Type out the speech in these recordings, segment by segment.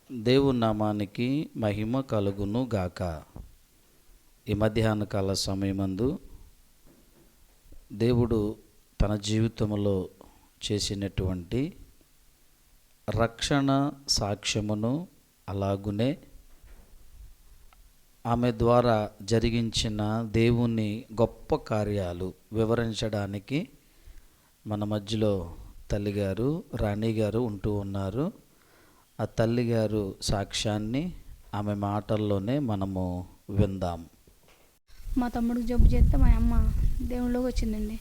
దేవుని నామానికి మహిమ కలుగును గాక. ఈ మధ్యాహ్న కాల సమయమందు దేవుడు తన జీవితంలో చేసినటువంటి రక్షణ సాక్ష్యమును, అలాగునే ఆమె ద్వారా జరిగించిన దేవుని గొప్ప కార్యాలు వివరించడానికి మన మధ్యలో తల్లిగారు రాణి గారు ఉంటూ ఉన్నారు. ఆ తల్లిగారు సాక్ష్యాన్ని ఆమె మాటల్లోనే మనము విందాం. మా తమ్ముడికి జబ్బు చేస్తే మా అమ్మ దేవుళ్ళలోకి వచ్చిందండి.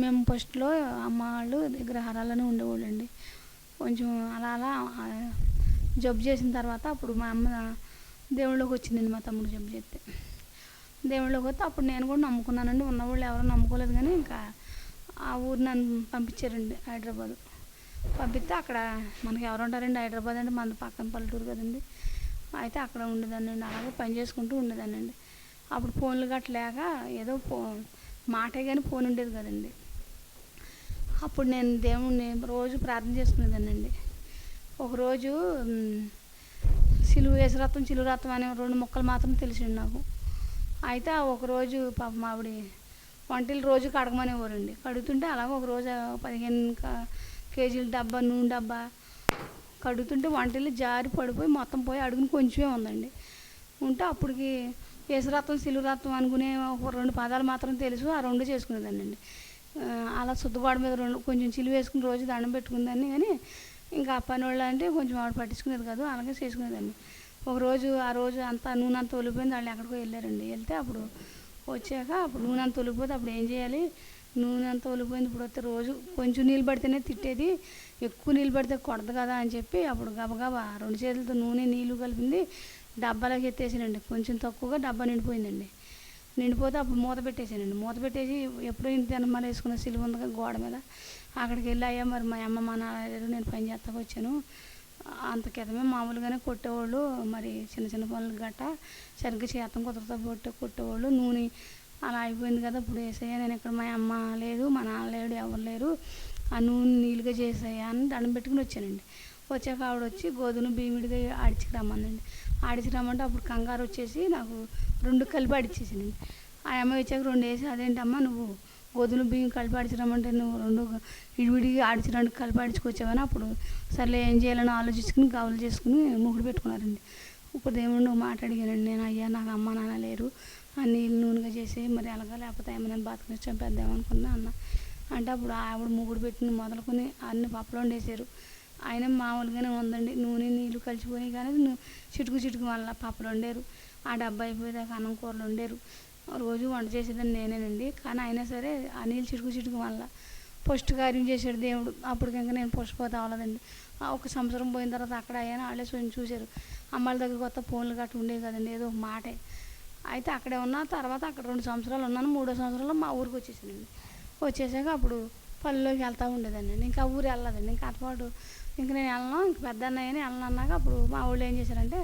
మేము ఫస్ట్లో అమ్మ వాళ్ళు విగ్రహారాల్లోనే ఉండేవాళ్ళండి. కొంచెం అలా అలా జబ్బు చేసిన తర్వాత అప్పుడు మా అమ్మ దేవుళ్ళలోకి వచ్చిందండి. మా తమ్ముడు జబ్బు చేస్తే దేవుళ్ళలోకి వస్తే అప్పుడు నేను కూడా నమ్ముకున్నానండి. ఉన్నవాళ్ళు ఎవరో నమ్ముకోలేదు, కానీ ఇంకా ఆ ఊరు నన్ను పంపించారండి హైదరాబాదు. పంపిస్తే అక్కడ మనకి ఎవరు ఉంటారండి, హైదరాబాద్ అంటే మన పక్కన పల్లెటూరు కదండి. అయితే అక్కడ ఉండేదాన్నండి, అలాగే పని చేసుకుంటూ ఉండేదాన్నండి. అప్పుడు ఫోన్లు గట్టలేక ఏదో మాటే కానీ ఫోన్ ఉండేది కదండి. అప్పుడు నేను దేవుణ్ణి రోజు ప్రార్థన చేసుకునేదాన్నండి. ఒకరోజు సిలువ రథం అనే 2 ముక్కలు మాత్రం తెలిసింది నాకు. అయితే ఒకరోజు పాపం ఆవిడ వంటలు రోజు కడగమనేవారండి. కడుగుతుంటే అలాగే ఒకరోజు 15 కేజీల డబ్బా నూనె డబ్బా కడుగుతుంటే వంటలు జారి పడిపోయి మొత్తం పోయి అడుగుని కొంచెమే ఉందండి. ఉంటే అప్పటికి యేసురథం సిలువరథం అనుకునే ఒక 2 పదాలు మాత్రం తెలుసు, ఆ 2 చేసుకునేదాన్నండి. అలా శుద్ధగోడ మీద కొంచెం చిలువ వేసుకుని రోజు దండం పెట్టుకుందాన్ని. కానీ ఇంకా పని వాళ్ళు అంటే కొంచెం ఆవిడ పట్టించుకునేది కాదు, అలాగే చేసుకునేదాన్ని. ఆ రోజు అంతా నూనె అంతా ఒలిపోయింది. వాళ్ళు ఎక్కడికో వెళ్ళారండి. వెళ్తే అప్పుడు వచ్చాక అప్పుడు నూనె అంతా ఒలిపోతే అప్పుడు ఏం చేయాలి, నూనె అంతా ఒలిపోయింది. ఇప్పుడు వస్తే రోజు కొంచెం నీళ్ళు పడితేనే తిట్టేది, ఎక్కువ నీళ్ళు పడితే కొడదు కదా అని చెప్పి అప్పుడు గబగబా 2 చేతులతో నూనె నీళ్ళు కలిపింది డబ్బాలోకి ఎత్తేసానండి. కొంచెం తక్కువగా డబ్బా నిండిపోయిందండి. నిండిపోతే అప్పుడు మూత పెట్టేసానండి. మూత పెట్టేసి ఎప్పుడో ఇంటి తినమని వేసుకున్న సిలువ ఉంది గోడ మీద, అక్కడికి వెళ్ళి అయ్యా మరి మా అమ్మ మా నాన్న నేను పని చేస్తాకు వచ్చాను, అంత క్రితమే మామూలుగానే కొట్టేవాళ్ళు, మరి చిన్న చిన్న పనులు గట్ట సరిగ్గా చేతం కుదరతో కొట్టేవాళ్ళు, నూనె అలా అయిపోయింది కదా, ఇప్పుడు వేసేయ, నేను ఇక్కడ మా అమ్మ లేదు మా నాన్న లేడు ఎవరు లేరు, ఆ నూనె నీళ్ళుగా చేసేయ అని దండం పెట్టుకుని వచ్చానండి. వచ్చాక ఆవిడ వచ్చి గోధుమ బియ్యమిడిగా ఆడిచికి రమ్మనండి. ఆడిచి రమ్మంటే అప్పుడు కంగారు వచ్చేసి నాకు 2 కలిపి ఆడిచ్చేసానండి. ఆ అమ్మ వచ్చాక 2 వేసి, అదేంటమ్మా నువ్వు గోధుమ బియ్యం కలిపి ఆడిచి రమ్మంటే నువ్వు 2 విడివిడిగా ఆడిచి 2 కలిపి ఆడించుకొచ్చావని అప్పుడు సర్లే ఏం చేయాలని ఆలోచించుకుని గౌలు చేసుకుని ముగ్గురు పెట్టుకున్నారండి. ఇప్పుడు దేవుడు నువ్వు మాట అడిగానండి నేను, అయ్యా నాకు అమ్మ నాన్న లేరు, ఆ నీళ్ళు నూనెగా చేసి మరి ఎలాగా లేకపోతే ఏమైనా బతకని చంపేద్దామనుకున్నా అన్న. అంటే అప్పుడు ఆవిడ ముగ్గురు పెట్టిన మొదలుకొని అన్ని పప్పులు వండేసారు. ఆయన మామూలుగానే ఉందండి, నూనె నీళ్ళు కలిసిపోయి కానీ చిటుకు వల్ల పప్పులు వండారు. ఆ డబ్బా అయిపోయేదాకా అన్నం కూరలు వండారు. రోజు వంట చేసేదని నేనేనండి. కానీ అయినా సరే ఆ నీళ్ళు చిటుకు వల్ల పుష్టి కార్యం చేశాడు దేవుడు. అప్పటికింకా నేను పుష్టిపోతే అవ్వలేదండి. 1 సంవత్సరం పోయిన తర్వాత అక్కడ అయ్యాను, వాళ్ళే చూశారు. అమ్మాయిల దగ్గర కొత్త ఫోన్లు గట్ట ఉండేవి కదండి, ఏదో ఒక మాటే. అయితే అక్కడే ఉన్న తర్వాత అక్కడ 2 సంవత్సరాలు ఉన్నాను. 3వ సంవత్సరంలో మా ఊరికి వచ్చేసానండి. వచ్చేసాక అప్పుడు పల్లెలోకి వెళ్తూ ఉండేదాన్ని. ఇంకా ఊరు వెళ్ళలేదండి. ఇంకా అటుపాటు ఇంక నేను వెళ్ళను, ఇంక పెద్ద అన్నయ్యని వెళ్ళను అన్నాక అప్పుడు మా ఊళ్ళో ఏం చేశారంటే,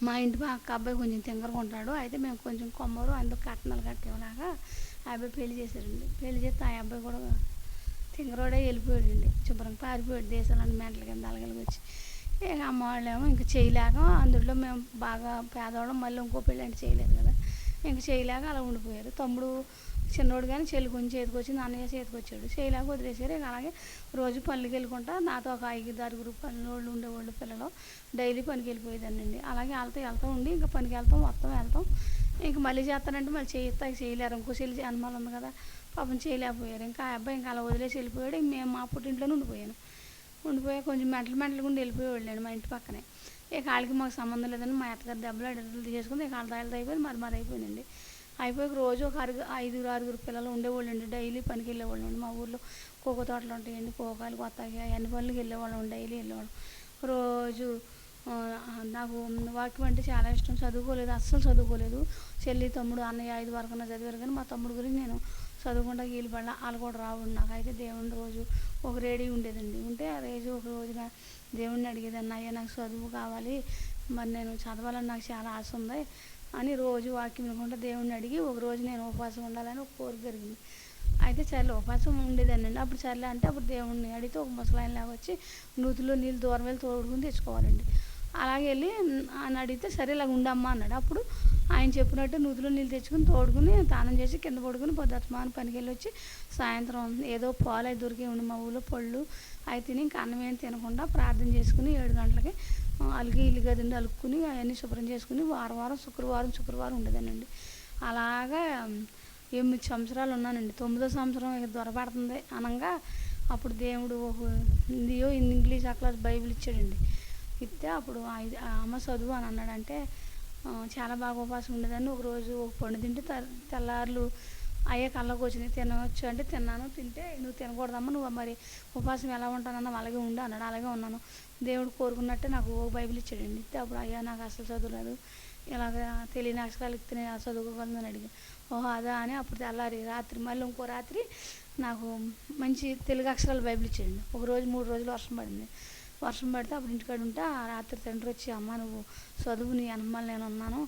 మా ఇంటి పక్క అబ్బాయి కొంచెం తింగరకుంటాడు, అయితే మేము కొంచెం కొమ్మరు అందుకు కట్నాలు కట్టేలాగా ఆ అబ్బాయి పెళ్లి చేశారండి. పెళ్లి చేస్తే ఆ అబ్బాయి కూడా తింగరోడే వెళ్ళిపోయాడండి, శుభ్రంగా పారిపోయాడు దేశాలని మెంటల కింద అలగలిగి వచ్చి. ఇక అమ్మ వాళ్ళేమో ఇంక చేయలేక, అందులో మేము బాగా పేదవాళ్ళం, మళ్ళీ ఇంకో పెళ్ళి అంటే చేయలేదు కదా, ఇంక చేయలేక అలా ఉండిపోయారు. తమ్ముడు చిన్నోడు కానీ చెల్లి కొంచెం చేతికి వచ్చింది, అన్నయ్య చేతికి వచ్చాడు, చేయలేక వదిలేసారు. ఇక అలాగే రోజు పనులకి వెళ్ళుకుంటా నాతో ఒక 5-6 పనులు ఉండేవాళ్ళు పిల్లలు, డైలీ పనికి వెళ్ళిపోయేదానండి. అలాగే వెళ్తూ ఉండి ఇంకా పనికి వెళ్తాం ఇంక మళ్ళీ చేస్తానంటే మళ్ళీ చేయలేరు. ఇంకో చెల్లి అనుమానం ఉంది కదా, పాపం చేయలేకపోయారు. ఇంకా ఆ అబ్బాయి ఇంకా అలా వదిలేసి వెళ్ళిపోయాడు. మేము మా పుట్టింట్లోనే ఉండిపోయా కొంచెం మెంటలు గుండి వెళ్ళిపోయేవాళ్ళండి మా ఇంటి పక్కనే. ఇక వాళ్ళకి మాకు సంబంధం లేదని మా అత్తగారు దెబ్బలు అడ్డలు తీసుకుని ఇక వాళ్ళ దాయిలు అయిపోయింది, మరి అయిపోయిందండి. అయిపోయి రోజు ఒక 5-6 పిల్లలు ఉండేవాళ్ళండి, డైలీ పనికి వెళ్ళేవాళ్ళం అండి. మా ఊర్లో కోకో తోటలు ఉంటాయండి, కోకాయలు కొత్తగా అన్ని పనులకి వెళ్ళేవాళ్ళం, డైలీ వెళ్ళేవాళ్ళం రోజు. నాకు వాక్యం అంటే చాలా ఇష్టం, అస్సలు చదువుకోలేదు. చెల్లి తమ్ముడు అన్నయ్య 5 వరకన్నా చదివారు, కానీ మా తమ్ముడు గురించి నేను చదువుకుంటా వీలు పడాల, వాళ్ళు కూడా రావుండి. నాకు అయితే దేవుని రోజు ఒక రేడియో ఉండేదండి. ఉంటే ఆ ఒక రోజున దేవుడిని అడిగేదాన్ని, అయ్యా నాకు చదువు కావాలి, మరి నేను చదవాలని నాకు చాలా ఆశ ఉంది అని రోజు వాక్యం వినుకుంటా దేవుడిని అడిగి ఒకరోజు నేను ఉపవాసం ఉండాలని ఒక కోరిక జరిగింది. అయితే సర్లే ఉపవాసం ఉండేదానండి. అప్పుడు సర్లే అంటే అప్పుడు దేవుడిని అడిగితే ఒక ముసలాయనలాగా వచ్చి నూతిలో నీళ్ళు దూరం వెళ్ళి తోడుకుని తెచ్చుకోవాలండి. అలాగే వెళ్ళి ఆయన అడిగితే సరే ఇలాగ ఉండమ్మా అన్నాడు. అప్పుడు ఆయన చెప్పినట్టు నూతిలో నీళ్ళు తెచ్చుకుని తోడుకుని స్నానం చేసి కింద పడుకుని పొద్దుమాన పనికి వెళ్ళి వచ్చి సాయంత్రం ఏదో పాలు అవి దొరికేవండి మా ఊళ్ళో పళ్ళు అవి తిని ఇంకా అన్నం ఏం తినకుండా ప్రార్థన చేసుకుని 7 గంటలకి అలిగి ఇల్లు గదిండి అలుక్కుని అవన్నీ శుభ్రం చేసుకుని వారం శుక్రవారం ఉండేదానండి. అలాగా 8 సంవత్సరాలు ఉన్నానండి. 9వ సంవత్సరం ఇక దొరపడుతుంది అనగా అప్పుడు దేవుడు ఒక ఇంగ్లీష్ క్లాస్ బైబిల్ ఇచ్చాడండి. ఇస్తే అప్పుడు అమ్మ చదువు అని అన్నాడంటే చాలా బాగా ఉపవాసం ఉండేదాన్ని. ఒకరోజు ఒక పండు తింటే తెల్లార్లు అయ్యే కళ్ళకు వచ్చినాయి. తినవచ్చు అంటే తిన్నాను. తింటే నువ్వు తినకూడదమ్మా, నువ్వు మరి ఉపవాసం ఎలా ఉంటానన్నా అలాగే ఉండు అన్నాడు. అలాగే ఉన్నాను. దేవుడు కోరుకున్నట్టే నాకు ఒక బైబిల్ ఇచ్చాడండి. ఇస్తే అప్పుడు అయ్యా నాకు అసలు చదువులేదు, ఇలాగ తెలియని అక్షరాలు ఇస్తే నేను చదువుకోగలను అడిగాను. ఓహో అదా అని అప్పుడు తెల్లారి రాత్రి మళ్ళీ ఇంకో రాత్రి నాకు మంచి తెలుగు అక్షరాలు బైబిల్ ఇచ్చాడండి. ఒకరోజు 3 రోజులు వర్షం పడింది. వర్షం పడితే అప్పుడు ఇంటికాడ ఉంటే ఆ రాత్రి తండ్రి వచ్చి అమ్మ నువ్వు చదువు, నీ వెనకమాల నేను ఉన్నాను,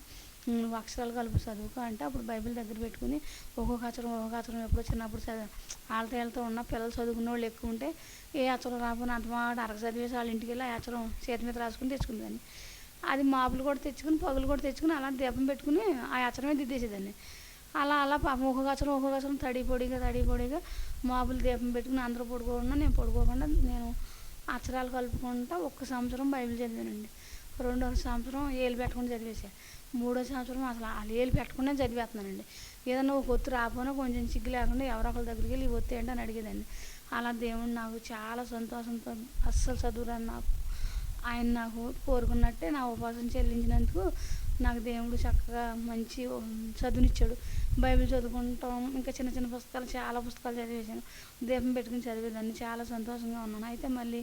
నువ్వు అక్షరాలు కలుపు చదువుకో అంటే అప్పుడు బైబిల్ దగ్గర పెట్టుకుని ఒక్కొక్క అక్షరం ఎప్పుడో చిన్నప్పుడు ఆళ్ళతో ఉన్న పిల్లలు చదువుకున్న వాళ్ళు ఎక్కువ ఉంటే ఏ అక్షరం రాకపోయినా అంత మాట అరగ చదివేసి వాళ్ళ ఇంటికి వెళ్ళి ఆ అక్షరం చేతి మీద రాసుకుని తెచ్చుకునేదాన్ని. అది మాపులు కూడా తెచ్చుకుని పగులు కూడా తెచ్చుకుని అలా దీపం పెట్టుకుని ఆ అక్షరమే దిద్దేసేదాన్ని. అలా పాపం ఒక్కొక్క అక్షరం తడి పొడిగా మాపులు దీపం పెట్టుకుని అందరూ పడుకోకుండా నేను పడుకోకుండా నేను అక్షరాలు కలుపుకుంటా 1 సంవత్సరం బైబిల్ చదివానండి. 2వ సంవత్సరం ఏలు పెట్టకుండా చదివేసాను. 3వ సంవత్సరం అసలు వాళ్ళు ఏలు పెట్టకుండా చదివేస్తున్నానండి. ఏదన్నా ఒక ఒత్తు రాకపోయినా కొంచెం సిగ్గు లేకుండా ఎవరో ఒకరి దగ్గరికి వెళ్ళి ఈ ఒత్తు ఏంటి అని అడిగేదాన్ని. అలా దేవుడు నాకు చాలా సంతోషంతో అస్సలు చదువురాని నాకు ఆయన నాకు కోరుకున్నట్టే నా ఉపవాసం చెల్లించినందుకు నాకు దేవుడు చక్కగా మంచి చదువునిచ్చాడు. బైబిల్ చదువుకుంటాం, ఇంకా చిన్న చిన్న పుస్తకాలు చాలా పుస్తకాలు చదివేశాను. దీపం పెట్టుకుని చదివేదాన్ని. చాలా సంతోషంగా ఉన్నాను. అయితే మళ్ళీ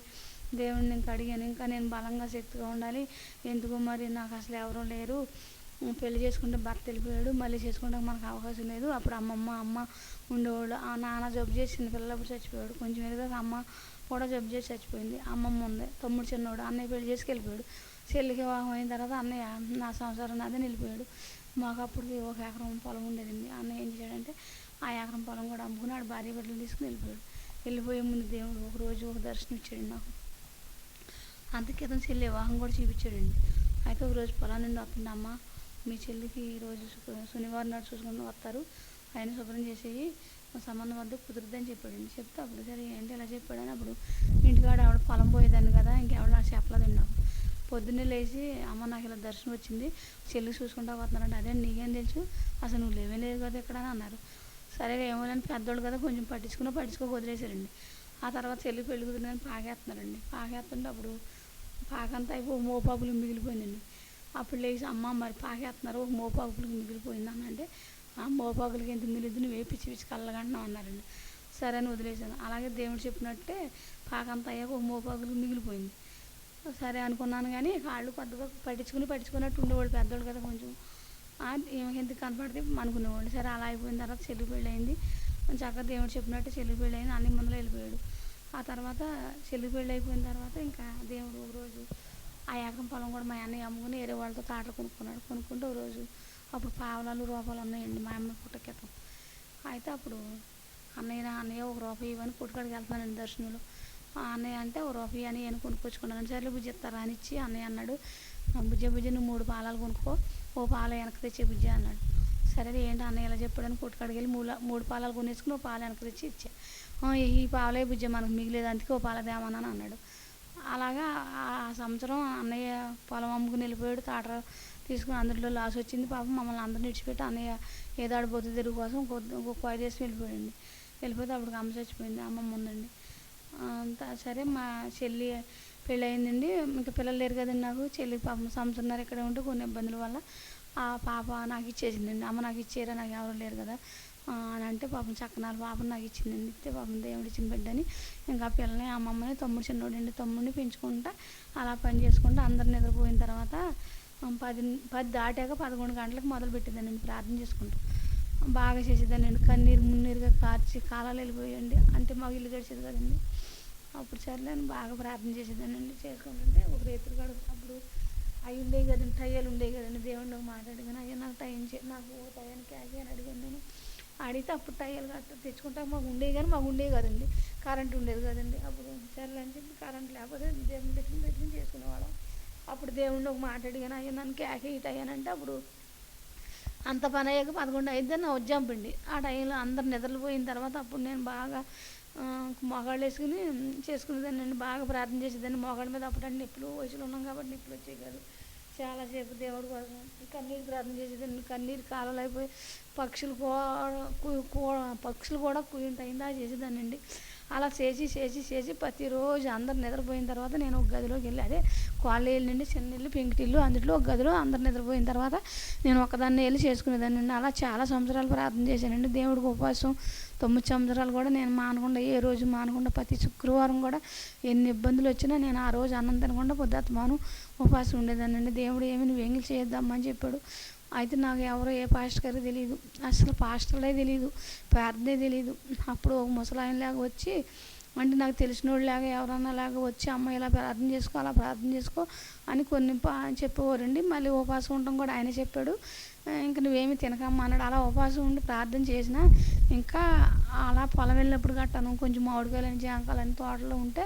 దేవుడిని ఇంకా అడిగాను, ఇంకా నేను బలంగా శక్తిగా ఉండాలి, ఎందుకు మరి నాకు అసలు ఎవరూ లేరు, పెళ్లి చేసుకుంటే భర్త వెళ్ళిపోయాడు, మళ్ళీ చేసుకుంటే మనకు అవకాశం లేదు. అప్పుడు అమ్మ ఉండేవాళ్ళు. ఆ నాన్న జబ్బు చేసి చిన్నపిల్లలప్పుడు చచ్చిపోయాడు. కొంచెం ఎదుగుదాక అమ్మ కూడా జబ్బు చేసి చచ్చిపోయింది. అమ్మమ్మ ఉంది, తమ్ముడు చిన్నోడు, అన్నయ్య పెళ్లి చేసి వెళ్ళిపోయాడు. చెల్లికి వివాహం అయిన తర్వాత అన్నయ్య నా సంసారం నాదే వెళ్ళిపోయాడు. మాకు అప్పటికి 1 ఎకరం పొలం ఉండేదండి. అన్నయ్య ఏం చేశాడంటే ఆ ఎకరం పొలం కూడా అమ్ముకుని ఆడు భార్య బిడ్డలు తీసుకుని వెళ్ళిపోయాడు. వెళ్ళిపోయే ముందు దేవుడు ఒకరోజు ఒక దర్శనం ఇచ్చాడు నాకు. అంతక్రితం చెల్లి వివాహం కూడా చూపించాడండి. అయితే ఒకరోజు పొలం నుండి వస్తుంది, అమ్మ మీ చెల్లికి ఈరోజు శనివారం నాడు చూసుకుని వస్తారు, ఆయన శుభ్రం చేసేవి సంబంధం వద్ద కుదురుద్దని చెప్పాడండి. చెప్తే అప్పుడు సరే ఏంటి ఇలా చెప్పాడని అప్పుడు ఇంటికాడ ఆవిడ పొలం పోయేదాన్ని కదా, ఇంకెవడ చెప్పలేదండి నాకు. పొద్దున్నే లేచి అమ్మ నాకు ఇలా దర్శనం వచ్చింది, చెల్లి చూసుకుంటా వస్తున్నారంటే అదే నీకేం తెలుసు, అసలు నువ్వు లేవే లేదు కదా ఇక్కడ అని అన్నారు. సరే ఏమోనని పెద్దోళ్ళు కదా కొంచెం పట్టించుకోక వదిలేశారండి. ఆ తర్వాత చెల్లి పెళ్లి కుదిరిందని పాకేస్తున్నారండి. పాకేస్తుంటే అప్పుడు పాకంతా అయిపోయి మోపాకులు మిగిలిపోయిందండి. అప్పుడు లేచి అమ్మ మరి పాకేస్తున్నారు, ఒక మోపాకులకి మిగిలిపోయింది అని అంటే ఆ మోపాకులకి ఎంత మిగిలిద్దు నువ్వే పిచ్చి కళ్ళగంటున్నావు అన్నారండి. సరే అని వదిలేశాను. అలాగే దేవుడు చెప్పినట్టే పాకంతా అయ్యాక ఒక మోపాకులకి మిగిలిపోయింది. సరే అనుకున్నాను కానీ కాళ్ళు కొద్దిగా పట్టించుకున్నట్టు ఉండేవాళ్ళు పెద్దోళ్ళు కదా కొంచెం ఎందుకు కనపడితే అనుకునేవాళ్ళు. సరే అలా అయిపోయిన తర్వాత చెల్లి పెళ్ళి అయింది. చక్కగా దేవుడు చెప్పినట్టు చెల్లి పెళ్ళి అయింది. అన్ని ముందులో వెళ్ళిపోయాడు. ఆ తర్వాత చెల్లి పెళ్ళి అయిపోయిన తర్వాత ఇంకా దేవుడు ఒకరోజు ఆ ఎకరం పొలం కూడా మా అన్నయ్య అమ్ముకుని వేరే వాళ్ళతో తాటలు కొనుక్కుంటే ఒకరోజు అప్పుడు పావలాలు రూపాయలు ఉన్నాయండి మా అమ్మ పుట్ట క్రితం. అయితే అప్పుడు అన్నయ్య 1 రూపాయి ఇవ్వని పుట్టుకాడికి వెళ్తున్నానండి దర్శనంలో. అన్నయ్య అంటే 1 రూపాయి అని నేను కొనుక్కొచ్చుకున్నాను. సరే బుజ్జి ఇస్తారా అని ఇచ్చి అన్నయ్య అన్నాడు, బుజ్జ నువ్వు 3 పాలాలు కొనుక్కో, ఓ పాల వెనక్కి తెచ్చే బుజ్జ అన్నాడు. సరే ఏంటి అన్నయ్య ఇలా చెప్పాడని పుట్టుకాడికి వెళ్ళి 3 పాలాలు కొనేసుకుని ఓ పాలు వెనక్కి తెచ్చి ఇచ్చా. ఈ పాలే బుజ్జ మనకు మిగిలేదు, అందుకే ఓ పాల తేమన్నాను అన్నాడు. అలాగా ఆ సంవత్సరం అన్నయ్య పొలం అమ్ముకుని వెళ్ళిపోయాడు. తాట తీసుకుని అందులో లాస్ వచ్చింది. పాపం మమ్మల్ని అందరిని విడిచిపెట్టి అన్నయ్య ఏదో ఆడిపోతుంది తిరుగు కోసం ఒక 5 వేసి వెళ్ళిపోయాడండి. వెళ్ళిపోతే అప్పుడు అమ్మ చచ్చిపోయింది, అమ్మమ్మ ఉందండి. సరే మా చెల్లి పెళ్ళి అయిందండి. ఇంకా పిల్లలు లేరు కదండి నాకు. చెల్లి పాపం సంవత్సరంన్నర ఇక్కడ ఉంటే కొన్ని ఇబ్బందుల వల్ల ఆ పాప నాకు ఇచ్చేసిందండి. అమ్మ నాకు ఇచ్చేరా, నాకు ఎవరు లేరు కదా అని అంటే పాపం చక్కనాలు పాపను నాకు ఇచ్చిందండి. ఇస్తే పాపం దేవుడు ఇచ్చిన బిడ్డని ఇంకా పిల్లని అమ్మమ్మని తమ్ముడు చిన్నోడండి తమ్ముడిని పెంచుకుంటా అలా పని చేసుకుంటా అందరు నిద్రపోయిన తర్వాత 10 దాటాక 11 గంటలకు మొదలు పెట్టేదానండి ప్రార్థన చేసుకుంటా. బాగా చేసేదానండి. కన్నీరు మున్నీరుగా కార్చి కాలాలు వెళ్ళిపోయండి. అంటే మాకు ఇల్లు గడిచేది కదండి. అప్పుడు సర్లే అని బాగా ప్రార్థన చేసేదానండి. చేసుకుంటుంటే ఒక రేతులు కాడ అప్పుడు అవి ఉండేవి కదండి, టయ్యాలు ఉండేవి కదండి. దేవుడిని మాట్లాడగానే అయ్యా నాకు నాకు టయానికి ఆగి అని అడిగాను నేను. అడిగితే అప్పుడు టైలు గట్ట తెచ్చుకుంటాక మాకు ఉండేవి, కానీ మాకు ఉండేవి కదండి, కరెంట్ ఉండేది కదండి. అప్పుడు సరేలే అని చెప్పి కరెంట్ లేకపోతే దేవుని పెట్టుకుని చేసుకునేవాళ్ళం. అప్పుడు దేవుడిని ఒక మాట అడిగాను, అయ్యా నన్ను కేక ఇటు అయ్యానంటే అప్పుడు అంత పని అయ్యాక 11 అయితే నా ఉజ్జంపండి. ఆ టైంలో అందరు నిద్రపోయిన తర్వాత అప్పుడు నేను బాగా మొగాళ్ళు వేసుకుని చేసుకునేదాన్ని అండి. బాగా ప్రార్థన చేసేదాన్ని. మొగాళ్ళ మీద అప్పుడు నొప్పులు వయసులో ఉన్నాం కాబట్టి నొప్పులు వచ్చేవి కాదు. చాలాసేపు దేవుడి కోసం కన్నీరు ప్రార్థన చేసేదాన్ని. కన్నీరు కాలువలు అయిపోయి పక్షులు కూడా కుయింత అయిందా చేసేదాన్ని అండి. అలా చేసి ప్రతిరోజు అందరు నిద్రపోయిన తర్వాత నేను ఒక గదిలోకి వెళ్ళి, అదే కాలేజీ నుండి చిన్న ఇల్లు పెంకుటిల్లు, అందులో ఒక గదిలో అందరు నిద్రపోయిన తర్వాత నేను ఒకదాన్ని వెళ్ళి చేసుకునేదాన్ని అండి. అలా చాలా సంవత్సరాలు ప్రార్థన చేశానండి. దేవుడికి ఉపవాసం 9 సంవత్సరాలు కూడా నేను మానకుండా, ఏ రోజు మానకుండా, ప్రతి శుక్రవారం కూడా ఎన్ని ఇబ్బందులు వచ్చినా నేను ఆ రోజు అన్నం తినకుండా పొద్దుమాను ఉపవాసం ఉండేదానండి. దేవుడు ఏమి నువ్వు ఎంగిల్ చేద్దామని చెప్పాడు. అయితే నాకు ఎవరో ఏ పాస్టర్ గారికి తెలియదు, అసలు పాస్టర్లే తెలియదు, ప్రార్థనే తెలియదు. అప్పుడు ఒక ముసలాయనలాగా వచ్చి, అంటే నాకు తెలిసిన వాళ్ళలాగా ఎవరన్నా లాగా వచ్చి, అమ్మ ఇలా ప్రార్థన చేసుకో, అలా ప్రార్థన చేసుకో అని కొన్ని చెప్పేవారండి. మళ్ళీ ఉపవాసం ఉండటం కూడా ఆయన చెప్పాడు. ఇంకా నువ్వేమి తినకమ్మా అన్నాడు. అలా ఉపవాసం ఉండి ప్రార్థన చేసినా ఇంకా అలా పొలం వెళ్ళినప్పుడు గట్టాను కొంచెం మామిడికాయలని జాంకాయలని తోటలో ఉంటే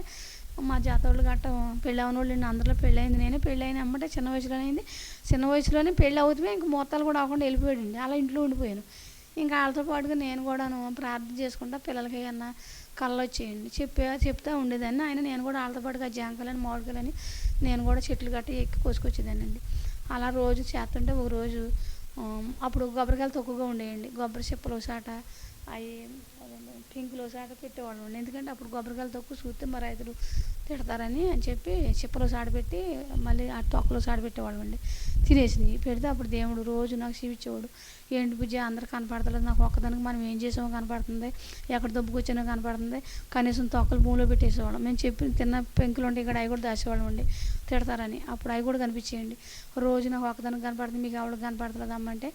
మా జాతోళ్ళు గట్ట పెళ్ళి అవన వాళ్ళు అందరిలో పెళ్ళయింది. నేనే పెళ్ళి అయిన అమ్మటే చిన్న వయసులోనే అయింది. చిన్న వయసులోనే పెళ్ళి అవుతుంది. ఇంక మొత్తాలు కూడా అవ్వకుండా వెళ్ళిపోయాడండి. అలా ఇంట్లో ఉండిపోయాను. ఇంకా వాళ్ళతో పాటుగా నేను కూడాను ప్రార్థన చేసుకుంటా పిల్లలకి ఏమన్నా కళ్ళు వచ్చేయండి చెప్తా ఉండేదాన్ని. నేను కూడా వాళ్ళతో పాటుగా జాంకాయలని మామిడికాయలని నేను కూడా చెట్లు గట్ట ఎక్కి కోసుకొచ్చేదాన్ని అండి. అలా రోజు చేస్తుంటే ఒక రోజు అప్పుడు కొబ్బరికాయలు తక్కువగా ఉండేయండి. కొబ్బరి చిప్పలు సాట అవి పింకులో సాట పెట్టేవాళ్ళం అండి. ఎందుకంటే అప్పుడు కొబ్బరికాయలు తక్కువ చూస్తే మా రైతులు తిడతారని చెప్పి చిప్పలో సాట పెట్టి మళ్ళీ ఆ తొక్కలో సాట పెట్టేవాళ్ళం అండి. తినేసినవి పెడితే అప్పుడు దేవుడు రోజు నాకు చూపించేవాడు. ఏంటి బుజ్జి అందరు కనపడతలేదు, నాకు ఒక్కదానికి మనం ఏం చేసామో కనపడుతుంది, ఎక్కడ దెబ్బకొచ్చానో కనపడుతుంది, కనీసం తొక్కలు భూమిలో పెట్టేసేవాళ్ళం. మేము చెప్పి తిన్న పెంకులు ఉంటే ఇక్కడ అవి కూడా దాచేవాళ్ళం అండి తిడతారని. అప్పుడు అవి కూడా కనిపించేయండి. రోజు నాకు ఒక్కదానికి కనపడుతుంది, మీకు ఎవరికి కనపడతలేదు అమ్మంటే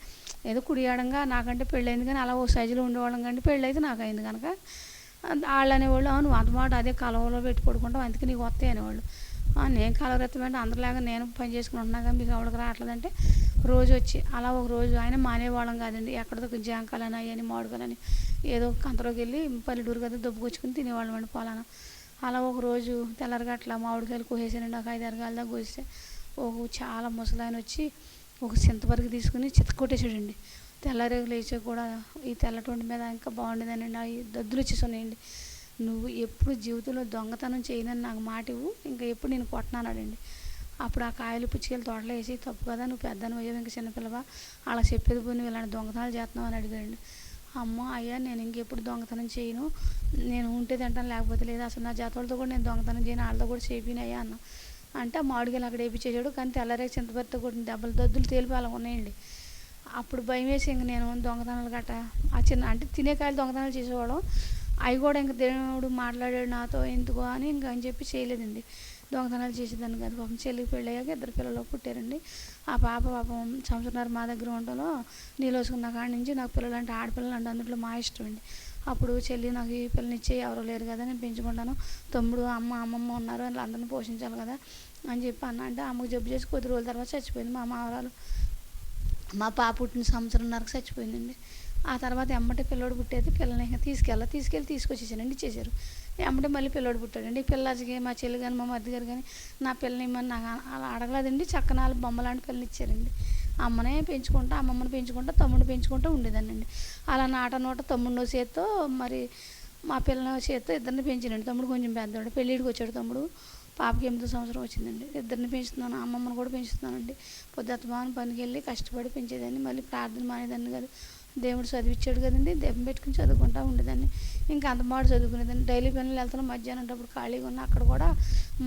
ఏదో కుడియాడంగా నాకంటే పెళ్ళయింది, కానీ అలా ఓ సైజులో ఉండేవాళ్ళం కంటే పెళ్ళి అయితే నాకు అయింది కనుక వాళ్ళు అనేవాళ్ళు, నువ్వు అంత మాట అదే కలవలో పెట్టి పడుకుంటావు, అందుకే నీకు వస్తాయి అనేవాళ్ళు. నేను కలవరెత్తమంటే అందరిలాగా నేను పని చేసుకుని ఉంటున్నాగా మీకు ఎవరికి రావట్లేదంటే రోజు వచ్చి అలా ఒక రోజు ఆయన మానేవాళ్ళం కాదండి. ఎక్కడిదో జాంకాయలని అయ్యని మామిడికాయలని ఏదో కంతలోకి వెళ్ళి పల్లెటూరు కదా దొబ్బుకొచ్చుకుని తినేవాళ్ళం అండి పొలాన. అలా ఒక రోజు తెల్లరిగట్ల మామిడికాయలు కోసేసానండి. ఒక 5-6 కాయల దాకా కోస్తే చాలా ముసలాయన వచ్చి ఒక చింతపరికి తీసుకుని కొట్టేసాడండి. తెల్లరేగు లేచా కూడా ఈ తెల్లటొంటి మీద ఇంకా బాగుండేదానండి. అవి దద్దులు వచ్చేస్తున్నాయండి. నువ్వు ఎప్పుడు జీవితంలో దొంగతనం చేయనని నాకు మాట ఇవ్వు, ఇంకా ఎప్పుడు నేను కొట్టనన్నాడండి. అప్పుడు ఆ కాయలు పుచ్చికాయలు తోటలో వేసి, తప్పు కదా నువ్వు పెద్దను అయ్యావు, ఇంకా చిన్నపిల్లవా అలా చెప్పేది పోయి నువ్వు ఇలాంటి దొంగతనాలు చేస్తున్నావు అని అడిగాడండి. అమ్మ అయ్యా నేను ఇంకెప్పుడు దొంగతనం చేయను, నేను ఉంటే తింటాను లేకపోతే లేదు, అసలు నా జాతలతో కూడా నేను దొంగతనం చేయను, వాళ్ళతో కూడా చేపినయ్యా అన్న. అంటే ఆ మామిడికాయలు అక్కడ వేయించేసాడు. కానీ తెల్లరేగ చింతపరితో కొట్టిన దెబ్బలు దద్దులు తేలిపి అలా ఉన్నాయండి. అప్పుడు భయం వేసి ఇంక నేను దొంగతనాలు గట్ట ఆ చిన్న అంటే తినే కాయలు దొంగతనాలు చేసేవాళ్ళం. అవి కూడా ఇంక దేవుడు మాట్లాడాడు నాతో ఎందుకో అని ఇంకా అని చెప్పి చేయలేదండి. దొంగతనాలు చేసేదాన్ని కాదు. పాపం చెల్లికి పెళ్ళయ్యాక 2 పిల్లలు పుట్టారండి. ఆ పాపం సంవత్సరాలు మా దగ్గర ఉండటంలో నీళ్ళోసుకున్న కాడి నుంచి నాకు పిల్లలు అంటే ఆడపిల్లలు అంటే అందులో మా ఇష్టం అండి. అప్పుడు చెల్లి నాకు ఈ పిల్లనిచ్చే ఎవరో లేరు కదా నేను పెంచుకుంటాను, తమ్ముడు అమ్మమ్మ ఉన్నారు అని అందరిని పోషించాలి కదా అని చెప్పి అంటే అమ్మకు జబ్బు చేసి కొద్ది రోజుల తర్వాత చచ్చిపోయింది. మా మామరాలు మా పాప పుట్టిన సంవత్సరంన్నరకు చచ్చిపోయిందండి. ఆ తర్వాత ఎమ్మటే పిల్లోడు పుట్టేది. పిల్లని తీసుకెళ్ళి తీసుకొచ్చేసానండి. ఇచ్చేసారు. ఎమ్మటే మళ్ళీ పిల్లోడు పుట్టాడండి. పిల్లకి మా చెల్లి కానీ మా మధ్య గారు కానీ నా పిల్లని ఇమ్మని నాకు అలా అడగలేదండి. చక్కన బొమ్మ లాంటి పిల్లని ఇచ్చారండి. అమ్మనే పెంచుకుంటా, అమ్మమ్మని పెంచుకుంటా, తమ్ముడు పెంచుకుంటూ ఉండేదానండి. అలా నోట తమ్ముడు చేత్తో మరి మా పిల్లల చేత్తో ఇద్దరిని పెంచానండి. తమ్ముడు కొంచెం పెద్దవాడు, పెళ్ళిడికి వచ్చాడు తమ్ముడు. పాపకి 8వ సంవత్సరం వచ్చిందండి. ఇద్దరిని పెంచుతున్నాను, అమ్మమ్మని కూడా పెంచుతున్నానండి. పొద్దుమాన పనికి వెళ్ళి కష్టపడి పెంచేదాన్ని. మళ్ళీ ప్రార్థన మానేదాన్ని కాదు. దేవుడు చదివించాడు కదండి, దీపం పెట్టుకుని చదువుకుంటూ ఉండేదాన్ని. ఇంకా అంతమాట చదువుకునేదాన్ని. డైలీ పనులు వెళ్తాను. మధ్యాహ్నం అప్పుడు ఖాళీగా ఉన్న అక్కడ కూడా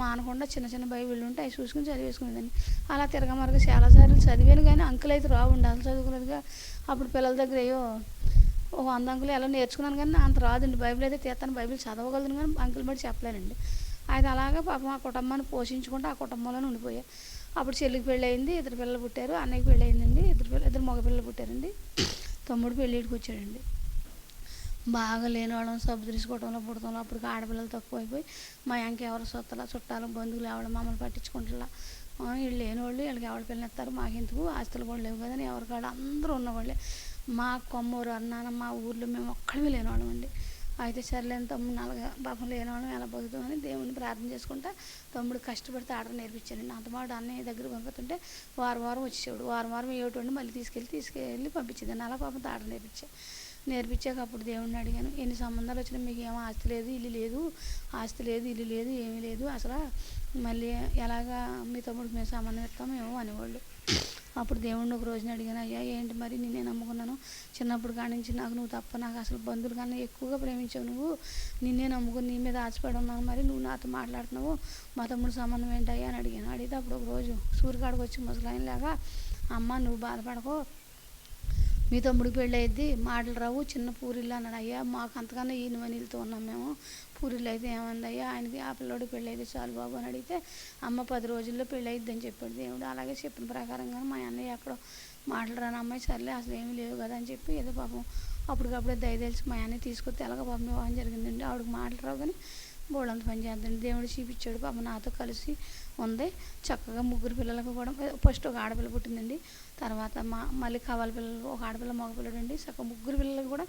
మానకుండా చిన్న బైబిళ్ళు ఉంటే అవి చూసుకుని చదివేసుకునేదాన్ని. అలా తిరగమరగ చాలాసార్లు చదివాను, కానీ అంకులు అయితే రావుండి అసలు చదువుకునేదిగా. అప్పుడు పిల్లల దగ్గర అయ్యో 100 అంకులు ఎలా నేర్చుకున్నాను, కానీ అంత రాదండి. బైబిల్ అయితే తీస్తాను, బైబిల్ చదవగలను, కానీ అంకులు బట్టి చెప్పలేనండి. అయితే అలాగా పాపం ఆ కుటుంబాన్ని పోషించుకుంటూ ఆ కుటుంబంలోనే ఉండిపోయా. అప్పుడు చెల్లికి పెళ్ళి అయింది, 2 పిల్లలు పుట్టారు. అన్నయ్యకి పెళ్ళి అయిందండి, 2 మగ పిల్లలు పుట్టారండి. తమ్ముడు పెళ్ళిడికి వచ్చాడండి. బాగా లేని వాళ్ళం సబ్బు తీసుకోవడంలో పుడతంలో అప్పుడు ఆడపిల్లలు తక్కువైపోయి మా ఇంకెవరు చుట్టాలు బంధువులు ఎవరు మమ్మల్ని పట్టించుకుంటున్నా, వీళ్ళు లేని వాళ్ళు వీళ్ళకి ఎవరు పిల్లలు ఇస్తారు, మాకెందుకు ఆస్తులు కూడా లేవు కదని ఎవరికాడ అందరూ ఉన్నవాళ్ళే. మా కొమ్మూరు అన్నాన మా ఊర్లో మేము ఒక్కడమే లేనివాళ్ళం అండి. అయితే సర్లేని తమ్ముడు నలగా పాపం లేనివాళ్ళం ఎలా బతుకుతామని దేవుడిని ప్రార్థన చేసుకుంటా తమ్ముడు కష్టపడితే ఆడడం నేర్పించానండి. అంతమాట అన్నయ్య దగ్గర పంపుతుంటే వారం వారం వచ్చేవాడు. వారం వారం ఏటోండి మళ్ళీ తీసుకెళ్ళి పంపించేదాన్ని. అలా పాపం ఆడడం నేర్పించాక అప్పుడు దేవుడిని అడిగాను, ఎన్ని సంబంధాలు వచ్చినా మీకు ఏమో ఆస్తి లేదు ఇల్లు లేదు ఏమీ లేదు, అసలు మళ్ళీ ఎలాగా మీ తమ్ముడికి మేము సంబంధం ఇస్తాము ఏమో అనేవాళ్ళు. అప్పుడు దేవుడిని ఒక రోజున అడిగాను, అయ్యా ఏంటి మరి నిన్నే నమ్ముకున్నాను, చిన్నప్పుడు కాడి నుంచి నాకు నువ్వు తప్ప, నాకు అసలు బంధువుల కన్నా ఎక్కువగా ప్రేమించావు, నువ్వు నిన్నే నమ్ముకుని నీ మీద ఆశపడి ఉన్నాను, మరి నువ్వు నాతో మాట్లాడుతున్నావు, మా తమ్ముడు సంబంధం ఏంటయ్యా అని అడిగాను. అడిగితే అప్పుడు ఒక రోజు సూర్యకాడికి వచ్చి ముసలాయనలాగా, అమ్మ నువ్వు బాధపడకో, మీ తమ్ముడికి పెళ్ళి అయ్యిద్ది, మాటలు రావు, చిన్న పూరిల్లు అన్నాడు. అయ్యా మాకు అంతకన్నా ఈ నీళ్ళతో ఉన్నాం మేము, పూరిల్లు అయితే ఏమంది అయ్యా, ఆయనకి ఆ పిల్లోడి పెళ్ళి అయితే చాలు బాబు అని అడిగితే, అమ్మ 10 రోజుల్లో పెళ్ళి అయిద్దని చెప్పాడు దేవుడు. అలాగే చెప్పిన ప్రకారంగా మా అన్నయ్య ఎక్కడో మాటలు రాని అమ్మాయి సర్లే అసలు ఏమీ లేవు కదా అని చెప్పి ఏదో పాపం అప్పటికప్పుడే దయతెలిసి మా అన్నయ్య తీసుకొస్తే ఎలాగో పాపం వివాహం జరిగిందండి. ఆవిడకి మాటలు రావు కానీ బోళ్ళంత పని చేద్దండి. దేవుడు చూపించాడు, పాపం నాతో కలిసి ఉంది, చక్కగా 3 పిల్లలకు కూడా ఫస్ట్ ఒక ఆడపిల్ల పుట్టిందండి. తర్వాత మళ్ళీ కవల పిల్లలు, ఒక ఆడపిల్ల మగపిల్లడు అండి. చక్కగా 3 పిల్లలకు కూడా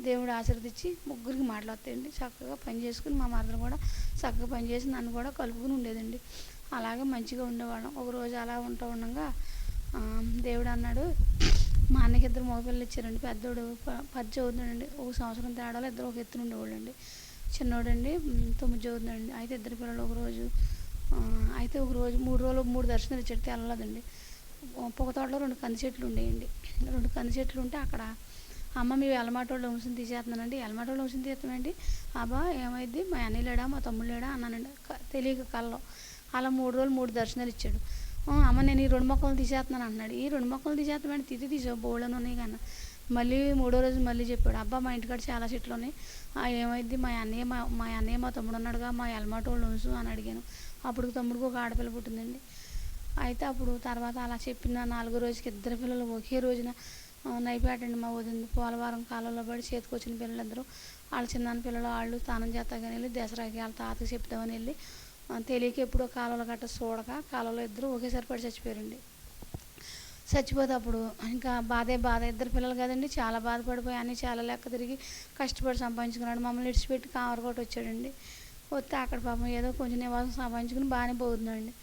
దేవుడు ఆశీర్వదించి 3కి మాటలు వస్తాయండి. చక్కగా పని చేసుకుని మా మరదలు కూడా చక్కగా పని చేసి నన్ను కూడా కలుపుకుని ఉండేదండి. అలాగే మంచిగా ఉండేవాళ్ళం. ఒకరోజు అలా ఉండగా దేవుడు అన్నాడు, మా అన్నకి 2 మగపిల్లలు ఇచ్చారండి. పెద్దోడు 10 చదువుతున్నాడండి, 1 సంవత్సరం తేడాలో ఇద్దరు ఒక ఎత్తున ఉండేవాళ్ళండి. చిన్నోడండి 9 చదువుతున్నాడండి. అయితే 2 పిల్లలు ఒకరోజు 3 రోజులు 3 దర్శనాలు ఇచ్చాడు, తెల్లదండి. పొగ తోటలో 2 కంది చెట్లు ఉండేయండి. 2 కంది చెట్లు ఉంటే అక్కడ అమ్మ మీ ఎలమాటోళ్ళు వంశం తీసేస్తున్నానండి. ఎలమాటోళ్ళు వంశం తీస్తామండి, అబ్బా ఏమైంది మా అన్నయ్య లేడా మా తమ్ముడు లేడా అన్నానండి తెలియక కల్లో. అలా 3 రోజులు 3 దర్శనాలు ఇచ్చాడు. అమ్మ నేను ఈ 2 మొక్కలు తీసేస్తున్నాను అన్నాడు. ఈ 2 మొక్కలు తీసేస్తామంటే తీసావు బోళ్ళని ఉన్నాయి కన్నా. మళ్ళీ 3వ రోజు మళ్ళీ చెప్పాడు, అబ్బా మా ఇంటికాడ చాలా చెట్లు ఉన్నాయి, ఏమైంది మా అన్నయ్య మా తమ్ముడు ఉన్నాడుగా మా ఎలమాటోళ్ళు వంశం అని అడిగాను. అప్పుడు తమ్ముడికి ఒక ఆడపిల్ల పుట్టిందండి. అయితే అప్పుడు తర్వాత అలా చెప్పిన 4వ రోజుకి 2 పిల్లలు ఒకే రోజున నైపేటండి మా వదింది. పోలవరం కాలంలో పడి చేతికొచ్చిన పిల్లలిద్దరూ, వాళ్ళ చిన్న పిల్లలు వాళ్ళు స్నానం చేస్తాకని వెళ్ళి దసరాకి వాళ్ళ తాతకి చెప్తామని వెళ్ళి తెలియక ఎప్పుడో కాలువలో గట్ట చూడక కాలువలో ఇద్దరు ఒకేసారి పడి చచ్చిపోయారండి. చచ్చిపోతే అప్పుడు ఇంకా బాధ 2 పిల్లలు కదండి, చాలా బాధపడిపోయి అన్నీ చాలా లెక్క తిరిగి కష్టపడి సంపాదించుకున్నాడు. మమ్మల్ని ఇడిచిపెట్టి కామరకోట వచ్చాడండి. వస్తే అక్కడ పాపం ఏదో కొంచెం నివాసం సంపాదించుకుని బాగానే పోతుందండి.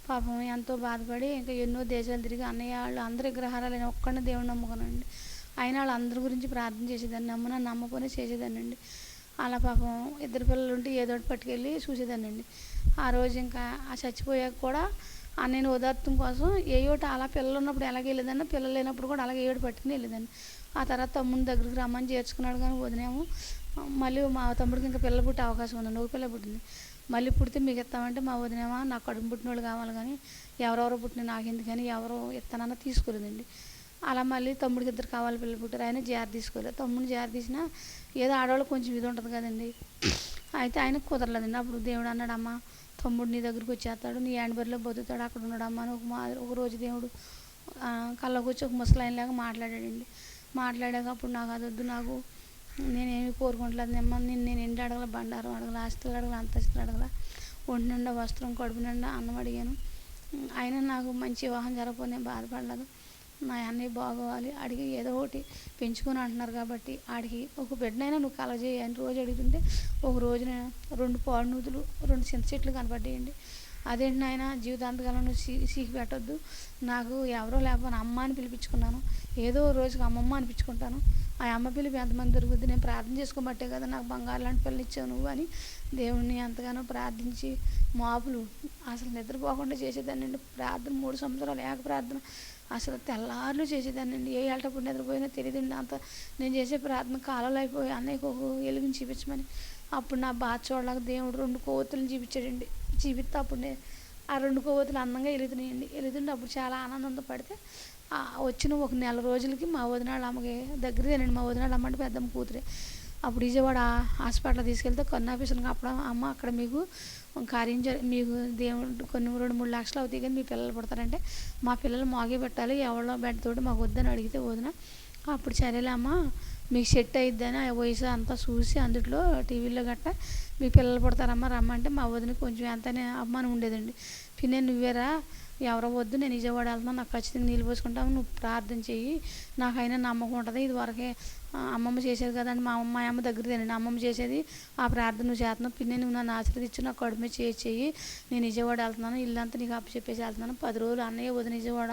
పాపం ఎంతో బాధపడి ఇంకా ఎన్నో దేశాలు తిరిగి అన్నయ్య వాళ్ళు అందరు విగ్రహారాలు ఒక్కడిని దేవుడిని నమ్ముకున్నానండి. అయినా వాళ్ళు అందరి గురించి ప్రార్థన చేసేదాన్ని, నమ్మపోనే చేసేదాన్ని అండి. అలా పాపం 2 పిల్లలు ఉంటే ఏదో ఒకటి పట్టుకెళ్ళి చూసేదాన్ని అండి. ఆ రోజు ఇంకా ఆ చచ్చిపోయాక కూడా నేను ఓదార్తం కోసం ఏయోటి అలా పిల్లలు ఉన్నప్పుడు ఎలాగే వెళ్ళేదాన్ని, పిల్లలు లేనప్పుడు కూడా అలాగే ఏడు పట్టుకుని వెళ్ళేదాన్ని. ఆ తర్వాత తమ్ముని దగ్గరికి రమ్మని చేర్చుకున్నాడు కానీ వదినేమో మళ్ళీ మా తమ్ముడికి ఇంకా పిల్లలు పుట్టే అవకాశం ఉందండి, ఒక పిల్ల పుట్టింది. మళ్ళీ పుడితే మీకు ఇస్తామంటే మా వదినేమో నాకు కడుపు పుట్టిన వాళ్ళు కావాలి కానీ ఎవరెవరో పుట్టిన నాకెందుకు కానీ ఎవరో ఇస్తానన్నా తీసుకోలేదండి. అలా మళ్ళీ తమ్ముడికి 2 కావాలి పిల్లలు పుట్టారు, ఆయన జారి తీసుకోలేదు. తమ్ముడిని జారి తీసినా ఏదో ఆడవాళ్ళు కొంచెం ఇది ఉంటుంది కదండి, అయితే ఆయనకు కుదరలేదండి. అప్పుడు దేవుడు అన్నాడు, అమ్మ తమ్ముడు నీ దగ్గరికి వచ్చేస్తాడు, నీ యాండ్బరిలో బతుకుతాడు, అక్కడ ఉన్నాడు అమ్మ అని ఒక రోజు దేవుడు కళ్ళకు వచ్చి ఒక ముసలాయనలాగా మాట్లాడాడండి. మాట్లాడాక అప్పుడు నాకు అది వద్దు, నాకు నేనేమి కోరుకుంటలేదు అమ్మ, నేను ఎండి అడగల, బండారం అడగల, ఆస్తులు అడగల, అంతస్తులు అడగల, ఒంటి నిండా వస్త్రం, కడుపు నిండా అన్నం అడిగాను. అయినా నాకు మంచి వివాహం జరగకపోతే నేను బాధపడలేదు. నా అన్నయ్య బాగోవాలి, అడిగి ఏదో ఒకటి పెంచుకొని అంటున్నారు కాబట్టి ఆడికి ఒక బిడ్డనైనా నువ్వు కలగజేయి అని రోజు అడుగుతుంటే ఒక రోజున 2 పాడునూతులు 2 చింత చెట్లు కనపడ్డాయండి. అదేంటి నాయన జీవితాంతకాలం నువ్వు సీకి పెట్టొద్దు, నాకు ఎవరో లేకపోతే అమ్మ అని పిలిపించుకున్నాను, ఏదో రోజుకి అమ్మమ్మ అనిపించుకుంటాను, ఆ అమ్మ పిలిపి ఎంతమంది దొరుకుద్ది, నేను ప్రార్థన చేసుకోబట్టే కదా నాకు బంగారు లాంటి పిల్లలు ఇచ్చావు నువ్వు అని దేవుడిని ఎంతగానో ప్రార్థించి మాపులు అసలు నిద్రపోకుండా చేసేదాన్ని అండి. ప్రార్థన 3 సంవత్సరాలు ఏక ప్రార్థన అసలు తెల్లారులు చేసేదాన్ని అండి. ఏ ఏళ్ళప్పుడు నిద్రపోయినా తెలియదండి. అంత నేను చేసే ప్రార్థన కాలంలో అయిపోయి అన్నయ్యకు ఒక వెలుగుని చూపించమని. అప్పుడు నా బాధ చూడలేక దేవుడు 2 కొవ్వొత్తులను చూపించాడండి. చూపిస్తే అప్పుడు ఆ 2 కొవ్వొత్తులు అందంగా వెలుగుతున్నాయండి. వెలుగుతుంటే అప్పుడు చాలా ఆనందంతో పడితే వచ్చిన ఒక నెల రోజులకి మా వదినాళ్ళ అమ్మకి దగ్గరేనండి, మా వదినాళ్ళ అమ్మ అంటే పెద్దమ్మ కూతురే. అప్పుడు విజయవాడ హాస్పిటల్ తీసుకెళ్తే కన్ను ఆఫీసర్కి అప్పుడు అమ్మ అక్కడ మీకు కార్యం మీకు దేవుడు కొన్ని 2-3 లక్షలు అవుతాయి కానీ మీ పిల్లలు పుడతారంటే మా పిల్లలు మాగే పెట్టాలి, ఎవరో బిడ్డతోటి మాకు వద్దని అడిగితే వదిన అప్పుడు సరేలే అమ్మ మీకు సెట్ అయిద్దని ఆ వయసు అంతా చూసి అందుట్లో టీవీలో గట్టా మీ పిల్లలు పుడతారమ్మా రమ్మంటే మా వదినకి కొంచెం ఎంతనే అభిమానం ఉండేదండి. పిన్నే నువ్వేరా ఎవరో వద్దు, నేను విజయవాడ వెళ్తున్నాను, నాకు ఖచ్చితంగా నీళ్ళు పోసుకుంటాము, నువ్వు ప్రార్థన చెయ్యి, నాకైనా నమ్మకం ఉంటుంది, ఇది వరకే అమ్మమ్మ చేసేది కదండి, మా అమ్మ దగ్గర తినండి, అమ్మమ్మ చేసేది ఆ ప్రార్థన నువ్వు చేస్తున్నావు, పిన్ని నువ్వు నన్ను ఆశీర్వదించు, నాకు కడుపు మీద చెయ్యి, నేను విజయవాడ వెళ్తున్నాను, ఇల్లంతా నీకు అప్పచెప్పేసి వెళ్తున్నాను, 10 రోజులు అన్నయ్య వదిన విజయవాడ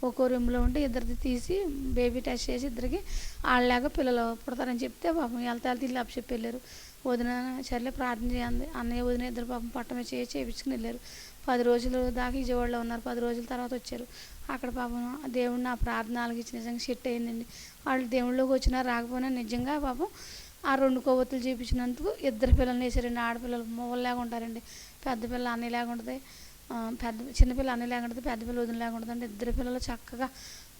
ఒక్కో రూమ్లో ఉంటే ఇద్దరిది తీసి బేబీ టెస్ట్ చేసి ఇద్దరికి వాళ్ళలాగా పిల్లలు పుడతారని చెప్తే పాపం వెళ్తే ఇల్లు అప్పచెప్పి వెళ్ళారు. వదిన సర్లే ప్రార్థన చేయండి, అన్నయ్య వదిన ఇద్దరు పాపం పట్టమే చేయించుకుని వెళ్ళారు. 10 రోజులు దాకా విజయవాడలో ఉన్నారు. 10 రోజుల తర్వాత వచ్చారు. అక్కడ పాపం దేవుడు నా ప్రార్థన ఆలకించి నిజంగా సెట్ అయిందండి. వాళ్ళు దేవుళ్ళలోకి వచ్చినా రాకపోయినా నిజంగా పాపం ఆ 2 కొవ్వొత్తులు చూపించినందుకు 2 పిల్లల్ని వేసారండి. ఆడపిల్లలు మొగల్లాగా ఉంటారండి, పెద్ద పిల్ల అన్నయ్యలాగా ఉంటుంది, చిన్నపిల్ల అన్నయ్యలాగా ఉంటుంది, పెద్ద పిల్ల వదినలాగా ఉంటుందండి. 2 పిల్లలు చక్కగా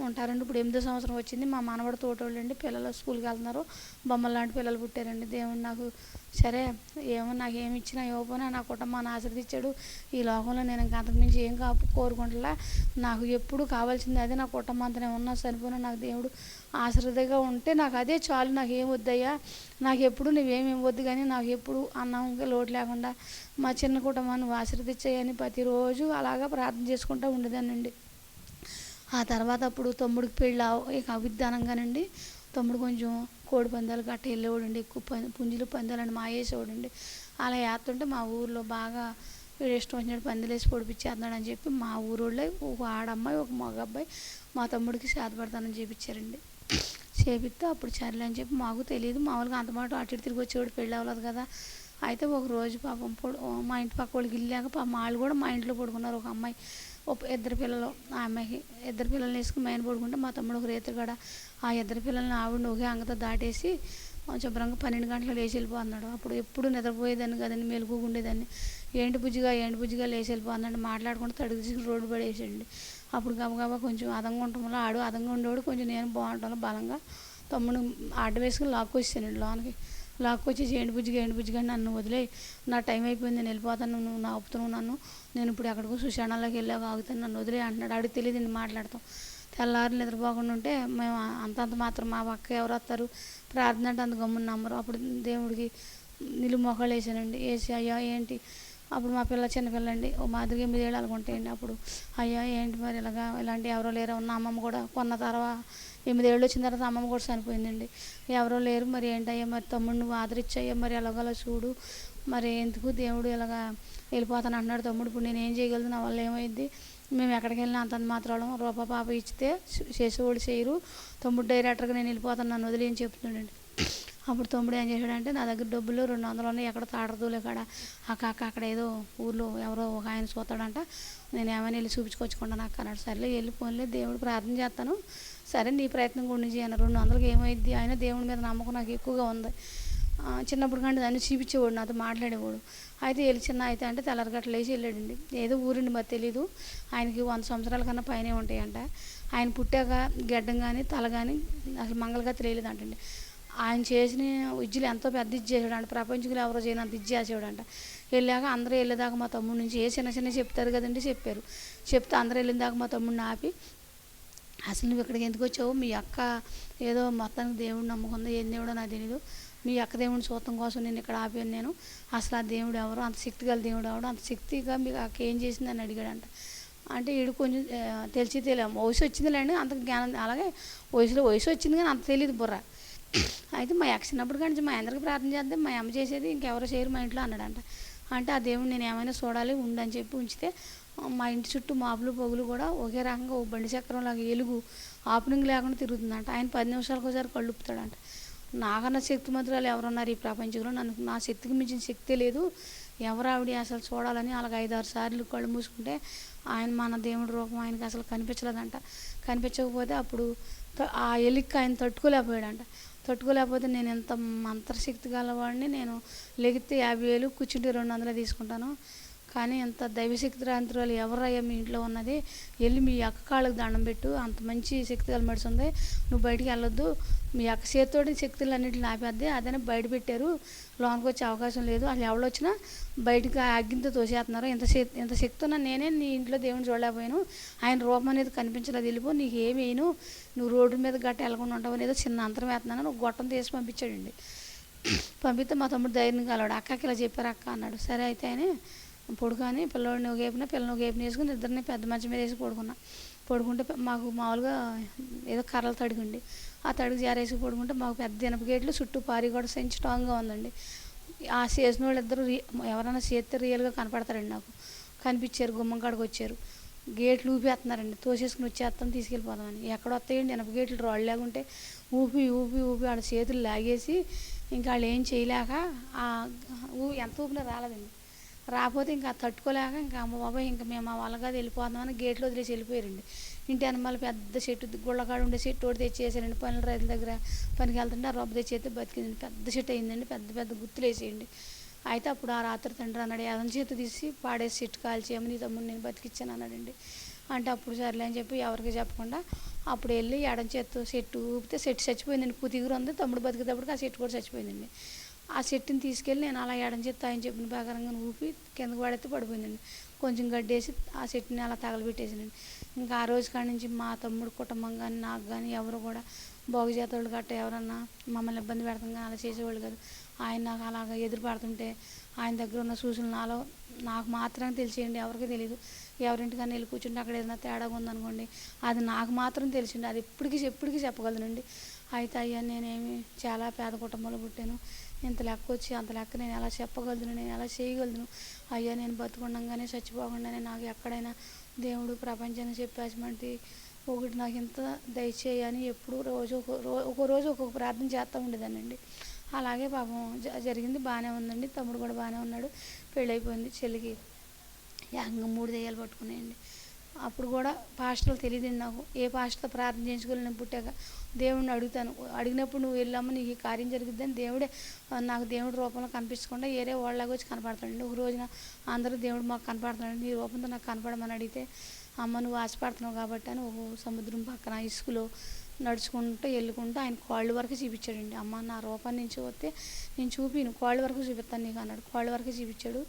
ఉంటారండి. ఇప్పుడు 8వ సంవత్సరం వచ్చింది. మా మనవడు తోటోళ్ళండి, పిల్లలు స్కూల్కి వెళ్తున్నారు, బొమ్మల లాంటి పిల్లలు పుట్టారండి. దేవుడు నాకు సరే ఏమో నాకు ఏమి ఇచ్చినా ఇవ్వకపోయినా నా కుటుంబాన్ని ఆశీర్వదించాడు. ఈ లోకంలో నేను ఇంకా అంతకుమించి ఏం కోరుకుంటా, నాకు ఎప్పుడు కావాల్సింది అదే, నా కుటుంబం అంతా నేను ఉన్నా సరిపోయినా నాకు దేవుడు ఆశీర్వదిగా ఉంటే నాకు అదే చాలు, నాకు ఏం వద్దయ్యా, నాకు ఎప్పుడు నువ్వేమి ఇవ్వద్దు కానీ నాకు ఎప్పుడు అన్నంగా లోటు లేకుండా మా చిన్న కుటుంబాన్ని నువ్వు ఆశీర్వదించాయని ప్రతిరోజు అలాగా ప్రార్థన చేసుకుంటూ ఉండేదానండి. ఆ తర్వాత అప్పుడు తమ్ముడికి పెళ్ళి ఇక అవిద్దానంగానండి, తమ్ముడు కొంచెం కోడి పందాలు గట్ట వెళ్ళేవాడండి, ఎక్కువ పుంజులు పందాలని మాయేసేవాడండి. అలా వేస్తుంటే మా ఊర్లో బాగా వీడు ఇష్టం వచ్చినట్టు పందిలు వేసి పొడిపించేస్తున్నాడు అని చెప్పి మా ఊరోళ్ళే ఒక ఆడమ్మాయి ఒక మగ అబ్బాయి మా తమ్ముడికి శాతపడతానని చేపించారండి. చేపిస్తే అప్పుడు సర్లే అని చెప్పి మాకు తెలియదు, మామూలుగా అంతమాట అటు ఇటు తిరిగి వచ్చేవాడు, పెళ్ళి అవ్వలేదు కదా. అయితే ఒకరోజు పాపం మా ఇంటి పక్క వాళ్ళకి వెళ్ళాక పాపం వాళ్ళు కూడా మా ఇంట్లో పడుకున్నారు. ఒక అమ్మాయి 2 పిల్లలు, ఆ అమ్మాయికి 2 పిల్లల్ని వేసుకుని మైన పడుకుంటే మా తమ్ముడు ఒక రేతులు కూడా ఆ 2 పిల్లల్ని ఆవిడని ఒకే అంగతో దాటేసి శుభ్రంగా 12 గంటలు లేచి వెళ్ళిపోతున్నాడు. అప్పుడు ఎప్పుడు నిద్రపోయేదాన్ని కదండి, మెలుగుగా ఉండేదాన్ని. ఏంటి బుజ్జిగా లేచి వెళ్ళిపోతున్నాడు, మాట్లాడుకుంటూ తడుగు తీసుకుని రోడ్డు పడేసాడండి. అప్పుడు గబగబా కొంచెం అదంగా ఉండటం వల్ల ఆడు అదంగా ఉండేవాడు, కొంచెం నేను బాగుంటాను బలంగా తమ్ముడు అడ్డ వేసుకుని లాక్కొచ్చానండి లోనికి. లాక్కొచ్చేసి ఏంటి బుజ్జిగా నన్ను వదిలే, నా టైం అయిపోయింది, నేను వెళ్ళిపోతాను, నువ్వు నా ఆపుతున్నావు నన్ను, నేను ఇప్పుడు ఎక్కడికో సుశానాలోకి వెళ్ళాక ఆగుతాను, నన్ను వదిలే అంటున్నాడు. ఆడికి తెలియదండి మాట్లాడతాం. తెల్లారి నిద్రపోకుండా ఉంటే మేము అంతంత మాత్రం మా పక్క ఎవరు వస్తారు ప్రార్థన అంటే అంత గమ్మున నమ్మరు. అప్పుడు దేవుడికి నిలువు మొక్కలు వేసానండి, వేసి అయ్యా ఏంటి, అప్పుడు మా పిల్ల చిన్నపిల్లండి, ఓ మాదిరిగా 8 ఏళ్ళు అలాగుంటాయండి. అప్పుడు అయ్యా ఏంటి మరి ఇలాంటి ఎవరో లేరు, ఉన్న అమ్మమ్మ కూడా కొన్న తర్వాత 8 ఏళ్ళు వచ్చిన తర్వాత అమ్మమ్మ కూడా చనిపోయిందండి, ఎవరో లేరు, మరి ఏంటయ్యా, మరి తమ్ముడు నువ్వు ఆదరించయ్యా, మరి ఎలాగలా చూడు, మరి ఎందుకు దేవుడు ఇలాగా వెళ్ళిపోతాను అంటున్నాడు తమ్ముడు, ఇప్పుడు నేను ఏం చేయగలను, నా వల్ల ఏమైంది, మేము ఎక్కడికి వెళ్ళినా అంతంత మాత్రం రూపా పాప ఇచ్చితే చేసేవాళ్ళు చేయరు, తమ్ముడు డైరెక్టర్గా నేను వెళ్ళిపోతాను, నన్ను వదిలి అని చెప్తున్నాడండి. అప్పుడు తమ్ముడు ఏం చేశాడంటే, నా దగ్గర డబ్బులు 200 ఉన్నాయి, ఎక్కడ తాడరదూలే కాడ అక్కడ ఏదో ఊర్లో ఎవరో ఒక ఆయన చూస్తాడంట, నేను ఏమైనా వెళ్ళి చూపించుకొచ్చుకుంటాను అక్క అన్నాడు. సరేలే వెళ్ళి పోన్లే, దేవుడు ప్రార్థన చేస్తాను, సరే నీ ప్రయత్నం కూడా చేయను, 200కి ఏమైద్ది, ఆయన దేవుడి మీద నమ్మకం నాకు ఎక్కువగా ఉంది. చిన్నప్పుడు కంటే దాన్ని చూపించేవాడు, నాతో మాట్లాడేవాడు. అయితే వెళ్ళి చిన్న అయితే అంటే తెల్లరగట్ల లేచి వెళ్ళాడండి. ఏదో ఊరిండి మరి తెలీదు, ఆయనకి 100 సంవత్సరాల కన్నా పైనే ఉంటాయంట. ఆయన పుట్టాక గెడ్డం కానీ తల కానీ అసలు మంగళగా తెలియలేదంటండి. ఆయన చేసిన విద్యలు ఎంతో పెద్ద ఇది చేసాడంట, ప్రపంచంలో ఎవరో చేయనంత ఇది చేసేవాడంట. వెళ్ళాక అందరూ వెళ్ళేదాకా మా తమ్ముడి నుంచి చిన్న చెప్తారు కదండి, చెప్తే అందరూ వెళ్ళిన దాకా మా తమ్ముడిని ఆపి, అసలు నువ్వు ఇక్కడికి ఎందుకు వచ్చావు, మీ అక్క ఏదో మొత్తానికి దేవుడు నమ్ముకుందో ఏం దేవుడో నాకు తెలియదు, మీ అక్క దేవుడిని చూడటం కోసం నేను ఇక్కడ ఆపాను, నేను అసలు ఆ దేవుడు ఎవరు, అంత శక్తి గల దేవుడు ఎవడు, అంత శక్తిగా మీకు అక్క ఏం చేసిందని అడిగాడంట. అంటే వీడు కొంచెం తెలియదు, వయసు వచ్చిందిలేండి, అంత జ్ఞానం, అలాగే వయసు వచ్చింది కానీ అంత తెలియదు బుర్ర. అయితే మా అక్క చిన్నప్పుడు కానీ మా అందరికి ప్రార్థన చేద్దాం, మా అమ్మ చేసేది ఇంకెవరో చేయరు మా ఇంట్లో అన్నాడంట. అంటే ఆ దేవుడు నేను ఏమైనా చూడాలి ఉండని చెప్పి ఉంచితే మా ఇంటి చుట్టూ మాపులు పొగులు కూడా ఒకే రకంగా ఒక బండి చక్రంలాగా ఎలుగు ఆపనింగ్ లేకుండా తిరుగుతుందంట. ఆయన 10 నిమిషాలకు ఒకసారి కళ్ళుపుతాడంట. నాకన్నా శక్తిమంతురాలు ఎవరున్నారు ఈ ప్రపంచంలో, నా శక్తికి మించిన శక్తే లేదు, ఎవరు ఆవిడ అసలు చూడాలని అలాగ 5-6 సార్లు కళ్ళు మూసుకుంటే ఆయన మన దేవుడి రూపం ఆయనకి అసలు కనిపించలేదంట. కనిపించకపోతే అప్పుడు ఆ ఎలిక్కి ఆయన తట్టుకోలేకపోతే నేను ఎంత మంత్రశక్తి గలవాడిని, నేను లెగితే 50,000 కూర్చుంటే 200 తీసుకుంటాను, కానీ ఎంత దైవశక్తి రాంతురాలు ఎవరయ్యా మీ ఇంట్లో ఉన్నది, వెళ్ళి మీ అక్క కాళ్ళకి దండం పెట్టు, అంత మంచి శక్తి గల మెడిసి ఉంది, నువ్వు బయటికి వెళ్ళొద్దు, మీ అక్క చేతితోటి శక్తులు అన్నింటిని ఆపేద్ది, అదనే బయట పెట్టారు, లోనికి వచ్చే అవకాశం లేదు, అసలు ఎవరు వచ్చినా బయటకు అగ్గితో తోసేస్తున్నారు, ఇంత శక్తి ఉన్నా నేనే నీ ఇంట్లో దేవుని చూడలేకపోయాను, ఆయన రూపం అనేది కనిపించలేదు, వెళ్ళిపో, నీకు ఏమేను, నువ్వు రోడ్డు మీద గట్ట వెళ్ళకుండా ఉంటావు అనేదో చిన్న అంతరం వేస్తున్నాను, ఒక గొట్టం తీసి పంపించాడండి. పంపిస్తే మా తమ్ముడు ధైర్యం కలవాడు, అక్కకి ఇలా చెప్పారు అక్క అన్నాడు. సరే అయితే ఆయన పడుకొని పిల్లోడిని ఒక వైపున పిల్లని ఒక వైపున వేసుకుని ఇద్దరిని పెద్ద మంచం మీద వేసి పడుకున్నా. పడుకుంటే మాకు మామూలుగా ఏదో కర్రలు తడిగండి, ఆ తడికి జారేసి పడుకుంటే మాకు పెద్ద ఇనప గేట్లు చుట్టూ పారి కూడా సెంచి స్ట్రాంగ్గా ఉందండి. ఆ చేసిన వాళ్ళు ఇద్దరు ఎవరైనా చేస్తే రియల్గా కనపడతారండి. నాకు కనిపించారు, గుమ్మం కాడికి వచ్చారు, గేట్లు ఊపేస్తున్నారండి, తోసేసుకుని వచ్చేస్తాం తీసుకెళ్ళిపోదామని. ఎక్కడ వస్తాయండి ఇనప గేట్లు రాళ్ళు లేకుంటే ఊపి ఊపి ఊపి వాళ్ళ చేతులు లాగేసి ఇంకా వాళ్ళు ఏం చేయలేక ఎంత ఊపినా రాలేదండి. రాకపోతే ఇంకా తట్టుకోలేక ఇంకా అమ్మ బాబాయ్ ఇంకా మేము మా వాళ్ళగా వెళ్ళిపోదామని గేట్లో వదిలేసి వెళ్ళిపోయారండి. ఇంటి వెనకాల పెద్ద చెట్టు గుళ్ళకాడ ఉండే చెట్టు ఒకటి తెచ్చేసారండి. పనులు రైతుల దగ్గర పనికి వెళ్తుంటే ఆ రొబ్బ తెచ్చేస్తే బతికిందండి. పెద్ద చెట్టు అయిందండి, పెద్ద పెద్ద గుత్తులు వేసేయండి. అయితే అప్పుడు ఆ రాత్రి తండ్రి అన్నాడు, ఎదం చేతి తీసి పాడేసి చెట్టు కాల్చేయమని, నీ తమ్ముడు నేను బతికిచ్చాను అన్నాడండి. అంటే అప్పుడు సర్లే అని చెప్పి ఎవరికి చెప్పకుండా అప్పుడు వెళ్ళి ఎడం చేత్తో చెట్టు ఊపితే చెట్టు చచ్చిపోయిందండి. కుతిగురు ఉంది, తమ్ముడు బతికేటప్పటికి ఆ చెట్టు కూడా చచ్చిపోయిందండి. ఆ చెట్టుని తీసుకెళ్ళి నేను అలా ఎడం చేత్తో ఆయన చెప్పిన ప్రకారంగా ఊపి కిందకు పడితే పడిపోయిందండి. కొంచెం గడ్డేసి ఆ చెట్టుని అలా తగలబెట్టేసానండి. ఇంకా ఆ రోజు కాడి నుంచి మా తమ్ముడు కుటుంబం కానీ నాకు కానీ ఎవరు కూడా బాగు చేతోళ్ళు గట్ట ఎవరన్నా మమ్మల్ని ఇబ్బంది పెడతాం కానీ అలా చేసేవాళ్ళు కాదు. ఆయన నాకు అలాగ ఎదురు పడుతుంటే ఆయన దగ్గర ఉన్న సూచనలు నాకు మాత్రమే తెలిసేయండి, ఎవరికి తెలియదు. ఎవరింటికన్నా వెళ్ళి కూర్చుంటే అక్కడ ఏదైనా తేడాగా ఉందనుకోండి, అది నాకు మాత్రం తెలిసిండి, అది ఎప్పటికీ చెప్పగలనండి. అయితే అయ్యా నేనేమి చాలా పేద కుటుంబంలో పుట్టాను, ఇంత లెక్క వచ్చి అంత లెక్క నేను ఎలా చెప్పగలను, నేను ఎలా చేయగలను, అయ్యా నేను బతుకుండగానే చచ్చిపోకుండానే నాకు ఎక్కడైనా దేవుడు ప్రపంచాన్ని చెప్పేసమంటే ఒకటి నాకు ఇంత దయచేయని ఎప్పుడు ఒక రోజు ఒక్కొక్క ప్రార్థన చేస్తూ ఉండేదానండి. అలాగే పాపం జరిగింది, బాగానే ఉందండి. తమ్ముడు కూడా బాగానే ఉన్నాడు, పెళ్ళైపోయింది. చెల్లికి ఏకంగా 3 దెయ్యాలు పట్టుకున్నాయండి. అప్పుడు కూడా పాస్టర్లు తెలియదండి నాకు, ఏ పాస్టర్తో ప్రార్థన చేయించుకోవాలి. నేను పుట్టాక దేవుడిని అడుగుతాను, అడిగినప్పుడు నువ్వు వెళ్ళమ్మా నీకు ఈ కార్యం జరుగుతుందని దేవుడే నాకు దేవుడి రూపంలో కనిపించకుండా ఏరే వాళ్ళలాగా వచ్చి కనపడతాడండి. ఒక రోజున అందరూ దేవుడు మాకు కనపడతాడండి, నీ రూపంతో నాకు కనపడమని అడిగితే, అమ్మ నువ్వు ఆశపడుతున్నావు కాబట్టి అని ఒక సముద్రం పక్కన ఇసుకలో నడుచుకుంటూ వెళ్ళుకుంటూ ఆయన కాళ్ళు వరకు చూపించాడండి. అమ్మ నా రూపాన్ని నుంచి వస్తే నేను చూపిను, కాళ్ళు వరకు చూపిస్తాను నీకు అన్నాడు. కాళ్ళు వరకు చూపించాడు.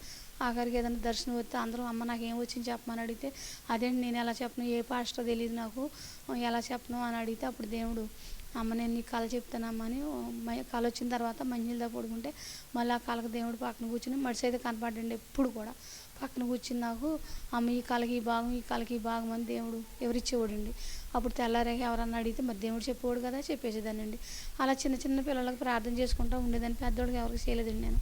ఆఖరికి ఏదైనా దర్శనం వస్తే అందరూ అమ్మ నాకు ఏం వచ్చింది చెప్పమని అడిగితే, అదేంటి నేను ఎలా చెప్పను, ఏ పాస్టర్ తెలియదు నాకు, ఎలా చెప్పను అని అడిగితే అప్పుడు దేవుడు, అమ్మ నేను నీకు కళ చెప్తానమ్మా అని కళ వచ్చిన తర్వాత మంచినీళ్ళతో పడుకుంటే మళ్ళీ ఆ కళకు దేవుడు పక్కన కూర్చుని మడిసి అయితే కనపడండి. ఎప్పుడు కూడా పక్కన కూర్చుని నాకు అమ్మ ఈ కళకి ఈ భాగం, ఈ కళకి ఈ భాగం అని దేవుడు ఎవరిచ్చేవాడండి. అప్పుడు తెల్లారాక ఎవరన్నా అడిగితే మరి దేవుడు చెప్పేవాడు కదా, చెప్పేసేదానండి. అలా చిన్న చిన్న పిల్లలకు ప్రార్థన చేసుకుంటూ ఉండేదాన్ని, పెద్దోడికి ఎవరికి చేయలేదండి నేను.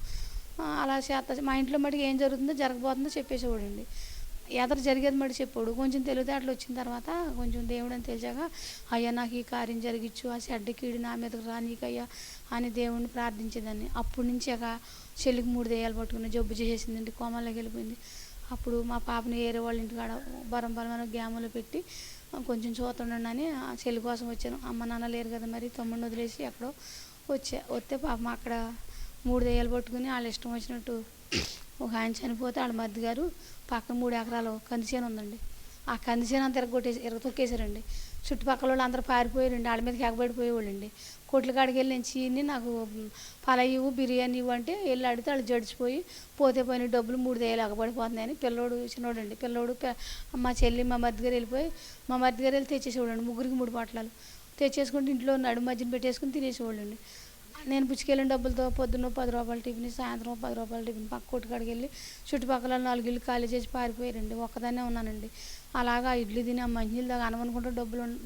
అలా చేస్తా మా ఇంట్లో మటుకు ఏం జరుగుతుందో జరగబోతుందో చెప్పేసేవాడండి. ఎదరు జరిగేది మటు చెప్పాడు. కొంచెం తెలివితేటలు వచ్చిన తర్వాత కొంచెం దేవుడు అని తెలిసాక, అయ్యా నాకు ఈ కార్యం జరిగించు, ఆ చెడ్డ కీడు నా మీదకి రానీకయ్యా అని దేవుడిని ప్రార్థించేదాన్ని. అప్పటి నుంచి చెల్లికి 3 దెయ్యాలు పట్టుకుని జబ్బు చేసేసిందండి, కోమాలోకి వెళ్ళిపోయింది. అప్పుడు మా పాపని ఏరే వాళ్ళ ఇంటికాడ బరంబరమైన గ్యాములో పెట్టి కొంచెం చూస్తుండని ఆ చెల్లి కోసం వచ్చాను. అమ్మ నాన్న లేరు కదా మరి, తమ్ముడిని వదిలేసి ఎక్కడో వస్తే పాపం అక్కడ 3 దెయ్యాలు పట్టుకుని వాళ్ళు ఇష్టం వచ్చినట్టు ఒక ఆయన చనిపోతే వాళ్ళ మరిది గారు పక్కన 3 ఎకరాలు కందిచేను ఉందండి, ఆ కందిచేను అంతా ఇరగతొక్కేశారండి. చుట్టుపక్కల వాళ్ళు అందరూ పారిపోయారండి, వాళ్ళ మీదకి ఎగబడిపోయేవాళ్ళండి. కోట్ల కాడికి వెళ్ళి నేను చీని నాకు పలాయివు బిర్యానీ ఇవ్వు అంటే వెళ్ళి అడిగితే వాళ్ళు జడిచిపోయి పోతే పోయిన డబ్బులు 3 దెయ్యాలు ఎగబడిపోతున్నాయని పిల్లోడు చిన్నోడండి, పిల్లోడు మా చెల్లి మా మరిది గారు వెళ్ళిపోయి మా మరిది గారు వెళ్ళి తెచ్చేసేవాళ్ళండి. ముగ్గురికి 3 పొట్లాలు తెచ్చేసుకుంటే ఇంట్లో నడుము మధ్యన పెట్టేసుకుని తినేసేవాళ్ళండి. నేను పుచ్చుకెళ్ళిన డబ్బులతో పొద్దున్న 10 రూపాయల టిఫిన్, సాయంత్రం 10 రూపాయల టిఫిన్ పక్క కొట్టుకాడికి వెళ్ళి చుట్టుపక్కల 4 ఇళ్ళు ఖాళీ చేసి పారిపోయారండి. ఒక్కదాన్నే ఉన్నానండి. అలాగా ఇడ్లీ తిని ఆ మంచినీళ్ళు దాకా అన్నం అనుకుంటే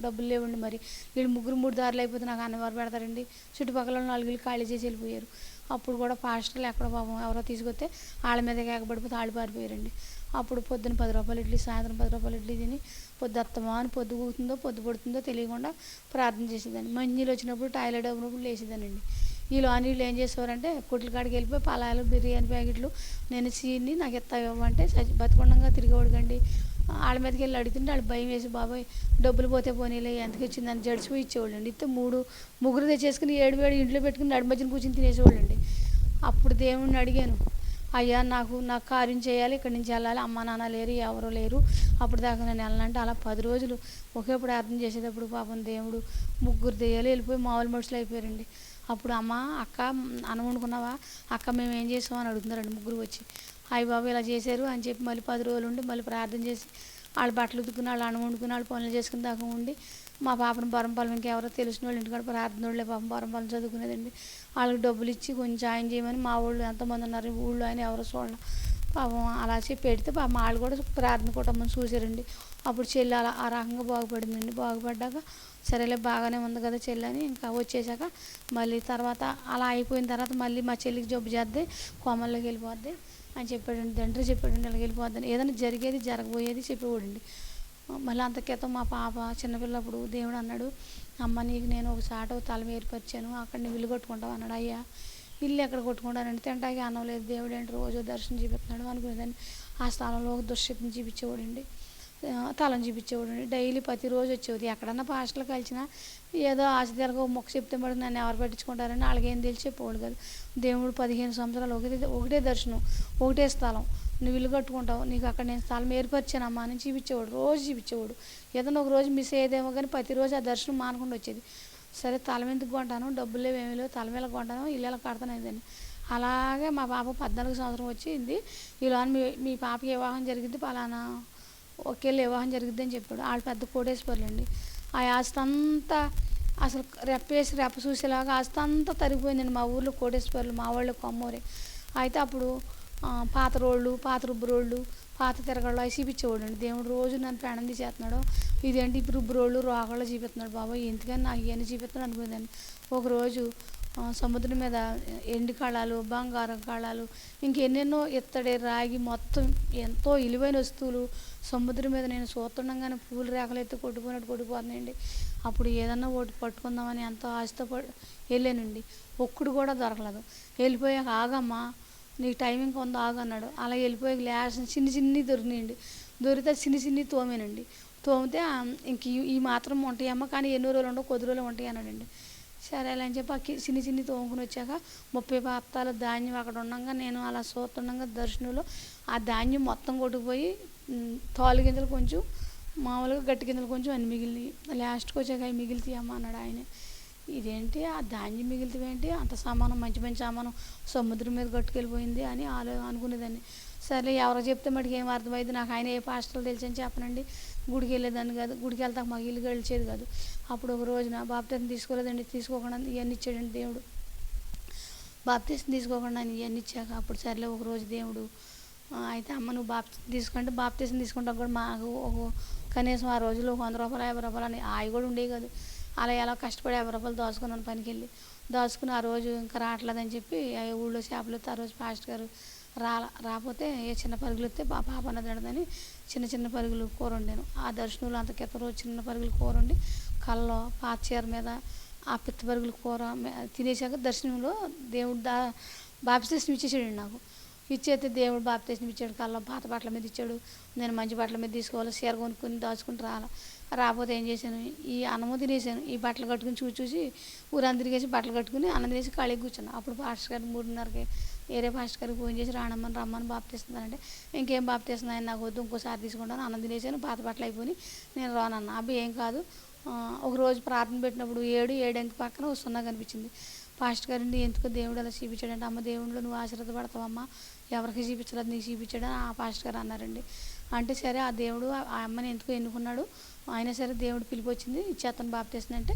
డబ్బులు లేవండి. మరి వీళ్ళు 3 దారులు అయిపోతే నాకు అన్నం ఎవరు పెడతారండి. చుట్టుపక్కల 4 ఇళ్ళు ఖాళీ చేసి వెళ్ళిపోయారు. అప్పుడు కూడా పాస్టర్లు ఎక్కడ పాపం ఎవరో తీసుకొస్తే వాళ్ళ మీద ఎగబడిపోతే వాళ్ళు పారిపోయారండి. అప్పుడు పొద్దున్న 10 రూపాయల ఇడ్లీ, సాయంత్రం 10 రూపాయల ఇడ్లీ తిని పొద్దు అత్తమా అని పొద్దు కూతుందో పొద్దు పడుతుందో తెలియకుండా ప్రార్థన చేసేదాన్ని. మంచినీళ్ళు వచ్చినప్పుడు టాయిలెట్ అయినప్పుడు లేచేదానండి. వీళ్ళు ఆ నీళ్ళు ఏం చేసేవారంటే కొట్ల కాడికి వెళ్ళిపోయి పలాలు బిర్యానీ ప్యాకెట్లు నేను చీని నాకు ఇవ్వమంటే బతికొండంగా తిరిగేవాడుకండి. వాళ్ళ మీదకి వెళ్ళి అడుగుతుంటే వాళ్ళు భయం వేసి బాబాయ్ డబ్బులు పోతే పోనీలే ఎంతకు ఇచ్చిందని జడిచిపోయి ఇచ్చేవాళ్ళు అండి. ఇస్తే ముగ్గురు తెచ్చేసుకుని 7 ఇంట్లో పెట్టుకుని నడి మధ్యన కూర్చొని తినేసేవాళ్ళు అండి. అప్పుడు దేవుడిని అడిగాను, అయ్యా నాకు కార్యం చేయాలి, ఇక్కడి నుంచి వెళ్ళాలి, అమ్మ నాన్న లేరు, ఎవరో లేరు, అప్పుడు దాకా నేను వెళ్ళాలంటే అలా 10 రోజులు ఒకే ప్రార్థన చేసేటప్పుడు పాపం దేవుడు 3 దెయ్యాలు వెళ్ళిపోయి మామూలు మనుషులు అయిపోయారండి. అప్పుడు అమ్మ అక్క అన్నం వండుకున్నావా అక్క మేము ఏం చేసాం అని అడుగుతున్నారండి 3 వచ్చి. అయ్య బాబు ఇలా చేశారు అని చెప్పి మళ్ళీ 10 రోజులు ఉండి మళ్ళీ ప్రార్థన చేసి వాళ్ళు బట్టలు ఉతుక్కుని వాళ్ళు అన్నం వండుకుని వాళ్ళు పనులు చేసుకుని దాకా ఉండి మా పాపను బరంపాలెం ఇంకెవరో తెలిసిన వాళ్ళు ఇంటికాడ ప్రార్థన వాళ్ళే పాపం బరంపాలెం చదువుకునేదండి. వాళ్ళకి డబ్బులు ఇచ్చి కొంచెం ఆయన చేయమని మా ఊళ్ళో ఎంతమంది ఉన్నారు ఊళ్ళో ఆయన ఎవరో చూడాలి పాపం అలా చెప్పి పెడితే పాపం వాళ్ళు కూడా ప్రార్థన కుటుంబం చూసారండి. అప్పుడు చెల్లి అలా ఆ రకంగా బాగుపడిందండి. బాగుపడ్డాక సరేలే బాగానే ఉంది కదా చెల్లి అని ఇంకా వచ్చేసాక మళ్ళీ తర్వాత అలా అయిపోయిన తర్వాత మళ్ళీ మా చెల్లికి జబ్బు చేద్ది, కోమల్లోకి వెళ్ళిపోద్ది అని చెప్పాడండి. తండ్రి చెప్పాడండి అలాగ వెళ్ళిపోద్దని. ఏదైనా జరిగేది జరగబోయేది చెప్పేవాడండి. మళ్ళీ అంత క్రితం మా పాప చిన్నపిల్లప్పుడు దేవుడు అన్నాడు, అమ్మ నీకు నేను ఒక చాట తల ఏర్పరిచాను, అక్కడ నువ్వు ఇల్లు కట్టుకుంటావు అన్నాడు. అయ్యా ఇల్లు ఎక్కడ కొట్టుకుంటానంటే తింటాకి అన్నం లేదు, దేవుడు ఏంటి రోజు దర్శనం చూపిస్తున్నాడు అనుకునేదాన్ని. ఆ స్థలంలో ఒక దుశ్శక్తిని చూపించేవాడండి, తలం చూపించేవాడండి. డైలీ ప్రతిరోజు వచ్చేది. ఎక్కడన్నా పాస్టర్లు కలిసినా ఏదో ఆశతీలకు ఒక మొక్క చెప్తే మరి నన్ను ఎవరు పట్టించుకుంటారని వాళ్ళకేం తెలిసి చెప్పేవాడు కాదు. దేవుడు 15 సంవత్సరాలు ఒకటే దర్శనం, ఒకటే స్థలం, నువ్వు ఇల్లు కట్టుకుంటావు, నీకు అక్కడ నేను స్థలం ఏర్పరిచానమ్మా అని చూపించేవాడు. రోజు చూపించేవాడు. ఏదైనా ఒక రోజు మిస్ అయ్యేదేమో కానీ ప్రతిరోజు ఆ దర్శనం మానకుండా వచ్చేది. సరే తలం ఎందుకు కొంటాను, డబ్బులు లేవు ఏమీ లేవు, తల మీద కొంటాను, ఇల్లు ఎలా కడతాను ఇదని. అలాగే మా పాప 14 సంవత్సరం వచ్చింది. ఇలా మీ పాపకి వివాహం జరిగింది, పలానా ఒకేళ్ళు వివాహం జరిగిద్ది అని చెప్పాడు. వాళ్ళు పెద్ద కోటేశ్వర్లండి. ఆ ఆస్తి అంతా అసలు రెప్పేసి రెప్ప చూసేలాగా ఆస్తి అంతా తరిగిపోయిందండి. మా ఊర్లో కోటేశ్వర్లు, మా వాళ్ళు కొమ్మూరే. అయితే అప్పుడు పాత రోళ్ళు, పాత రుబ్బు రోళ్ళు, పాత తిరగళ్ళు అవి చూపించేవాడు అండి. దేవుడు రోజు నన్ను ప్రాణం తీసేస్తున్నాడు, ఇదేంటి ఇప్పుడు రుబ్బు రోళ్ళు రోగాళ్ళు చూపిస్తున్నాడు బాబా, ఎందుకని నాకు ఇవన్నీ చూపిస్తున్నాడు అనుకునేదాన్ని. ఒకరోజు సముద్రం మీద ఎండి కళాలు, బంగారం కళాలు, ఇంకెన్నెన్నో ఇత్తడి రాగి మొత్తం ఎంతో విలువైన వస్తువులు సముద్రం మీద నేను చూస్తుండగానే పూల రేఖలు ఎత్తి కొట్టుకున్నట్టు కొట్టుకుపోతున్నాయండి. అప్పుడు ఏదన్నా ఒకటి పట్టుకుందామని ఎంతో ఆశతో వెళ్ళానండి. ఒక్కడు కూడా దొరకలేదు. వెళ్ళిపోయాక ఆగమ్మా నీకు టైం ఇంకా ఉంది ఆగు అన్నాడు. అలా వెళ్ళిపోయాక గ్లాస్ చిన్ని దొరికినాయండి. దొరికితే చిన్ని తోమేనండి. తోమితే ఇంక ఈ మాత్రం ఉంటాయమ్మా, కానీ ఎన్నో రోజులు ఉండవు, కొద్ది రోజులు ఉంటాయి అన్నాడండి. సరే అలా అని చెప్పి ఆ చిన్ని తోముకుని వచ్చాక 30 బస్తాల ధాన్యం అక్కడ ఉండగా నేను అలా చూస్తుండగా దర్శనంలో ఆ ధాన్యం మొత్తం కొట్టుకుపోయి తోలు గింజలు కొంచెం, మామూలుగా గట్టి గింజలు కొంచెం అన్ని మిగిలినాయి. లాస్ట్కి వచ్చాక అవి మిగిలితాయి అమ్మ అన్నాడు ఆయన. ఇదేంటి ఆ ధాన్యం మిగిలితేంటి అంత సామానం మంచి సామానం సముద్రం మీద కట్టుకెళ్ళిపోయింది అని అనుకునేదాన్ని. సరే ఎవరో చెప్తే మటుకు ఏం అర్థమైంది, నాకు ఆయన ఏ పాస్టర్లు తెలిసి అని చెప్పనండి. గుడికి వెళ్ళేదాన్ని కాదు, గుడికి వెళ్తాక మాకు ఇల్లు గడిచేది కాదు. అప్పుడు ఒక రోజున బాప్తిసం తీసుకోలేదండి, తీసుకోకుండా ఇవన్నీ ఇచ్చాడండి దేవుడు. బాప్తిసం తీసుకోకుండా ఇవన్నీ ఇచ్చాక అప్పుడు సరేలే ఒక రోజు దేవుడు అయితే అమ్మ నువ్వు బాప్తిసం తీసుకుంటా కూడా మాకు కనీసం ఆ రోజుల్లో 100 రూపాయలు 50 రూపాయలు అని అవి కూడా ఉండేవి కాదు. అలా ఎలా కష్టపడి 50 రూపాయలు దాచుకున్నాను పనికి వెళ్ళి. దాచుకుని ఆ రోజు ఇంకా రావట్లేదని చెప్పి ఊళ్ళో చేపలు వస్తే ఆ రోజు పాస్టర్ గారు రాకపోతే ఏ చిన్న పరుగులు వస్తే పాప అన్నది తినదని చిన్న పరుగులు కూర వండాను. ఆ దర్శనంలో అంత క్రితం రోజు చిన్న పరుగులు కూర వండి కళ్ళలో పాత చీర మీద ఆ పిత్త పరుగులు కూర తినేసాక దర్శనంలో దేవుడు బాప్తిసం ఇచ్చేసాడండి నాకు. ఇచ్చేస్తే దేవుడు బాప్తిసం ఇచ్చాడు, కళ్ళలో పాత బట్టల మీద ఇచ్చాడు. నేను మంచి బట్టల మీద తీసుకోవాలి, చీర కొనుక్కొని దాచుకుని రాకపోతే ఏం చేశాను, ఈ అన్నము తినేసాను, ఈ బట్టలు కట్టుకుని చూసి ఊరందరికీ వేసి బట్టలు కట్టుకుని అన్నం తినేసి ఖాళీకి కూర్చున్నాను. అప్పుడు పాస్టర్ గారు 3:30కి వేరే పాస్టర్ గారికి ఫోన్ చేసి రమ్మని బాప్తిస్తున్నానంటే ఇంకేం బాప్తిస్తుంది ఆయన నాకు వద్దు, ఇంకోసారి తీసుకుంటాను, అన్నం తినేసాను, పాత బట్టలు అయిపోయి నేను రానన్నా. అబ్బాయి ఏం కాదు. ఒకరోజు ప్రార్థన పెట్టినప్పుడు 7 పక్కన ఒక 0 కనిపించింది. పాస్టర్ గారండి ఎందుకు దేవుడు అలా చూపించాడంటే, అమ్మ దేవుళ్ళు నువ్వు ఆశీర్వదపడతావమ్మా, ఎవరికి చూపించలేదు నీకు చూపించాడని ఆ పాస్టర్ గారు అన్నారండి. అంటే సరే ఆ దేవుడు ఆ అమ్మని ఎందుకు ఎన్నుకున్నాడు, అయినా సరే దేవుడు పిలిపి వచ్చింది ఇచ్చేస్తాను బాప్తిసం అంటే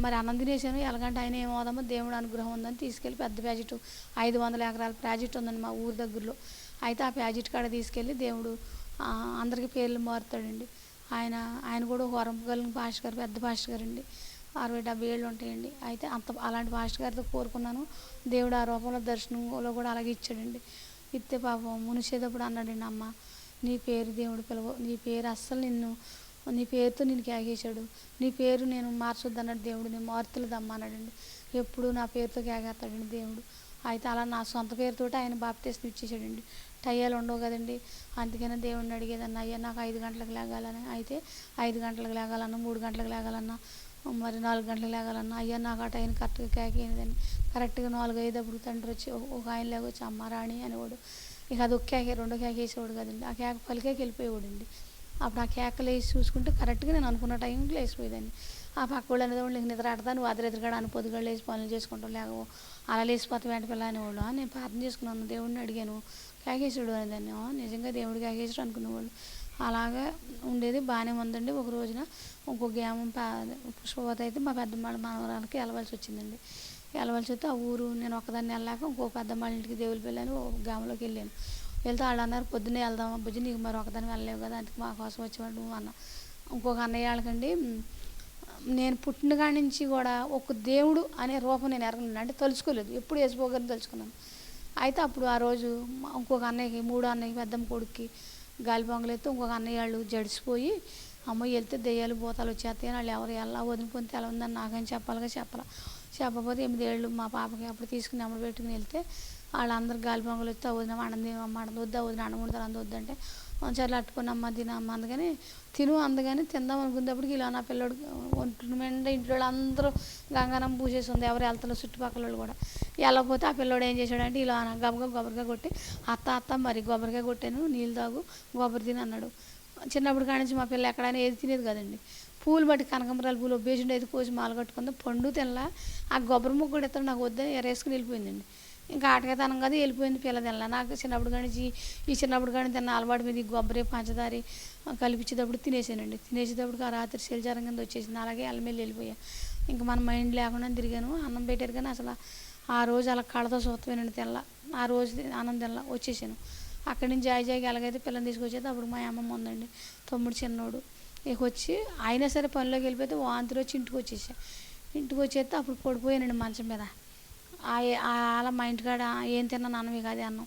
మరి అన్నం తినేసాను. ఎలాగంటే ఆయన ఏమవుదామో దేవుడు అనుగ్రహం ఉందని తీసుకెళ్ళి పెద్ద ప్రాజెక్టు 500 ఎకరాల ప్రాజెక్ట్ ఉందండి మా ఊరి దగ్గరలో. అయితే ఆ ప్రాజెక్ట్ కాడ తీసుకెళ్ళి దేవుడు అందరికీ పేర్లు మారుతాడండి. ఆయన కూడా ఒక వరంపు కలిగిన పాస్టర్ గారు, పెద్ద పాస్టర్ గారు అండి, 60-70 ఏళ్ళు ఉంటాయండి. అయితే అలాంటి పాస్టర్ గారితో కోరుకున్నాను. దేవుడు ఆ రూపంలో దర్శనంలో కూడా అలాగే ఇచ్చాడండి. ఇస్తే పాపం మునిసేటప్పుడు అన్నాడండి, అమ్మ నీ పేరు దేవుడు నీ పేరు అస్సలు నీ పేరుతో నేను కేకేశాడు, నీ పేరు నేను మార్చొద్దు అన్నాడు దేవుడు, నేను మారుతులదమ్మ అన్నాడండి. ఎప్పుడు నా పేరుతో కేకేస్తాడండి దేవుడు. అయితే అలా నా సొంత పేరుతో ఆయన బాప్తిసం ఇచ్చేసాడండి. టయ్యాలు ఉండవు కదండి, అందుకనే దేవుడిని అడిగేదన్న, అయ్యా నాకు 5 గంటలకు లేగాలని. అయితే 5 గంటలకు లేగాలన్నా, 3 గంటలకు లేగాలన్నా, మరి 4 గంటలకు లేగాలన్నా, అయ్యా నాకు ఆ టైం కరెక్ట్గా కేకేయదని. కరెక్ట్గా 4-5 అప్పుడు తండ్రి వచ్చి ఒక ఆయన లేకొచ్చి అమ్మ రాణి అనేవాడు. ఇక అది ఒక కేకే, 2 కేక వేసేవాడు కదండి. ఆ కేక పలికేకి వెళ్ళిపోయేవాడండి. అప్పుడు ఆ కేకలు వేసి చూసుకుంటే కరెక్ట్గా నేను అనుకున్న టైంకి లేచిపోయేదాన్ని. ఆ పక్క వాళ్ళు అనేవాళ్ళు నీకు నిద్ర ఆడతా, నువ్వు అదరెదురుగాడు అని పొద్దుగాడు లేచి పనులు చేసుకుంటావు, లేకపో అలా లేచిపోతే వెంట పిల్ల అనేవాళ్ళు. నేను ప్రార్థన చేసుకున్నాను, దేవుడిని అడిగాను, కేకేశాడు అనేదాన్ని. నిజంగా దేవుడు కేకేశాడు అనుకునేవాళ్ళు. అలాగా ఉండేది, బాగానే ఉందండి. ఒక రోజున ఇంకో గ్రామం పుష్పవతి అయితే మా పెద్దమ్మాళ్ళ మనవరాలకి వెళ్ళవలసి వచ్చిందండి. వెళ్ళవలసి వస్తే ఆ ఊరు నేను ఒకదాన్ని వెళ్ళాక ఇంకో పెద్దమ్మాళ్ళ ఇంటికి దేవుళ్ళు వెళ్ళాను, ఒక గ్రామంలోకి వెళ్ళాను. వెళ్తే వాళ్ళు అన్నారు, పొద్దున్నే వెళ్దామా బుజ్జి, నీకు మరి ఒకదాన్ని వెళ్ళలేవు కదా, అందుకు మా కోసం వచ్చేవాడు నువ్వు అన్న. ఇంకొక అన్నయ్య వాళ్ళకండి, నేను పుట్టిన కాడి నుంచి కూడా ఒక దేవుడు అనే రూపం నేను ఎరగలేదు, అంటే తలుచుకోలేదు, ఎప్పుడు వేసిపోగానే తలుచుకున్నాను. అయితే అప్పుడు ఆ రోజు ఇంకొక అన్నయ్యకి, మూడో అన్నయ్యకి, పెద్దమ్మ కొడుక్కి గాలి పొంగలెత్తే ఇంకొక అన్నయ్య వాళ్ళు జడిసిపోయి, అమ్మ వెళ్తే దెయ్యాలు భూతాలు వచ్చేస్తాయి, వాళ్ళు ఎవరు ఎలా వదిలిపోతే ఎలా ఉందని నాకని చెప్పాలిగా, చెప్పకపోతే 8 ఏళ్ళు మా పాపకి అప్పుడు తీసుకుని అమ్మ పెట్టుకుని వెళ్తే వాళ్ళందరూ గాలి పొంగలు వస్తే వదిన అన్నం అమ్మ అన్నం వద్దా, వదిన అన్నం వండుతారు అంత వద్దంటే సరే అట్టుకుని అమ్మ తినమ్మ అందుకని అందగానే తిందాం అనుకునేటప్పటికి ఇలా నా పిల్లడు ఒంటి నిండా ఇంట్లో అందరూ గంగానం పూసేసి ఉంది, ఎవరు వెళ్తారో చుట్టుపక్కల వాళ్ళు కూడా. వెళ్ళకపోతే ఆ పిల్లోడు ఏం చేశాడంటే ఇలా గబగబ కొబ్బరికాయ కొట్టి, అత్త మరి కొబ్బరికాయ కొట్టాను, నీళ్ళు తాగు, కొబ్బరి తిని అన్నాడు. చిన్నప్పుడు కాడి నుంచి మా పిల్ల ఎక్కడైనా ఏది తినేది కదండి, పూలు బట్టి కనకంబరాలు పూలు ఒబ్బేసిండి, అయితే కోసి మాల కట్టుకుంది, పండు తినలా, ఆ కొబ్బరి ముక్క కూడా ఇస్తాడు నాకు వద్దని ఎరేసుకుని వెళ్ళిపోయిందండి. ఇంకా ఆటకేతనం కదా వెళ్ళిపోయింది, పిల్ల తినలా. నాకు చిన్నప్పుడు కానీ చిన్నప్పుడు కానీ తిన్న అలవాటు మీద ఈ కొబ్బరి పంచదారి కలిపించేటప్పుడు తినేసానండి. తినేసేటప్పుడు ఆ రాత్రి శిల్చారం కింద వచ్చేసింది, అలాగే అల్లమెల్లి వెళ్ళిపోయా. ఇంకా మన మైండ్ లేకుండా తిరిగాను. అన్నం పెట్టారు కానీ అసలు ఆ రోజు అలా కళ్ళతో చూస్తామేనండి, తినలా. ఆ రోజు అన్నం తినలా వచ్చేసాను. అక్కడి నుంచి జాయికి ఎలాగైతే పిల్లని తీసుకొచ్చేది. అప్పుడు మా అమ్మమ్మ ఉందండి, తమ్ముడు చిన్నోడు, ఇక వచ్చి అయినా సరే పనిలోకి వెళ్ళిపోతే వాంతులు వచ్చి ఇంటికి వచ్చేస్తే అప్పుడు పడిపోయానండి మంచం మీద. అలా మా ఇంటికాడ ఏం తిన్నాను అన్నం, ఇక అదే అన్నం.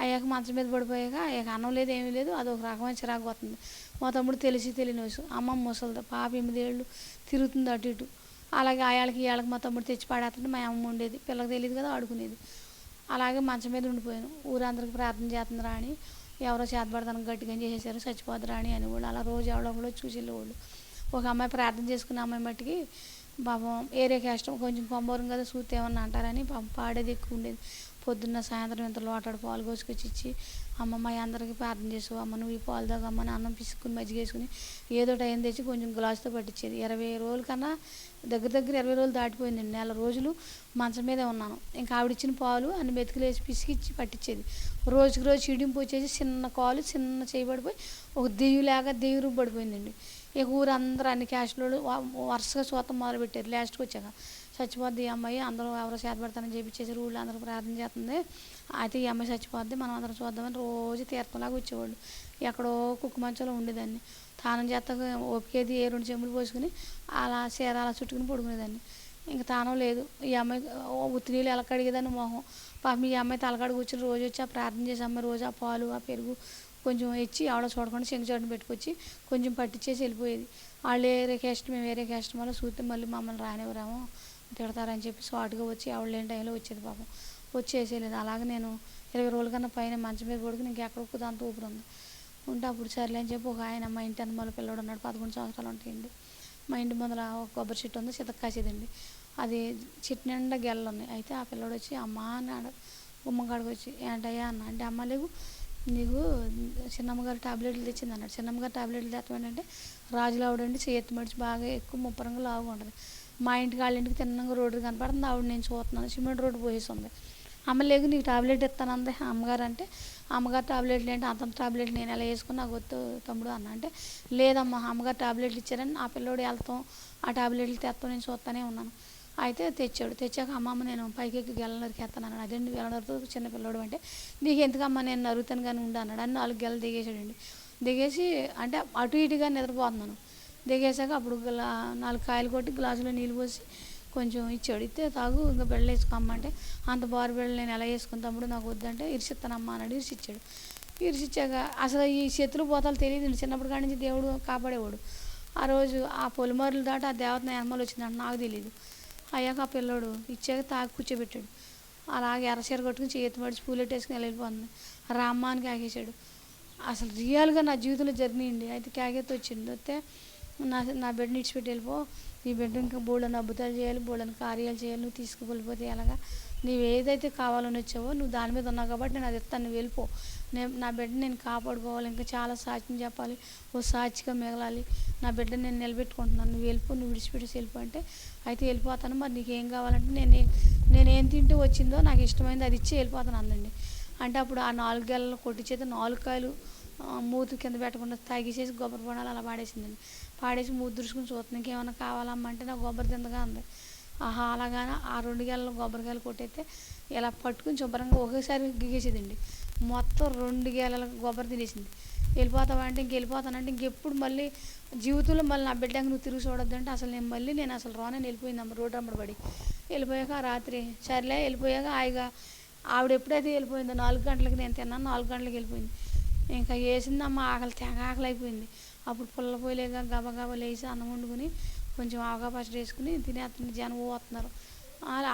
అయ్యాక మంచం మీద పడిపోయాక ఇక అన్నం లేదు ఏమీ లేదు, అదొక రకమైన చిరాకు వస్తుంది. మా తమ్ముడు తెలియని వయసు, అమ్మమ్మ ముసలిది, పాప 8 ఏళ్ళు తిరుగుతుంది అటు ఇటు. అలాగే ఆయాళ్ళకి ఇవాళకి మా తమ్ముడు తెచ్చి పాడేస్తుంటే మా అమ్మ ఉండేది, పిల్లకి తెలియదు కదా ఆడుకునేది. అలాగే మంచం మీద ఉండిపోయాను. ఊరందరికి ప్రార్థన చేస్తుందిరా అని, ఎవరో చేతపడతానికి గట్టిగా చేసేసారు, చచ్చిపోతురా అని అనేవాళ్ళు. అలా రోజు ఎవడో ఒకళ్ళు చూసి వెళ్ళేవాళ్ళు. ఒక అమ్మాయి ప్రార్థన చేసుకున్న అమ్మాయి మట్టికి పాపం ఏరియా కష్టం, కొంచెం కొంబోరం కదా చూస్తే ఏమన్నా అంటారని పాపం పాడేది ఎక్కువ ఉండేది. పొద్దున్న సాయంత్రం ఇంత లోటాడు పాలు కోసుకొచ్చి ఇచ్చి, అమ్మమ్మ అందరికీ ప్రార్థన చేసు, అమ్మ నువ్వు ఈ పాలు తాగమ్మని అన్నం పిసుకుని మజ్జిగ వేసుకుని ఏదో టైం తెచ్చి కొంచెం గ్లాసుతో పట్టించేది. 20 రోజుల కన్నా దగ్గర 20 రోజులు దాటిపోయిందండి. 4 రోజులు మంచం మీదే ఉన్నాను. ఇంకా ఆవిడిచ్చిన పాలు అన్ని మెతుకులు వేసి పిసికిచ్చి పట్టించేది. రోజుకి రోజు చిడింపు వచ్చేసి చిన్న కాలు చిన్న చేయబడిపోయి ఒక దెయ్యం రూపు పడిపోయిందండి. ఇక ఊరందరూ అన్ని క్యాస్ట్లో వరుసగా చూతం మొదలుపెట్టారు. లాస్ట్కి వచ్చాక చచ్చిపోద్ది ఈ అమ్మాయి, అందరూ ఎవరో చేతపడతానని చేపించేసారు, ఊళ్ళో అందరూ ప్రార్థన చేస్తుంది, అయితే ఈ అమ్మాయి చచ్చిపోద్ది మనం అందరం చూద్దామని రోజు తీర్థంలాగా వచ్చేవాళ్ళు. ఎక్కడో కుక్క మంచంలో ఉండేదాన్ని, తానం చేస్తాక ఓపికేది 2 చెంబులు పోసుకుని అలా చీర అలా చుట్టుకుని పడుకునేదాన్ని. ఇంకా తానం లేదు. ఈ అమ్మాయి ఉత్తి నీళ్ళు ఎలా కడిగేదాన్ని మొహం. పాపం ఈ అమ్మాయి తలకాడ కూర్చుని రోజు వచ్చి ఆ ప్రార్థన చేసి అమ్మాయి రోజు ఆ పాలు ఆ పెరుగు కొంచెం ఇచ్చి ఆవిడ చూడకుండా శంకు చోటుని పెట్టుకొచ్చి కొంచెం పట్టించేసి వెళ్ళిపోయేది. వాళ్ళు వేరే క్యాస్ట్ మేము వేరే క్యాస్ట్ వల్ల చూస్తే మళ్ళీ మమ్మల్ని రానివ్వరాము తిడతారని చెప్పి స్వాటుగా వచ్చి ఆవిడ లేని టైంలో వచ్చేది పాపం, వచ్చేసేయలేదు. అలాగే నేను 20 రోజుల కన్నా పైన మంచం మీద పడుకుని ఇంకెక్కడ దాంతో ఊపిరి ఉంటే అప్పుడు సర్లే అని చెప్పి ఒక ఆయన మా ఇంటి అన్నమాల పిల్లడు ఉన్నాడు, 11 సంవత్సరాలు ఉంటాయండి. మా ఇంటి ముందర ఒక కొబ్బరి చెట్టు ఉంది, చితక కాసేదండి, అది చెట్టు నిండా గెలలు ఉన్నాయి. అయితే ఆ పిల్లడు వచ్చి అమ్మ అన్నాడు, గుమ్మకాడికి వచ్చి ఏంటయ్యా అన్న అంటే, అమ్మ లేవు నీకు చిన్నమ్మగారు టాబ్లెట్లు తెచ్చింది అన్నాడు. చిన్నమ్మగారు టాబ్లెట్లు తెచ్చమంటే రాజులు ఆవిడండి చేతి మడిచి బాగా ఎక్కువ 30 రంగులు లావుగా ఉంటుంది. మా ఇంటికి వాళ్ళ ఇంటికి తిన్నంగా రోడ్డు కనపడుతుంది, ఆవిడ నేను చూస్తున్నాను, సిమెంట్ రోడ్డు పోసేస్తుంది. అమ్మ లేకు నీకు టాబ్లెట్ ఇస్తానంది అమ్మగారు అంటే, అమ్మగారు టాబ్లెట్లు ఏంటి అంత టాబ్లెట్లు నేను ఎలా వేసుకుని నాకు వద్దు తమ్ముడు అన్న అంటే, లేదమ్మా అమ్మగారు టాబ్లెట్లు ఇచ్చారని ఆ పిల్లోడు వెళ్తాం ఆ టాబ్లెట్లు తెస్తాం నేను చూస్తూనే ఉన్నాను. అయితే తెచ్చాక అమ్మమ్మ నేను పైకి ఎక్కి గెల నరికేస్తాను అన్నాడు. అదేంటి గెల నరుకుతూ చిన్న పిల్లోడు అంటే, నీకు ఎందుకమ్మా నేను నరుగుతాను కానీ ఉండు అన్నాడు. అని 4 గెలలు దిగేసాడండి. దిగేసి అంటే అటు ఇటుగా నిద్రపోతున్నాను. దిగేసాక అప్పుడు 4 కాయలు కొట్టి గ్లాసులో నీళ్ళు పోసి కొంచెం ఇచ్చాడు. ఇస్తే తాగు ఇంకా బెళ్ళ వేసుకోమ్మంటే, అంత బారు బెళ్ళ నేను ఎలా వేసుకుని తమ్ముడు నాకు వద్దంటే ఇరిసిస్తానమ్మా అన్నాడు. ఇరిసిచ్చాడు. ఇరిసిచ్చాక అసలు ఈ చేతులు పోతాలు తెలియదు, చిన్నప్పటి కాడి నుంచి దేవుడు కాపాడేవాడు. ఆ రోజు ఆ పొలిమరులు దాటి ఆ దేవత ఎనమలు వచ్చిందంటే నాకు తెలియదు. అయ్యాక ఆ పిల్లోడు ఇచ్చాక తాగి కూర్చోబెట్టాడు. అలాగే ఎర్రచీర కొట్టుకుని చేతి మడిచి పూలెట్టేసుకుని వెళ్ళిపోతుంది. రామ్మ అని కేకేశాడు. అసలు రియల్గా నా జీవితంలో జర్నీ అండి. అయితే కేకేత వచ్చింది. వస్తే నా బిడ్డని ఇచ్చిపెట్టి వెళ్ళిపో, ఈ బిడ్డ ఇంకా బోళ్ళని అద్భుతాలు చేయాలి, బోళ్ళని కార్యాలు చేయాలి, నువ్వు తీసుకువెళ్ళిపోతే ఎలాగా, నువ్వు ఏదైతే కావాలని వచ్చావో నువ్వు దాని మీద ఉన్నావు కాబట్టి నేను అది ఇస్తాను, నువ్వు వెళ్ళిపో, నా బిడ్డని నేను కాపాడుకోవాలి, ఇంకా చాలా సాక్ష్యం చెప్పాలి, ఓ సాక్షిగా మిగలాలి, నా బిడ్డని నేను నిలబెట్టుకుంటున్నాను, నువ్వు వెళ్ళిపో, నువ్వు విడిచిపెట్టేసి వెళ్ళిపో అంటే, అయితే వెళ్ళిపోతాను మరి నీకేం కావాలంటే నేనేం తింటూ వచ్చిందో నాకు ఇష్టమైంది అది ఇచ్చి వెళ్ళిపోతాను అందండి. అంటే అప్పుడు ఆ 4 గెలలు కొట్టించేది 4 కాయలు మూతి కింద పెట్టకుండా తాగేసేసి కొబ్బరి బొండాలు అలా పాడేసిందండి. పాడేసి మూతి దురుచుకుని చూస్తుంది, ఇంకేమైనా కావాలమ్మా అంటే నాకు కొబ్బరి తిందగా అంది. ఆహా అలాగానే ఆ 2 గెలలు కొబ్బరికాయలు కొట్టయితే ఇలా పట్టుకుని శుభ్రంగా ఒకేసారి గిగేసేదండి. మొత్తం 2 గేలల కొబ్బరి తినేసింది. వెళ్ళిపోతావా అంటే ఇంకెళ్ళిపోతానంటే ఇంకెప్పుడు మళ్ళీ జీవితంలో మళ్ళీ నా బిడ్డకి నువ్వు తిరిగి చూడొద్దంటే అసలు నేను అసలు రానని వెళ్ళిపోయిందమ్మ రోడ్డు అమ్మడి పడి. వెళ్ళిపోయాక ఆ రాత్రి సర్లే వెళ్ళిపోయాక హాయిగా ఆవిడ ఎప్పుడైతే వెళ్ళిపోయిందో 4 గంటలకి నేను తిన్నాను, 4 గంటలకి వెళ్ళిపోయింది. ఇంకా వేసిందమ్మ ఆకలి తెగ ఆకలి అయిపోయింది. అప్పుడు పుల్ల పోయలేక గబగబా లేచి అన్నం వండుకుని కొంచెం ఆవకాయ పచ్చడి వేసుకుని తినేస్తుంది. జనం పోతున్నారు.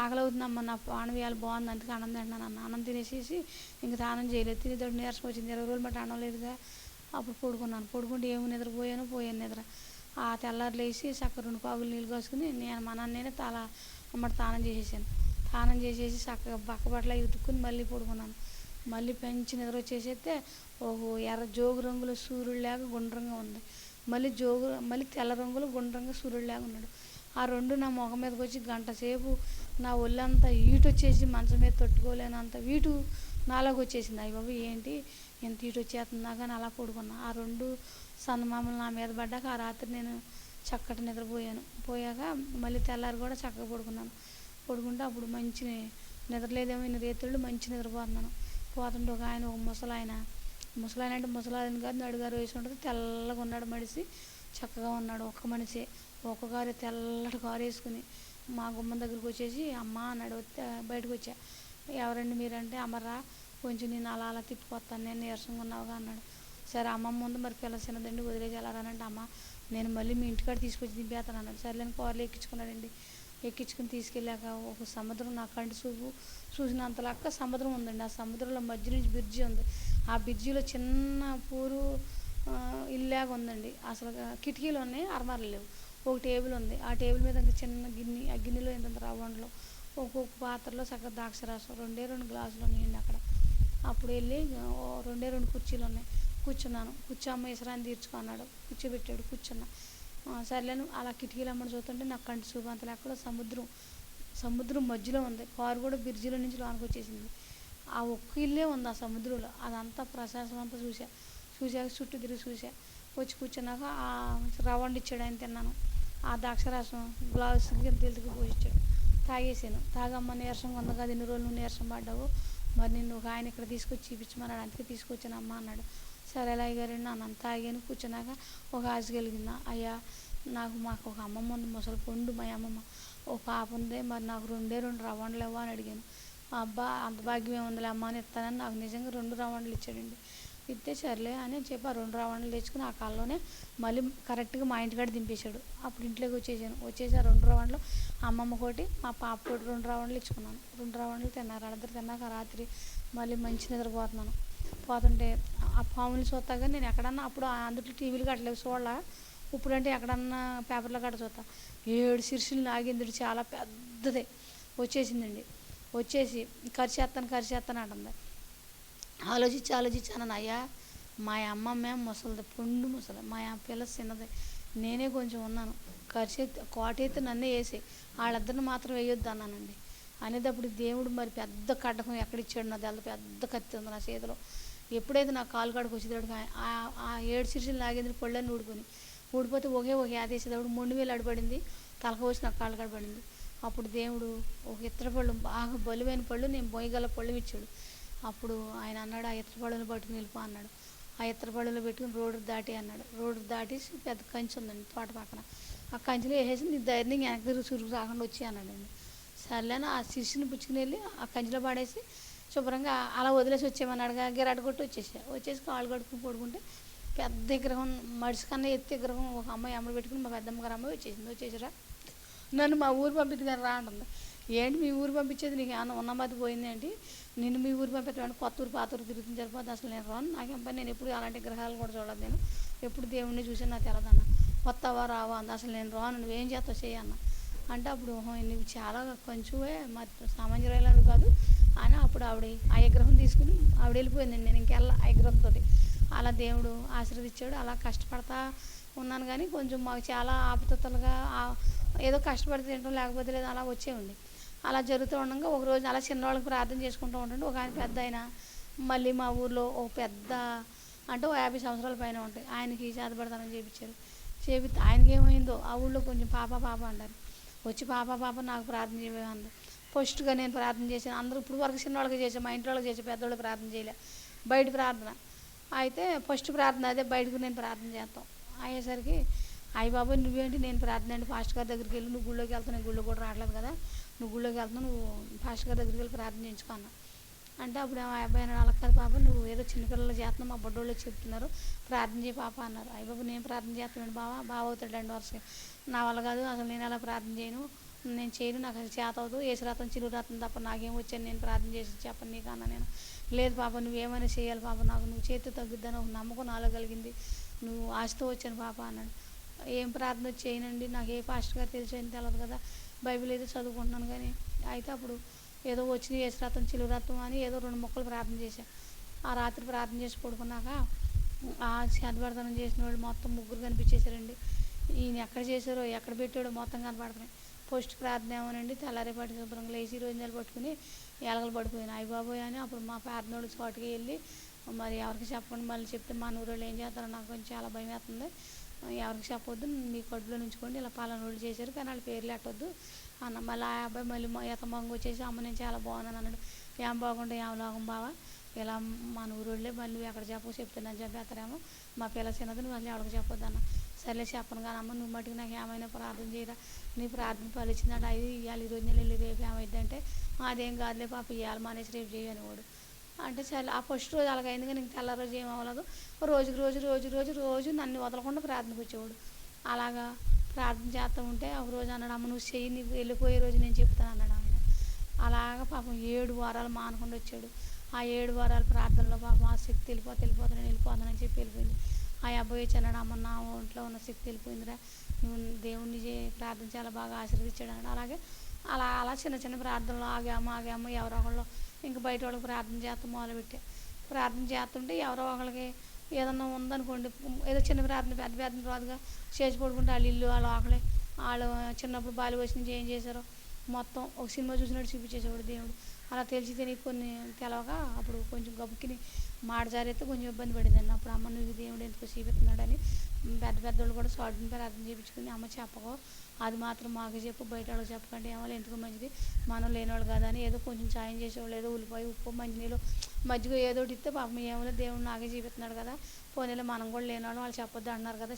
ఆకలి అవుతుందమ్మ నా పానం వేయాలి బాగుంది అందుకే అన్నం తింటున్నాను అన్న. అన్నం తినేసేసి ఇంక స్నానం చేయలేదు. తినేటప్పుడు నీరసం వచ్చింది. 20 రోజులు బట్టి అన్నం లేదుగా. అప్పుడు పడుకున్నాను. పడుకుంటే ఏమో నిద్రపోయాను నిద్ర. ఆ తెల్లారు లేచి చక్కగా 2 పావులు నీళ్ళు కాసుకుని నేను మా నాన్నే అమ్మటి స్నానం చేసేసాను. స్నానం చేసేసి చక్కగా బక్క బట్టలు ఉతుక్కుని మళ్ళీ పడుకున్నాను. మళ్ళీ పెంచి నిద్ర వచ్చేసేస్తే ఓహో ఎర్ర జోగు రంగులో సూర్యుడిలాగా గుండ్రంగా ఉంది. మళ్ళీ తెల్ల రంగులో గుండ్రంగా సూర్యుడిలాగా ఉన్నాడు. ఆ 2 నా మొహం మీదకి వచ్చి గంట సేపు నా ఒళ్ళంతా ఈటు వచ్చేసి మంచం మీద తట్టుకోలేనంత వీటు నాలోకి వచ్చేసింది. అయ్య బాబు ఏంటి ఎంత ఈటు వచ్చేస్తుందా కానీ అలా పడుకున్నా. ఆ 2 సన్నమామలు నా మీద పడ్డాక ఆ రాత్రి నేను చక్కటి నిద్రపోయాను. పోయాక మళ్ళీ తెల్లారి కూడా చక్కగా పడుకున్నాను. పడుకుంటే అప్పుడు మంచి నిద్రలేదేమో ఇన్ని రేతుళ్ళు మంచి నిద్రపోతున్నాను. పోతుంటే ఒక ముసలాయన అంటే ముసలాయన కాదు, నడుగారు వేసి ఉంటుంది. తెల్లగా ఉన్నాడు మనిషి, చక్కగా ఉన్నాడు. ఒక్క మనిషి ఒక కారు తెల్లటి కారు వేసుకుని మా గుమ్మం దగ్గరికి వచ్చేసి అమ్మ అన్నాడు. బయటకు వచ్చా. ఎవరండి మీరంటే అమ్మరా కొంచెం నేను అలా తిప్పిపోతాను నేను నీరసంగా ఉన్నావుగా అన్నాడు. సరే అమ్మమ్మ ముందు మరి పిల్ల చిన్నదండి వదిలేసి వెళ్ళారనంటే అమ్మ నేను మళ్ళీ మీ ఇంటికాడ తీసుకొచ్చి దింపేస్తాను అన్నాడు. సరేలేని కారులో ఎక్కించుకున్నాడండి. ఎక్కించుకుని తీసుకెళ్ళాక ఒక సముద్రం నా కంటి చూసినంత లెక్క సముద్రం ఉందండి. ఆ సముద్రంలో మధ్య నుంచి బ్రిడ్జి ఉంది. ఆ బ్రిడ్జిలో చిన్న పూరు ఇల్లాగా ఉందండి. అసలు కిటికీలు ఉన్నాయి, అరమార్లు లేవు. ఒక టేబుల్ ఉంది. ఆ టేబుల్ మీద ఇంకా చిన్న గిన్నె, ఆ గిన్నెలో ఇంత రవ్వండ్లు ఒక్కొక్క పాత్రలో చక్కగా ద్రాక్షరసం 2 గ్లాసులు ఉన్నాయండి అక్కడ. అప్పుడు వెళ్ళి 2 కుర్చీలు ఉన్నాయి. కూర్చున్నాను. కూర్చోమ్మ ఇసరాన్ని తీర్చుకున్నాడు. కూర్చోబెట్టాడు. కూర్చున్నా. సర్లేను అలా కిటికీలు అమ్మడి చూస్తుంటే నాకు కంటి చూపు అంత లెక్కలో సముద్రం మధ్యలో ఉంది. కారు కూడా బ్రిడ్జిలో నుంచి లోనికి వచ్చేసింది. ఆ ఒక్క ఇల్లే ఉంది ఆ సముద్రంలో. అదంతా ప్రశాంతం అంతా చూశాక చుట్టూ తిరిగి చూసా. వచ్చి కూర్చున్నాక ఆ రవ్వండి ఇచ్చాడు, ఆయన తిన్నాను. ఆ ద్రాక్షరసం గ్లాసుకి గిన్నెకి పోసిచ్చాడు. తాగేసాను. తాగమ్మ నీరసంగా ఉంది కదా, ఇన్ని రోజులు నువ్వు నీరసం పడ్డావు, మరి నిన్ను ఒక ఆయన ఇక్కడ తీసుకొచ్చి చూపించమన్నాడు, అందుకే తీసుకొచ్చాను అమ్మ అన్నాడు. సరే ఎలా అయ్యారండి అన్నాను. తాగాను. కూర్చున్నాక ఒక ఆశ కలిగిందా, అయ్యా మాకు ఒక అమ్మమ్మ ఉంది, ముసలి పండు మా అమ్మమ్మ. ఒక పాప ఉంది, మరి నాకు 2 రవ్వండ్లు ఇవ్వ అని అడిగాను. అబ్బా అంత భాగ్యం ఏముందిలే అమ్మ అని ఇస్తానని నాకు నిజంగా 2 రవ్వండ్లు ఇచ్చాడండి. ఇస్తే సర్లే అని చెప్పి ఆ 2 రవ్వండ్లు తెచ్చుకుని ఆ కాలంలోనే మళ్ళీ కరెక్ట్గా మా ఇంటికాడ దింపేశాడు. అప్పుడు ఇంట్లోకి వచ్చేసి ఆ 2 రవ్వండ్లు అమ్మమ్మ కోటి మా పాప కోటి 2 రవ్వండ్లు ఇచ్చుకున్నాను. 2 రవ్వండ్లు తిన్నారు. వాళ్ళిద్దరు తిన్నాక రాత్రి మళ్ళీ మంచి నిద్రపోతున్నాను. పోతుంటే ఆ పాములు చూస్తాగా నేను ఎక్కడన్నా అప్పుడు అందులో టీవీలు కట్టలేవు చూడాల. ఇప్పుడంటే ఎక్కడన్నా పేపర్లో కట్ట చూస్తా. 7 శిర్షులు నాగేంద్రుడు చాలా పెద్దదే వచ్చేసిందండి. వచ్చేసి కరిచేస్తాను అంటుంది. ఆలోచించాను అయ్యా మా అమ్మమ్మ ముసలిది, పండు ముసలి, మా పిల్ల చిన్నది, నేనే కొంచెం ఉన్నాను. కోటెత్తి నన్నే వేసి వాళ్ళిద్దరిని మాత్రం వేయొద్దు అన్నానండి. అనేటప్పుడు దేవుడు మరి పెద్ద కడ్డకం ఎక్కడిచ్చాడు, నాది అంత పెద్ద కత్తి ఉంది నా చేతిలో. ఎప్పుడైతే నా కాలు కాడికి వచ్చేటప్పుడు ఆ 7 శిర్షులు నాగేంద్రుడు పళ్ళని ఊడిపోతే ఒకే యాదేసేటప్పుడు 3 వేలు అడిపడింది. తలక వచ్చి నాకు కాలు కాడపడింది. అప్పుడు దేవుడు ఒక ఇత్తడి పళ్ళు, బాగా బలువైన పళ్ళు, నేను బొయ్యగల పళ్ళు ఇచ్చాడు. అప్పుడు ఆయన అన్నాడు, ఆ ఇత్తడి పళ్ళుని పట్టుకుని వెళ్ళిపో అన్నాడు. ఆ ఇత్తడి పళ్ళులో పెట్టుకుని రోడ్డు దాటి అన్నాడు. రోడ్డు దాటేసి పెద్ద కంచి ఉందండి తోట పక్కన. ఆ కంచిలో వేసేసి నీ ధైర్యం వెనక్కి తిరిగి చురుకు రాకుండా వచ్చి అన్నాడండి. సర్లేని ఆ శిష్యుని పుచ్చుకుని వెళ్ళి ఆ కంచిలో పాడేసి శుభ్రంగా అలా వదిలేసి వచ్చేయమన్నాడు. గెరాట కొట్టి వచ్చేసి కాళ్ళు కడుక్కుని పడుకుంటే పెద్ద విగ్రహం, మడిసి కన్నా ఎత్తి విగ్రహం, ఒక అమ్మాయి అమ్మడి పెట్టుకుని మా పెద్దమ్మ గారు అమ్మాయి వచ్చేసిరా. నన్ను మా ఊరు పంపింది కానీ రా అంటుంది. ఏంటి మీ ఊరు పంపించేది, నీకు ఏమన్నా ఉన్నమతి పోయింది ఏంటి, నిన్ను మీ ఊరు పంపించమంటే కొత్త ఊరు పాత ఊరు తిరుగుతుంది సరిపోతుంది, అసలు నేను రాను, నాకేం పని, నేను ఎప్పుడు అలాంటి గ్రహాలు కూడా చూడదు, నేను ఎప్పుడు దేవుడిని చూసి నాకు తెలదన్న, కొత్తవా రావా అంది, అసలు నేను రాను, నువ్వేం చేస్తావు చేయన్న అంటే అప్పుడు నువ్వు చాలా కొంచెమే మరి సామాన్యురాలు కాదు అని అప్పుడు ఆవిడ ఆ విగ్రహం తీసుకుని ఆవిడ వెళ్ళిపోయిందండి. నేను ఇంకెళ్ళ ఆ విగ్రహంతో అలా దేవుడు ఆశీర్వదించాడు. అలా కష్టపడతా ఉన్నాను కానీ కొంచెం మాకు చాలా ఆపదలుగా ఏదో కష్టపడి తినడం లేకపోతే లేదు అలా వచ్చేయండి. అలా జరుగుతూ ఉండగా ఒకరోజు అలా చిన్నవాళ్ళకి ప్రార్థన చేసుకుంటూ ఉండండి. ఒక ఆయన పెద్ద ఆయన మళ్ళీ మా ఊర్లో ఒక పెద్ద అంటే 50 సంవత్సరాల పైన ఉంటాయి, ఆయనకి చేతపడతానని చేయించారు. చేపిస్తే ఆయనకి ఏమైందో ఆ ఊళ్ళో కొంచెం పాప అంటారు. వచ్చి పాప నాకు ప్రార్థన చేయమన్నారు. ఫస్ట్గా నేను ప్రార్థన చేశాను. అందరూ ఇప్పుడు వరకు చిన్నవాళ్ళకి చేసాను, మా ఇంట్లో వాళ్ళకి చేసే పెద్దవాళ్ళకి ప్రార్థన చేయలే. బయట ప్రార్థన. అయితే ఫస్ట్ ప్రార్థన అదే బయటకు నేను ప్రార్థన చేస్తాం. అయ్యేసరికి అయ్య బాబోయ్ నువ్వేంటి నేను ప్రార్థన అంటే పాస్టర్ గారి దగ్గరికి వెళ్ళి నువ్వు గుళ్ళోకి వెళ్తావు, నేను గుళ్ళో కూడా రావట్లేదు కదా, నువ్వు గుళ్ళోకి వెళ్తున్నావు, నువ్వు పాస్టర్ గారి దగ్గరికి వెళ్ళి ప్రార్థన చేయించుకో అన్నా. అంటే అప్పుడు ఆ అబ్బాయి అన్నాడు, అలా కాదు పాప నువ్వు ఏదో చిన్నపిల్లలు చేస్తున్నావు, మా బొడ్డోళ్ళు చెప్తున్నారు ప్రార్థన చేయి పాప అన్నారు. అయ్య బాబు నేను ప్రార్థన చేస్తాను బావ అవుతాడు 2 వరుసగా, నా వల్ల కాదు అసలు నేను అలా ప్రార్థన చేయను, నేను చేయను, నాకు అసలు చేత అవుతూ ఏసురత్నం చిలురత్నం తప్ప నాకేం వచ్చాను నేను ప్రార్థన చేసి చెప్పను నీకు అన్న. నేను లేదు పాప నువ్వేమైనా చేయాలి పాప, నాకు నువ్వు చేతి తగ్గుద్దని ఒక నమ్మకం నాలో కలిగింది, నువ్వు ఆశతో వచ్చాను పాప అన్నాడు. ఏం ప్రార్థన చేయనండి, నాకు ఏ పాస్టర్ గారు తెలిసి అని తెలియదు కదా, బైబిల్ అయితే చదువుకుంటున్నాను కానీ. అయితే అప్పుడు ఏదో వచ్చిన ఏసురత్నం చిలురత్నం అని ఏదో 2 ముక్కలు ప్రార్థన చేశాను. ఆ రాత్రి ప్రార్థన చేసి పడుకున్నాక ఆ చేతబడతనం చేసిన వాళ్ళు మొత్తం 3 కనిపించేశారండి. ఈయన ఎక్కడ చేశారో ఎక్కడ పెట్టాడో మొత్తం కనపడుతున్నాయి. పోస్ట్ ప్రార్థన ఏమోనండి తెల్లారేపాటి శుభ్రంగా లేచి రోజులు పట్టుకుని ఎలగలు పడిపోయినాయి. అయ్య బాబోయ్ అని అప్పుడు మా ప్రార్థనోళ్ళు చోటుకి వెళ్ళి మరి ఎవరికి చెప్పండి, మళ్ళీ చెప్తే మా ఊరోళ్ళు ఏం చేస్తారో నాకు కొంచెం చాలా భయం వేస్తుంది, ఎవరికి చెప్పొద్దు మీ కడుపులో నుంచుకోండి, ఇలా పలానా వాళ్ళు చేశారు కానీ వాళ్ళ పేర్లు ఎట్టొద్దు అన్న. మళ్ళీ ఆ అబ్బాయి మళ్ళీ ఎతమంగ వచ్చేసి అమ్మ నేను చాలా బాగున్నాను అన్నాడు. ఏం బాగుంటే ఏం లాగం బావా, ఇలా మన ఊరోళ్ళే మళ్ళీ నువ్వు ఎక్కడ చెప్పు చెప్తున్నాను చెప్పేస్తారేమో, మా పిల్ల చిన్నది నువ్వు మళ్ళీ ఎవరికి చెప్పొద్దు అన్న. సర్లే చెప్పను కానీ అమ్మ నువ్వు మట్టుకు నాకు ఏమైనా ప్రార్థన చేయరా, నీ ప్రార్థన ఫలించిందంటే అది ఇవాళ 2 రోజులు వెళ్ళి రేపు ఏమైందంటే అదేం కాదులే పాప ఇవాళ మానేసి రేపు చేయని వాడు అంటే చాలా. ఆ ఫస్ట్ రోజు అలాగైంది కానీ ఇంక తెల్ల రోజు ఏం అవ్వలేదు. రోజు నన్ను వదలకుండా ప్రార్థనకు వచ్చేవాడు. అలాగా ప్రార్థన చేస్తూ ఉంటే ఒక రోజు అన్నాడు, అమ్మ నువ్వు చెయ్యి నీకు వెళ్ళిపోయే రోజు నేను చెప్తాను అన్నాడు ఆయన. అలాగా పాపం 7 వారాలు మానకుండా వచ్చాడు. ఆ 7 వారాల ప్రార్థనలో పాపం ఆ శక్తి వెళ్ళిపోతానని వెళ్ళిపోతానని చెప్పి వెళ్ళిపోయింది. ఆ అబ్బాయి వచ్చి అన్నాడు, అమ్మ నా ఒంట్లో ఉన్న శక్తి వెళ్ళిపోయిందిరా, నువ్వు దేవుణ్ణి ప్రార్థన చాలా బాగా ఆశీర్వదించాడు అన్నాడు. అలాగే అలా చిన్న చిన్న ప్రార్థనలు ఆగాము ఎవరో ఒకళ్ళు ఇంక బయట వాళ్ళకి ప్రార్థన చేస్తూ మొదలుపెట్టా. ప్రార్థన చేస్తుంటే ఎవరో ఒకళ్ళకి ఏదన్నా ఉందనుకోండి, ఏదో చిన్న ప్రార్థన పెద్ద ప్రార్థన రాదుగా చేసి పడుకుంటే వాళ్ళ ఇల్లు వాళ్ళ ఆకలి వాళ్ళు చిన్నప్పుడు బాలి వచ్చి నుంచి ఏం చేశారో మొత్తం ఒక సినిమా చూసినట్టు చూపించేసేవాడు దేవుడు. అలా తెలిసి తెలియక కొన్ని తెలవక అప్పుడు కొంచెం గబుక్కిని మాట జారైతే కొంచెం ఇబ్బంది పడిందండి. అప్పుడు అమ్మ నువ్వు దేవుడు ఎందుకు చూపిస్తున్నాడని పెద్దోళ్ళు కూడా స్వార్థం ప్రార్థన చేయించుకుని అమ్మ చెప్పకో, అది మాత్రం మాకు చెప్పు, బయట వాళ్ళకి చెప్పకండి, ఏమో ఎందుకు మంచిది మనం లేనివాళ్ళు కదా అని ఏదో కొంచెం సాయం చేసేవాళ్ళు, ఏదో ఉల్లిపాయ ఉప్పు మంచినీళ్ళు మజ్జిగ ఏదో ఒకటి ఇస్తే పాపం ఏమో దేవుడు నాకే చూపిస్తున్నాడు కదా, పోనీలో మనం కూడా లేనివాళ్ళు వాళ్ళు చెప్పొద్దు అన్నారు కదా,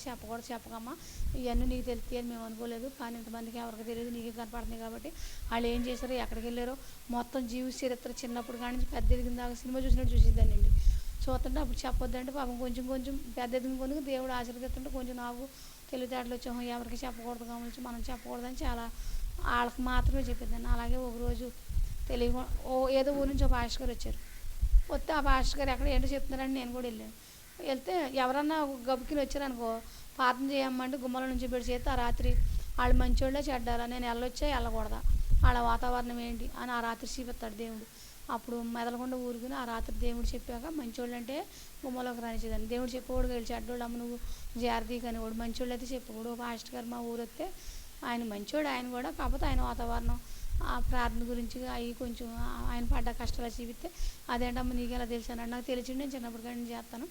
చెప్పకమ్మా ఇవన్నీ నీకు తెలుస్తాయి అని మేము అనుకోలేదు, కానీ ఇంతమందికి ఎవరికి తెలియదు నీకే కనపడుతుంది కాబట్టి వాళ్ళు ఏం చేశారో ఎక్కడికి వెళ్ళారో మొత్తం జీవిత చరిత్ర చిన్నప్పుడు కానీ నుంచి పెద్ద ఎదిగిన దాకా సినిమా చూసినట్టు చూసేదానండి. చూస్తుంటే అప్పుడు చెప్పొద్దంటే పాపం కొంచెం పెద్ద ఎదిగిన కొనుక దేవుడు ఆశీర్వదిస్తుంటే కొంచెం నాకు తెలివితేటలు వచ్చాము, ఎవరికి చెప్పకూడదు కావచ్చు మనం చెప్పకూడదని చాలా వాళ్ళకి మాత్రమే చెప్పేదాన్ని. అలాగే ఒకరోజు తెలియకుండా ఏదో ఊరి నుంచి ఒక పాస్టర్ గారు వచ్చారు. వస్తే ఆ పాస్టర్ గారు ఎక్కడ ఏంటో చెప్తున్నారని నేను కూడా వెళ్ళాను. వెళ్తే ఎవరన్నా గబుకిని వచ్చారనుకో ప్రార్థన చేయమంటే గుమ్మల నుంచి పెట్టి చేస్తే ఆ రాత్రి వాళ్ళు మంచోళ్ళే చెడ్డారా, నేను వెళ్ళొచ్చా వెళ్ళకూడదా, వాళ్ళ వాతావరణం ఏంటి అని ఆ రాత్రి చూపిస్తాడు దేవుడు. అప్పుడు మెదలకుండా ఊరుకుని ఆ రాత్రి దేవుడు చెప్పాక మంచోళ్ళు అంటే గుమ్మలోకి రానిచ్చేదాన్ని. దేవుడు చెప్పేవాడు వెళ్ళి చెడ్డోళ్ళు అమ్మ నువ్వు జాగ్రత్త కనివాడు, మంచోళ్ళు అయితే చెప్పకూడదు. పాస్టర్ గారు మా ఊరు వస్తే ఆయన మంచోడు, ఆయన కూడా కాకపోతే ఆయన వాతావరణం ఆ ప్రార్థన గురించి అవి కొంచెం ఆయన పడ్డ కష్టాలు చూపిస్తే అదేంటమ్మ నీకు ఎలా తెలుసు అన్నాడు. నాకు తెలిసిండి నేను చిన్నప్పటి కానీ చేస్తాను,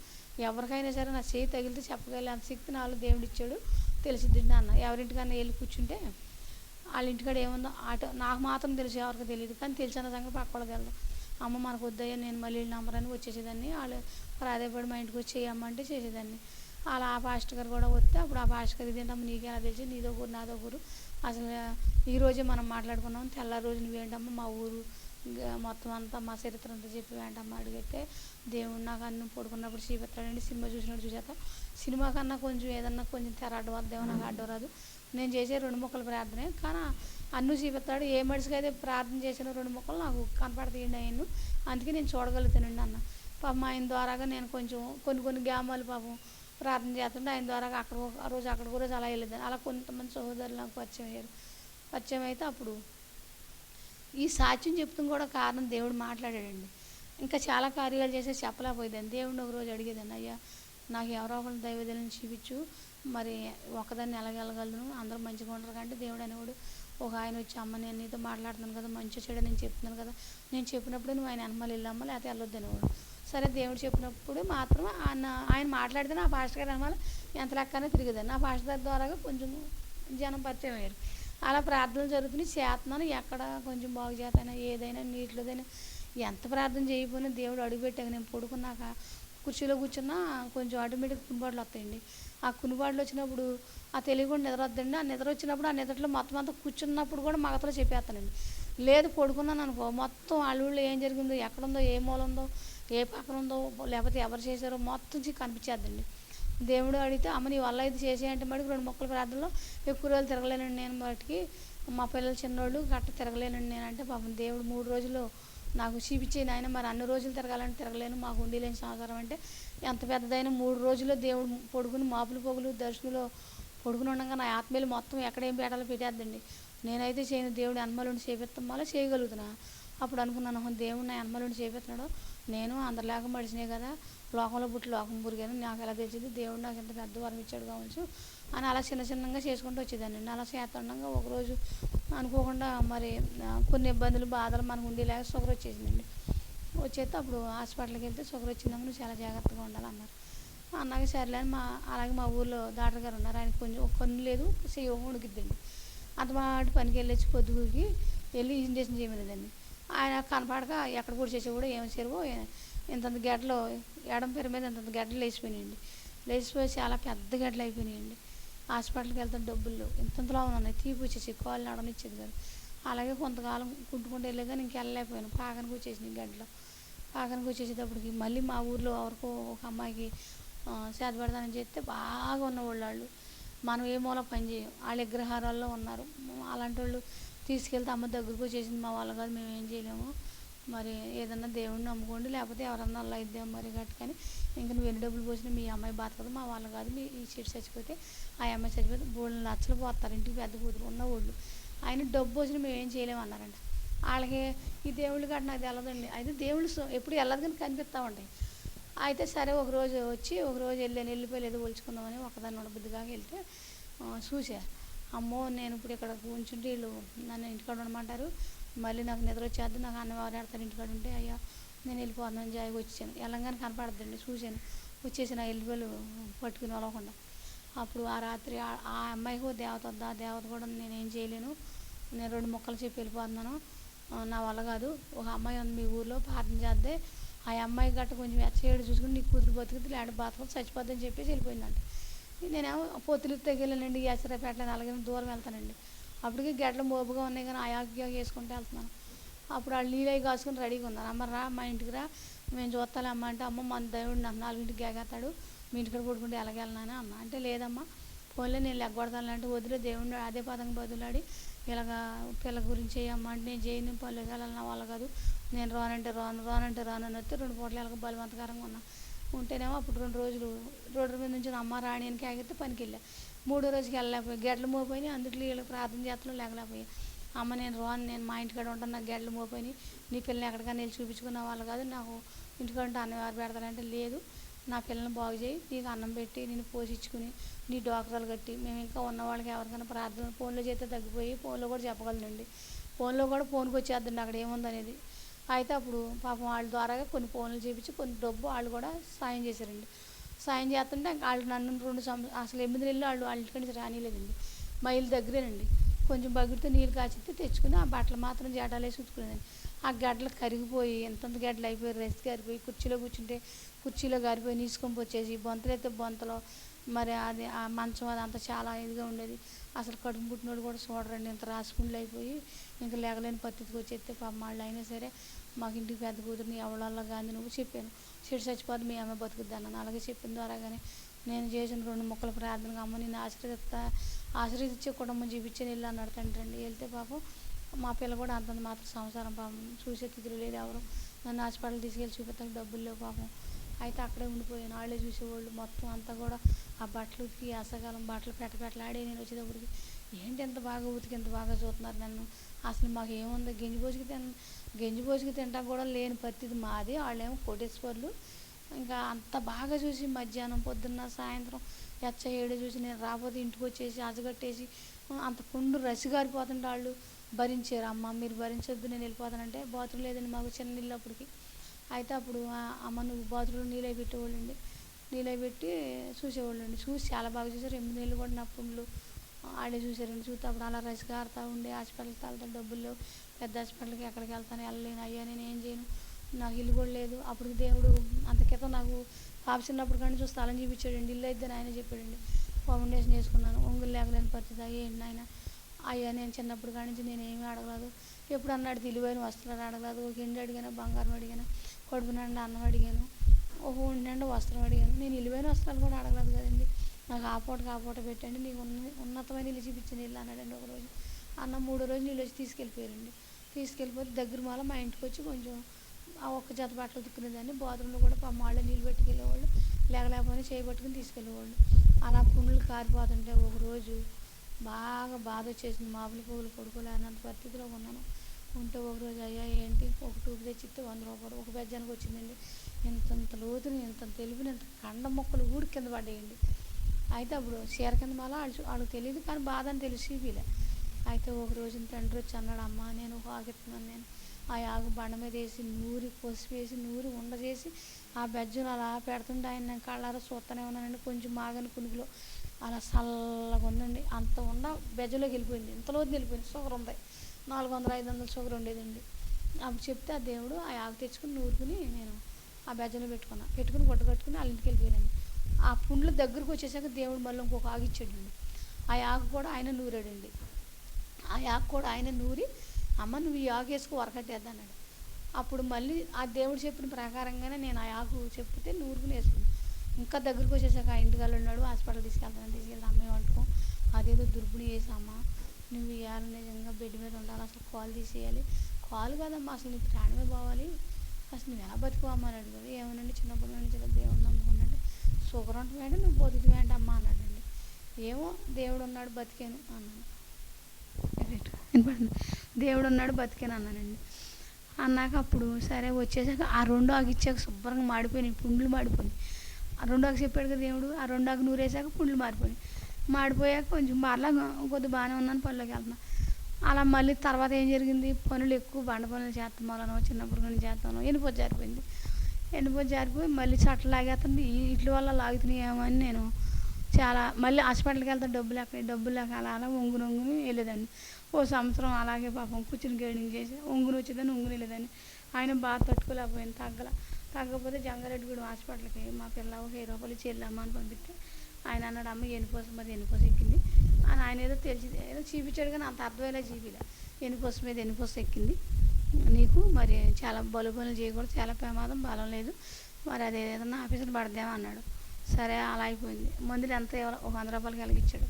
ఎవరికైనా సరే నా చేయి తగిలితే చెప్పగలిగే అంత శక్తి నాలో దేవుడు ఇచ్చాడు తెలిసిద్దండి అన్న. ఎవరింటికన్నా వెళ్ళి కూర్చుంటే వాళ్ళ ఇంటికాడ ఏముందో నాకు మాత్రం తెలుసు, ఎవరికి తెలియదు, కానీ తెలిసిన సంగతి పక్క వాళ్ళకి వెళ్దాం. అమ్మ మనకు వద్దయ్యా నేను మళ్ళీ నంబరని వచ్చేసేదాన్ని, వాళ్ళు ప్రాధేయపడి మా ఇంటికి వచ్చి చేయమ్మంటే చేసేదాన్ని. అలా ఆ పాస్టర్ గారు కూడా వస్తే అప్పుడు ఆ పాస్టర్ గారు ఇదేంటమ్మా నీకు ఎలా తెలిసి, నీదో ఊరు నాదో ఊరు, అసలు ఈరోజే మనం మాట్లాడుకున్నాం, తెల్లారి రోజు నువ్వేంటమ్మా మా ఊరు మొత్తం అంతా మా చరిత్ర అంతా చెప్పి ఏంటమ్మా అడిగితే దేవుడు నాకు అన్నం పడుకున్నప్పుడు చూపిస్తాడండి, సినిమా చూసినట్టు చూసేస్తా, సినిమా కన్నా కొంచెం ఏదన్నా కొంచెం తెర అడ్డం వద్దేమో నాకు అడ్డం రాదు, నేను చేసే 2 ముక్కలు ప్రార్థనే కానీ అన్ను చూపిస్తాడు, ఏ మనిషికి అయితే ప్రార్థన చేసిన 2 ముక్కలు నాకు కనపడతాయండి ఆయన్ను, అందుకే నేను చూడగలుగుతానండి అన్న. పాపం ఆయన ద్వారాగా నేను కొంచెం కొన్ని గ్రామాలు పాపం ప్రార్థన చేస్తుంటే ఆయన ద్వారాగా ఆ రోజు అలా వెళ్ళేదాన్ని. అలా కొంతమంది సహోదరులు నాకు పరిచయం అయితే అప్పుడు ఈ సాక్ష్యం చెప్తాం కూడా కారణం దేవుడు మాట్లాడాడండి. ఇంకా చాలా కార్యాలు చేసి చెప్పలేకపోయేదాన్ని. దేవుడిని ఒకరోజు అడిగేదాన్ని, అయ్యా నాకు ఎవరో ఒకరు దైవజనులను చూపించు, మరి ఒకదాన్ని ఎలాగెళ్ళగలను, అందరూ మంచిగా ఉండరు కంటే దేవుడు అనేవాడు ఒక ఆయన వచ్చి అమ్మ నేను నీతో మాట్లాడుతున్నాను కదా, మంచి చెడు నేను చెప్తున్నాను కదా, నేను చెప్పినప్పుడు నువ్వు ఆయన వెనకాల వెళ్ళమ్మా లేకపోతే వెళ్ళొద్దు అనేవాడు. సరే దేవుడు చెప్పినప్పుడు మాత్రం ఆయన మాట్లాడితే నా పాస్టర్ గారు వెనకాల ఎంత లెక్కనే తిరిగేదాన్ని. నా పాస్టర్ గారి ద్వారా కొంచెం జనం పరిచయం అయ్యారు. అలా ప్రార్థనలు జరుగుతున్నాయి చేస్తున్నాను, ఎక్కడ కొంచెం బాగు చేతైనా ఏదైనా నీటిలోదైనా ఎంత ప్రార్థన చేయకపోయినా దేవుడు అడుగుపెట్టాక నేను పడుకున్నాక కుర్చీలో కూర్చున్నా కొంచెం ఆటోమేటిక్ కునుబాట్లు వస్తాయండి. ఆ కునుబాట్లు వచ్చినప్పుడు ఆ తెలియకుండా నిద్ర వద్దండి. ఆ నిద్ర వచ్చినప్పుడు ఆ నిద్రలో మొత్తం అంతా కూర్చున్నప్పుడు కూడా మగతలో చెప్పేస్తానండి. లేదు పడుకున్నాను అనుకో మొత్తం అల్లుళ్ళు ఏం జరిగిందో, ఎక్కడుందో, ఏ మూల ఉందో, ఏ పక్కన ఉందో, లేకపోతే ఎవరు చేశారో మొత్తం కనిపించేద్దండి. దేవుడు అడిగితే అమ్మ నీ వల్ల ఇది చేసేయంటే మటుకు 2 మొక్కల ప్రార్థనలో ఎక్కువ రోజులు తిరగలేనండి నేను బయటికి. మా పిల్లలు చిన్నోళ్ళు గట్ట తిరగలేనండి నేనంటే పాపం దేవుడు 3 రోజులు నాకు చూపించి నాయన మరి అన్ని రోజులు తిరగాలంటే తిరగలేను మాకు ఉండి లేని సంవత్సరం అంటే ఎంత పెద్దదైన 3 రోజుల్లో దేవుడు పొడుగుని మాపులు పొగులు దర్శనంలో పొడుగుని ఉండగా నా ఆత్మీయులు మొత్తం ఎక్కడేం పేటాలో పెట్టేద్దండి. నేనైతే చేయను దేవుడు అన్మలుండి చేపిస్తాం వల్ల చేయగలుగుతున్నా. అప్పుడు అనుకున్నాను దేవుడు నా అన్మలుండి చేపిస్తున్నాడు, నేను అందరిలాగా మడిచినే కదా, లోకంలో పుట్టి లోకం పురిగాను, నాకు ఎలా తెలిసింది దేవుడు నాకు ఇంత పెద్ద వరం ఇచ్చాడు కావచ్చు అని అలా చిన్న చిన్నగా చేసుకుంటూ వచ్చేదానండి. అలా చేస్తుండగా ఒకరోజు అనుకోకుండా మరి కొన్ని ఇబ్బందులు బాధలు మనకు ఉండేలాగా షుగర్ వచ్చేసిందండి. వచ్చేస్తే అప్పుడు హాస్పిటల్కి వెళ్తే షుగర్ వచ్చిందాక నువ్వు చాలా జాగ్రత్తగా ఉండాలన్నారు. అన్నాక సర్లే అని అలాగే మా ఊళ్ళో డాక్టర్ గారు ఉన్నారు, ఆయనకి కొంచెం ఒక కన్ను లేదు చెయ్యి ఉడికిద్దండి. అంత మాట పనికి వెళ్ళొచ్చి పొద్దుగురికి వెళ్ళి ఇంజక్షన్ చేయమనేదండి. ఆయన కనపడక ఎక్కడ కూడా చేసే కూడా ఏమి చేరువో ఇంతంత గడ్డలు ఎడం పేరు మీద ఇంతంత గడ్డలు లేచిపోయినాయండి. లేచిపోయి చాలా పెద్ద గడ్డలు అయిపోయినాయండి. హాస్పిటల్కి వెళ్తాను డబ్బులు లేవు, ఇంతంతలో ఉన్నాయి, తీపి వచ్చేసి కాళ్ళు నడవనిచ్చేది కాదు. అలాగే కొంతకాలం కుంటుకుంటూ వెళ్ళే కానీ ఇంకెళ్ళలేకపోయాను. పాకనికి వచ్చేసినాయి గడ్డలు. పాకనికి వచ్చేసేటప్పటికి మళ్ళీ మా ఊర్లో ఎవరికో ఒక అమ్మాయికి చేతపడతానని చెప్తే బాగా ఉన్నవాళ్ళు వాళ్ళు, మనం ఏ మూల పని చేయం, వాళ్ళ విగ్రహారాల్లో ఉన్నారు. అలాంటి వాళ్ళు తీసుకెళ్తే అమ్మ దగ్గరకు వచ్చేసింది, మా వాళ్ళు కాదు మేము ఏం చేయలేము, మరి ఏదన్నా దేవుడిని నమ్ముకోండి లేకపోతే ఎవరన్నా అలా ఇద్దాం మరి గట్టు కానీ ఇంకా నువ్వు ఎన్ని డబ్బులు పోసినా మీ అమ్మాయి బతకదు, మా వాళ్ళు కాదు, మీ ఈ సీట్ చచ్చిపోతే ఆ అమ్మాయి చచ్చిపోతే 3 లక్షలు పోతారు ఇంటికి పెద్ద కూతురు ఉన్నవాళ్ళు, ఆయన డబ్బు వచ్చినా మేము ఏం చేయలేము అన్నారంట. వాళ్ళకి ఈ దేవుళ్ళు గట్ట నాకు తెలదండి, అయితే దేవుళ్ళు ఎప్పుడు వెళ్ళదు కానీ కనిపిస్తూ ఉంటాయి. అయితే సరే ఒకరోజు వచ్చి ఒకరోజు వెళ్ళిపోయి ఏదో ఒలుచుకుందామని ఒకదాన్ని ఉండబుద్ధిగా వెళ్తే చూసా, అమ్మో నేను ఇప్పుడు ఇక్కడ ఉంచుంటే వీళ్ళు నన్ను ఇంటికాడ ఉండమంటారు, మళ్ళీ నాకు నిద్ర వచ్చేద్ది, నాకు అన్నం ఎవరు ఆడతారు ఇంటికాడ ఉంటే, అయ్యా నేను వెళ్ళిపోతున్నాను జాయిగా వచ్చాను. వెళ్ళంగానే కనపడద్దండి చూశాను, వచ్చేసి నా వెళ్ళిపోయి పట్టుకుని వెళ్ళకుండా. అప్పుడు ఆ రాత్రి ఆ అమ్మాయికి ఓ దేవత వద్దా, ఆ దేవత కూడా నేనేం చేయలేను, నేను 2 మొక్కలు చెప్పి వెళ్ళిపోతున్నాను, నా వల్ల కాదు, ఒక అమ్మాయి ఉంది మీ ఊర్లో ప్రార్థన చేద్దే, ఆ అమ్మాయి గట్ట కొంచెం ఎచ్చేడు చూసుకుని నీ కూతురు బతుకుతుంది లేకపోతే బతకదు చచ్చిపోద్దని చెప్పేసి వెళ్ళిపోయిందంట. నేనేమో పొత్తులు తెగలేనండి ఎసరా పెట్టలేను, అలాగే దూరం వెళ్తానండి. అప్పటికి గడ్డలు మోపుగా ఉన్నాయి కానీ ఆయాగ్గా వేసుకుంటూ వెళ్తున్నాను. అప్పుడు వాళ్ళు నీళ్ళవి కాసుకొని రెడీగా ఉన్నారు, అమ్మ రా మా ఇంటికి రా మేము చూస్తాలే అమ్మ అంటే, అమ్మ మన దేవుడు నాకు 4ంటికి గేగేస్తాడు మీ ఇంటికి పడుకుంటే ఎలాగెళ్ళినానే అమ్మ అంటే, లేదమ్మా ఫోన్లో నేను లెగ్గొడతాను అంటే, వదిలే దేవుడు అదే పదంగా బదులాడి ఇలాగ పిల్ల గురించి చేయమ్మ అంటే, నేను చేయని పనులు వెళ్ళాలి నా వల్ల కాదు, నేను రానంటే రాను అని వస్తే 2 పూటలు ఎలాగ బలవంతకరంగా ఉన్నా ఉంటేనేమో అప్పుడు 2 రోజులు రోడ్డు మీద నుంచి అమ్మ రాణి అని కాగితే పనికి వెళ్ళా. 3వ రోజుకి వెళ్ళలేకపోయి గడ్డలు మోపోయినాయి, అందుట్లో వీళ్ళకి ప్రార్థన చేస్తలో లేకపోయా. అమ్మ నేను రాను, నేను మా ఇంటికాడ ఉంటాను, నాకు గడ్డలు మోపోయినాయి, నీ పిల్లని ఎక్కడికైనా వెళ్ళి చూపించుకున్న వాళ్ళు కాదు, నాకు ఇంటికాడ ఉంటే అన్నం ఎవరు పెడతారంటే, లేదు నా పిల్లల్ని బాగు చేయి, నీకు అన్నం పెట్టి నేను పోషించుకుని నీ డోకరాలు కట్టి మేము ఇంకా ఉన్న వాళ్ళకి ఎవరికైనా ప్రార్థన ఫోన్లో చేస్తే తగ్గిపోయి ఫోన్లో కూడా చెప్పగలనండి, ఫోన్లో కూడా ఫోన్కి వచ్చేద్దండి అక్కడ ఏముందనేది. అయితే అప్పుడు పాపం వాళ్ళ ద్వారా కొన్ని ఫోన్లు చేపించి కొన్ని డబ్బు వాళ్ళు కూడా సాయం చేశారండి. సాయం చేస్తుంటే వాళ్ళు నన్ను 2 అసలు 8 నెలలు వాళ్ళ ఇంటికి నుంచి రానిలేదండి. మా ఇల్లు దగ్గరేనండి, కొంచెం బకెట్తో నీళ్ళు కాచితే తెచ్చుకుని ఆ బట్టలు మాత్రం జటాలేసి ఉతుకునేదండి. ఆ గడ్డలు కరిగిపోయి ఎంతంత గడ్డలు అయిపోయి రెస్ట్ గారిపోయి కుర్చీలో కూర్చుంటే కుర్చీలో గారిపోయి నీసుకొని వచ్చేసి బొంతలు అయితే బొంతలో మరి అది ఆ మంచం అదంతా చాలా ఇదిగా ఉండేది. అసలు కడుపు పుట్టినోడు కూడా చూడరండి, ఇంత రాసుకుండ్లు అయిపోయి ఇంకా లేగలేని పరిస్థితికి వచ్చేస్తే పాపం వాళ్ళు అయినా సరే మాకు ఇంటికి పెద్ద కూతురుని ఎవళ్ళల్లో కానీ నువ్వు చెప్పాను చెడు చచ్చిపోతే మీ అమ్మాయి బతుకుద్ది అన్నాను. అలాగే చెప్పిన ద్వారా కానీ నేను చేసిన 2 మొక్కల ప్రార్థనగా అమ్మ నేను ఆశీర్వదించే కుటుంబం చూపించే ఇల్లు అన్నాడు తండ్రి అండి. వెళ్తే పాపం మా పిల్ల కూడా అంతంత మాత్రం సంసారం పాపం చూసే తిథులు లేదు, ఎవరు నన్ను హాస్పిటల్ తీసుకెళ్ళి చూపిస్తానికి డబ్బులు లేవు పాపం. అయితే అక్కడే ఉండిపోయాను, వాళ్ళే చూసేవాళ్ళు మొత్తం అంతా కూడా ఆ బట్టలు ఉతికి అసగాలం బట్టలు పెట్టలాడే నేను వచ్చేటప్పటికి ఏంటి ఎంత బాగా ఉతికి ఎంత బాగా చూస్తున్నారు నన్ను, అసలు మాకు ఏముంది గంజి పోసుకి తింటా కూడా లేని పరిస్థితి మాది, వాళ్ళేమో కోటేశ్వర్లు ఇంకా అంత బాగా చూసి మధ్యాహ్నం పొద్దున్న సాయంత్రం 7 చూసి నేను రాకపోతే ఇంటికి వచ్చేసి అజగట్టేసి అంత కుండు రసిగారిపోతుంటే వాళ్ళు భరించారు. అమ్మ మీరు భరించొద్దు నేను వెళ్ళిపోతానంటే, బాత్రూమ్ లేదండి మాకు చిన్న ఇల్లు అప్పటికి. అయితే అప్పుడు అమ్మ నువ్వు బాత్రూంలో నీళ్ళు అవి పెట్టేవాళ్ళండి, నీళ్ళు అవి పెట్టి చూసేవాళ్ళండి, చూసి చాలా బాగా చూసారు. 8 నెలలు కూడా నా పుండ్లు ఆడే చూసారండి. చూస్తే అప్పుడు అలా రైస్ కారుతా ఉండే, హాస్పిటల్కి వెళ్తా డబ్బులు లేవు, పెద్ద హాస్పిటల్కి ఎక్కడికి వెళ్తాను, వెళ్ళలేను, అయ్యా నేను ఏం చేయను, నాకు ఇల్లు కూడా లేదు. అప్పుడు దేవుడు అంత క్రితం నాకు పాప చిన్నప్పుడు కానీ చూస్తే స్థలం చూపించాడండి. ఇల్లు అయితే ఆయన చెప్పాడండి. ఫౌండేషన్ వేసుకున్నాను, ఒంగులు లేకలేని పరిస్థితి. ఏంటి ఆయన అయ్యా నేను చిన్నప్పుడు కాడి నుంచి నేను ఏమీ అడగలేదు, ఎప్పుడు అన్నాడు తెలివైన వస్త్రాలు అడగలేదు, ఒక ఇండి అడిగాను, బంగారం అడిగాను, కడుపు నిండా అన్నం అడిగాను, ఒక ఒంటి నిండా వస్త్రం అడిగాను, నేను విలువైన వస్త్రాలు కూడా అడగలేదు కదండి, నాకు ఆ పూట పెట్టండి, నీకు ఉన్నతమైన ఇల్లు చూపించండి ఇల్లు అన్నాడండి. ఒకరోజు అన్న 3వ రోజు నీళ్ళు వచ్చి తీసుకెళ్ళిపోయారండి. తీసుకెళ్ళిపోతే దగ్గర మాల మా ఇంటికి వచ్చి కొంచెం ఆ ఒక్క జత బట్టలు ఉతుక్కునేదాన్ని. బాత్రూంలో కూడా వాళ్ళే నీళ్ళు పెట్టుకెళ్ళేవాళ్ళు, లేకపోయినా చేయి పట్టుకుని తీసుకెళ్ళేవాళ్ళు. అలా పుండ్లు కారిపోతుంటే ఒకరోజు బాగా బాధ వచ్చేసింది. మామూలు పువ్వులు పడుకోలేనంత పరిస్థితిలో ఉన్నాను. ఉంటే ఒకరోజు అయ్యా ఏంటి ఒక టూపు తెచ్చిస్తే 100 రూపాయలు ఒక బెజ్జానికి వచ్చిందండి. ఇంతంత లోతుని, ఇంత తెలుపుని, ఇంత కండ మొక్కలు ఊడి కింద పడ్డాయండి. అయితే అప్పుడు చీర కింద మళ్ళీ వాళ్ళకి తెలియదు, కానీ బాధ అని తెలిసి చూపిలే. అయితే ఒక రోజు తండ్రి వచ్చి అన్నాడు, అమ్మ నేను ఒక ఆగుతున్నాను, నేను ఆ ఆగు బండ మీద వేసి నూరి పసుపు వేసి నూరి ఉండ చేసి ఆ బెజ్జను అలా పెడుతుంటే ఆయన నేను కళ్ళారా చూస్తూనే ఉన్నానండి. కొంచెం మాగని కునుకులో అలా చల్లగా ఉందండి. అంత ఉన్న బెజ్జలోకి వెళ్ళిపోయింది, ఇంతలోకి వెళ్ళిపోయింది. షుగర్ ఉంది, 400-500 షుగర్ ఉండేదండి. అప్పుడు చెప్తే ఆ దేవుడు ఆ ఆకు తెచ్చుకుని నూరుకుని నేను ఆ బెజ్జలో పెట్టుకుని గుడ్డ కట్టుకుని వాళ్ళ ఇంటికి వెళ్ళిపోయానండి. ఆ పుండ్లు దగ్గరకు వచ్చేసాక దేవుడు మళ్ళీ ఇంకొక ఆకు ఇచ్చాడండి. ఆ ఆకు కూడా ఆయన నూరాడండి. ఆ ఆకు కూడా ఆయన నూరి, అమ్మ నువ్వు ఈ ఆకు వేసుకు వరకట్టేద్దన్నాడు. అప్పుడు మళ్ళీ ఆ దేవుడు చెప్పిన ప్రకారంగానే నేను ఆ ఆకు చెప్తే నూరుకుని వేసుకున్నాను. ఇంకా దగ్గరకు వచ్చేసాక ఆ ఇంటికాళ్ళు ఉన్నాడు, హాస్పిటల్ తీసుకెళ్తాను అమ్మాయి వండుకో, అదేదో దుర్బిణి వేసామ్మా, నువ్వు ఇవాళ నిజంగా బెడ్ మీద ఉండాలి, అసలు కాలు తీసేయాలి, కాలు కాదమ్మా అసలు నీ ప్రాణమే పోవాలి, అసలు నువ్వు ఎలా బతుకువమ్మా అని అడిగాడు. ఏమోనండి చిన్నప్పటి నుంచి దేవుడు నమ్ముకున్నాడు, షుగర్ ఉంటుందంటే నువ్వు బతుకువేంటి అమ్మ అన్నాడండి. ఏమో దేవుడు ఉన్నాడు బతికాను అన్నాను. దేవుడు ఉన్నాడు బతికాను అన్నానండి. అన్నాక అప్పుడు సరే వచ్చేసాక ఆ 2 ఆకు ఇచ్చాక శుభ్రంగా మాడిపోయినాయి, పుండ్లు మాడిపోయినాయి. ఆ 2 ఆకు చెప్పాడు కదా దేవుడు, ఆ 2 ఆకు నూరేసాక పుండ్లు మాడిపోయినాయి. మాడిపోయాక కొంచెం కొద్దిగా బాగానే ఉన్నాను, పనిలోకి వెళ్తున్నాను. అలా మళ్ళీ తర్వాత ఏం జరిగింది, పనులు ఎక్కువ బండ పనులు చేస్తామో చిన్నప్పుడు కానీ చేస్తాను, ఎనిపోతు జారిపోయింది. ఎనిపోతు జారిపోయి మళ్ళీ చట్టలు లాగేస్తుంది, వీటి వల్ల లాగుతున్నాయేమో అని నేను చాలా మళ్ళీ హాస్పిటల్కి వెళ్తాను, డబ్బులు లేక అలా ఒంగుని వెళ్ళేదాన్ని. ఓ సంవత్సరం అలాగే పాపం కూర్చుని గైడింగ్ చేసి ఒంగుని వచ్చేదాన్ని, ఒంగుని వెళ్ళేదాన్ని. ఆయన బాగా తట్టుకోలేకపోయింది, తగ్గకపోతే జంగారెడ్డిగూడెం హాస్పిటల్కి మా పిల్ల ఒక 1000 రూపాయలు ఇచ్చి వెళ్ళామా అని పంపిస్తే ఆయన అన్నాడు, అమ్మ ఎనిపోస ఎక్కింది అని ఆయన ఏదో చూపించాడు, కానీ అంత అర్థమయ్యేలా చూపిలే. ఎనిపోస ఎక్కింది నీకు, మరి చాలా బలుపనులు చేయకూడదు, చాలా ప్రమాదం, బలం లేదు, మరి అది ఏదన్నా ఆఫీసులు పడదేమో అన్నాడు. సరే అలా అయిపోయింది. మందులు ఎంత ఇవ్వాలి, ఒక 100 రూపాయలు కలిగిచ్చాడు.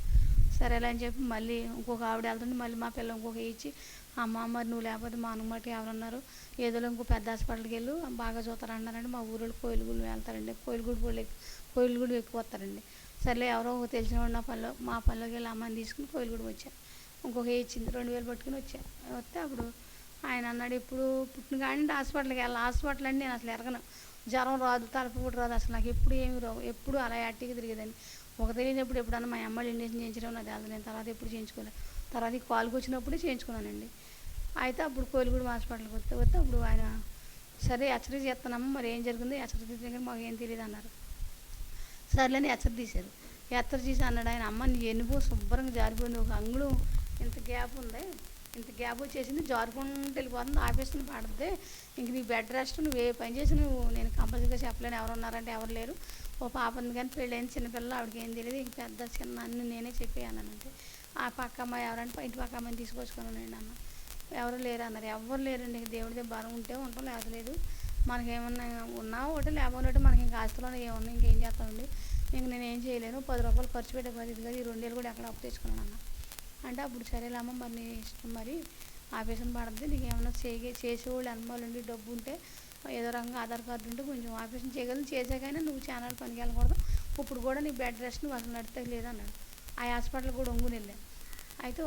సరే అలా అని చెప్పి మళ్ళీ ఇంకొక ఆవిడ వెళ్తుంటే మళ్ళీ మా పిల్ల ఇంకొక ఇచ్చి, అమ్మ మరి నువ్వు లేకపోతే మా అనుమతి ఎవరన్నారు, ఏదో ఇంకో పెద్ద హాస్పిటల్కి వెళ్ళు బాగా చూస్తారన్నారండి. మా ఊరిలో కోయిలగూడు వెళ్తారండి, కోయిలగూడు ఎక్కువ వస్తారండి. సర్లే ఎవరో తెలిసిన వాడు మా పనిలోకి వెళ్ళి అమ్మని తీసుకుని కోయిలగూడెం వచ్చా. ఇంకొక ఇచ్చింది, 2000 పట్టుకుని వస్తే అప్పుడు ఆయన అన్నాడు, ఇప్పుడు పుట్టిన కానీ హాస్పిటల్కి వెళ్ళాలి, హాస్పిటల్ అంటే నేను అసలు ఎరగను, జ్వరం రాదు, తలపు కూడా రాదు, అసలు నాకు ఎప్పుడు ఏమి రావు, ఎప్పుడు అలా యాక్టివ్గా తిరిగేదాన్ని. ఒక తెలియనప్పుడు ఎప్పుడన్నా మా అమ్మాయిలు ఇంజక్షన్ చేయించడం నాకు అది నేను తర్వాత ఎప్పుడు చేయించుకోలేదు. తర్వాత ఈ కాలుకి వచ్చినప్పుడే చేయించుకున్నానండి. అయితే అప్పుడు కోయిలగూడెం హాస్పిటల్కి వస్తే అప్పుడు ఆయన సరే హెచ్చరిక చేస్తానమ్మా, మరి ఏం జరిగింది హెచ్చరిక తీసిన కానీ మాకు ఏం తెలియదు అన్నారు. సర్లేని హెచ్చరిక తీశారు. హెచ్చరిక తీసి అన్నాడు ఆయన, అమ్మ నీ ఎనుపు శుభ్రంగా జారిపోయింది, ఒక అంగుళం ఇంత గ్యాప్ ఉంది, ఇంత గ్యాప్ వచ్చేసింది, జారుకుంటూ వెళ్ళిపోతుంది, ఆఫీసుని పడుతుంది, ఇంక నీ బెడ్ రెస్ట్, నువ్వు ఏ పని చేసి నువ్వు నేను కంపల్సరీగా చెప్పలేను, ఎవరు ఉన్నారంటే ఎవరు లేరు, ఓ పాప ఉంది కానీ పెళ్ళైన చిన్నపిల్ల, ఆవిడకి ఏం తెలియదు, ఇంక పెద్ద చిన్న అన్నీ నేనే చెప్పానంటే ఆ పక్క అమ్మాయి ఎవరంటే ఇంటి పక్క అమ్మాయిని తీసుకొచ్చుకున్నానండి అన్న. ఎవరు లేరు అన్నారు. ఎవరు లేరండి, దేవుడిదే బలం ఉంటే ఉంటాం, లేదు మనకేమన్నా ఉన్నా ఒకటి లేకపోతే మనకి ఇంకా ఆస్తిలో ఏమన్నా ఇంకేం చేస్తామండి, ఇంక నేను ఏం చేయలేను, 10 రూపాయలు ఖర్చు పెట్టే పరిస్థితి కదా, ఈ 2 కూడా ఎక్కడ అప్పు తెచ్చుకున్నాను అన్న. అంటే అప్పుడు సరేలేమ్మా మరి నీ ఇష్టం, మరి ఆఫీసుని పడుతుంది, నీకు ఏమన్నా చేసేవాళ్ళు అనుభవాలు ఉండి డబ్బు ఉంటే ఏదో రకంగా ఆధార్ కార్డు ఉంటే కొంచెం ఆఫీసుని చేయగలను, చేసాకైనా నువ్వు ఛానల్ పనికి వెళ్ళకూడదు, ఇప్పుడు కూడా నీ బెడ్ రెస్ట్ నువ్వు అసలు నడితే లేదన్నాడు. ఆ హాస్పిటల్ కూడా ఒంగుని వెళ్ళాను. అయితే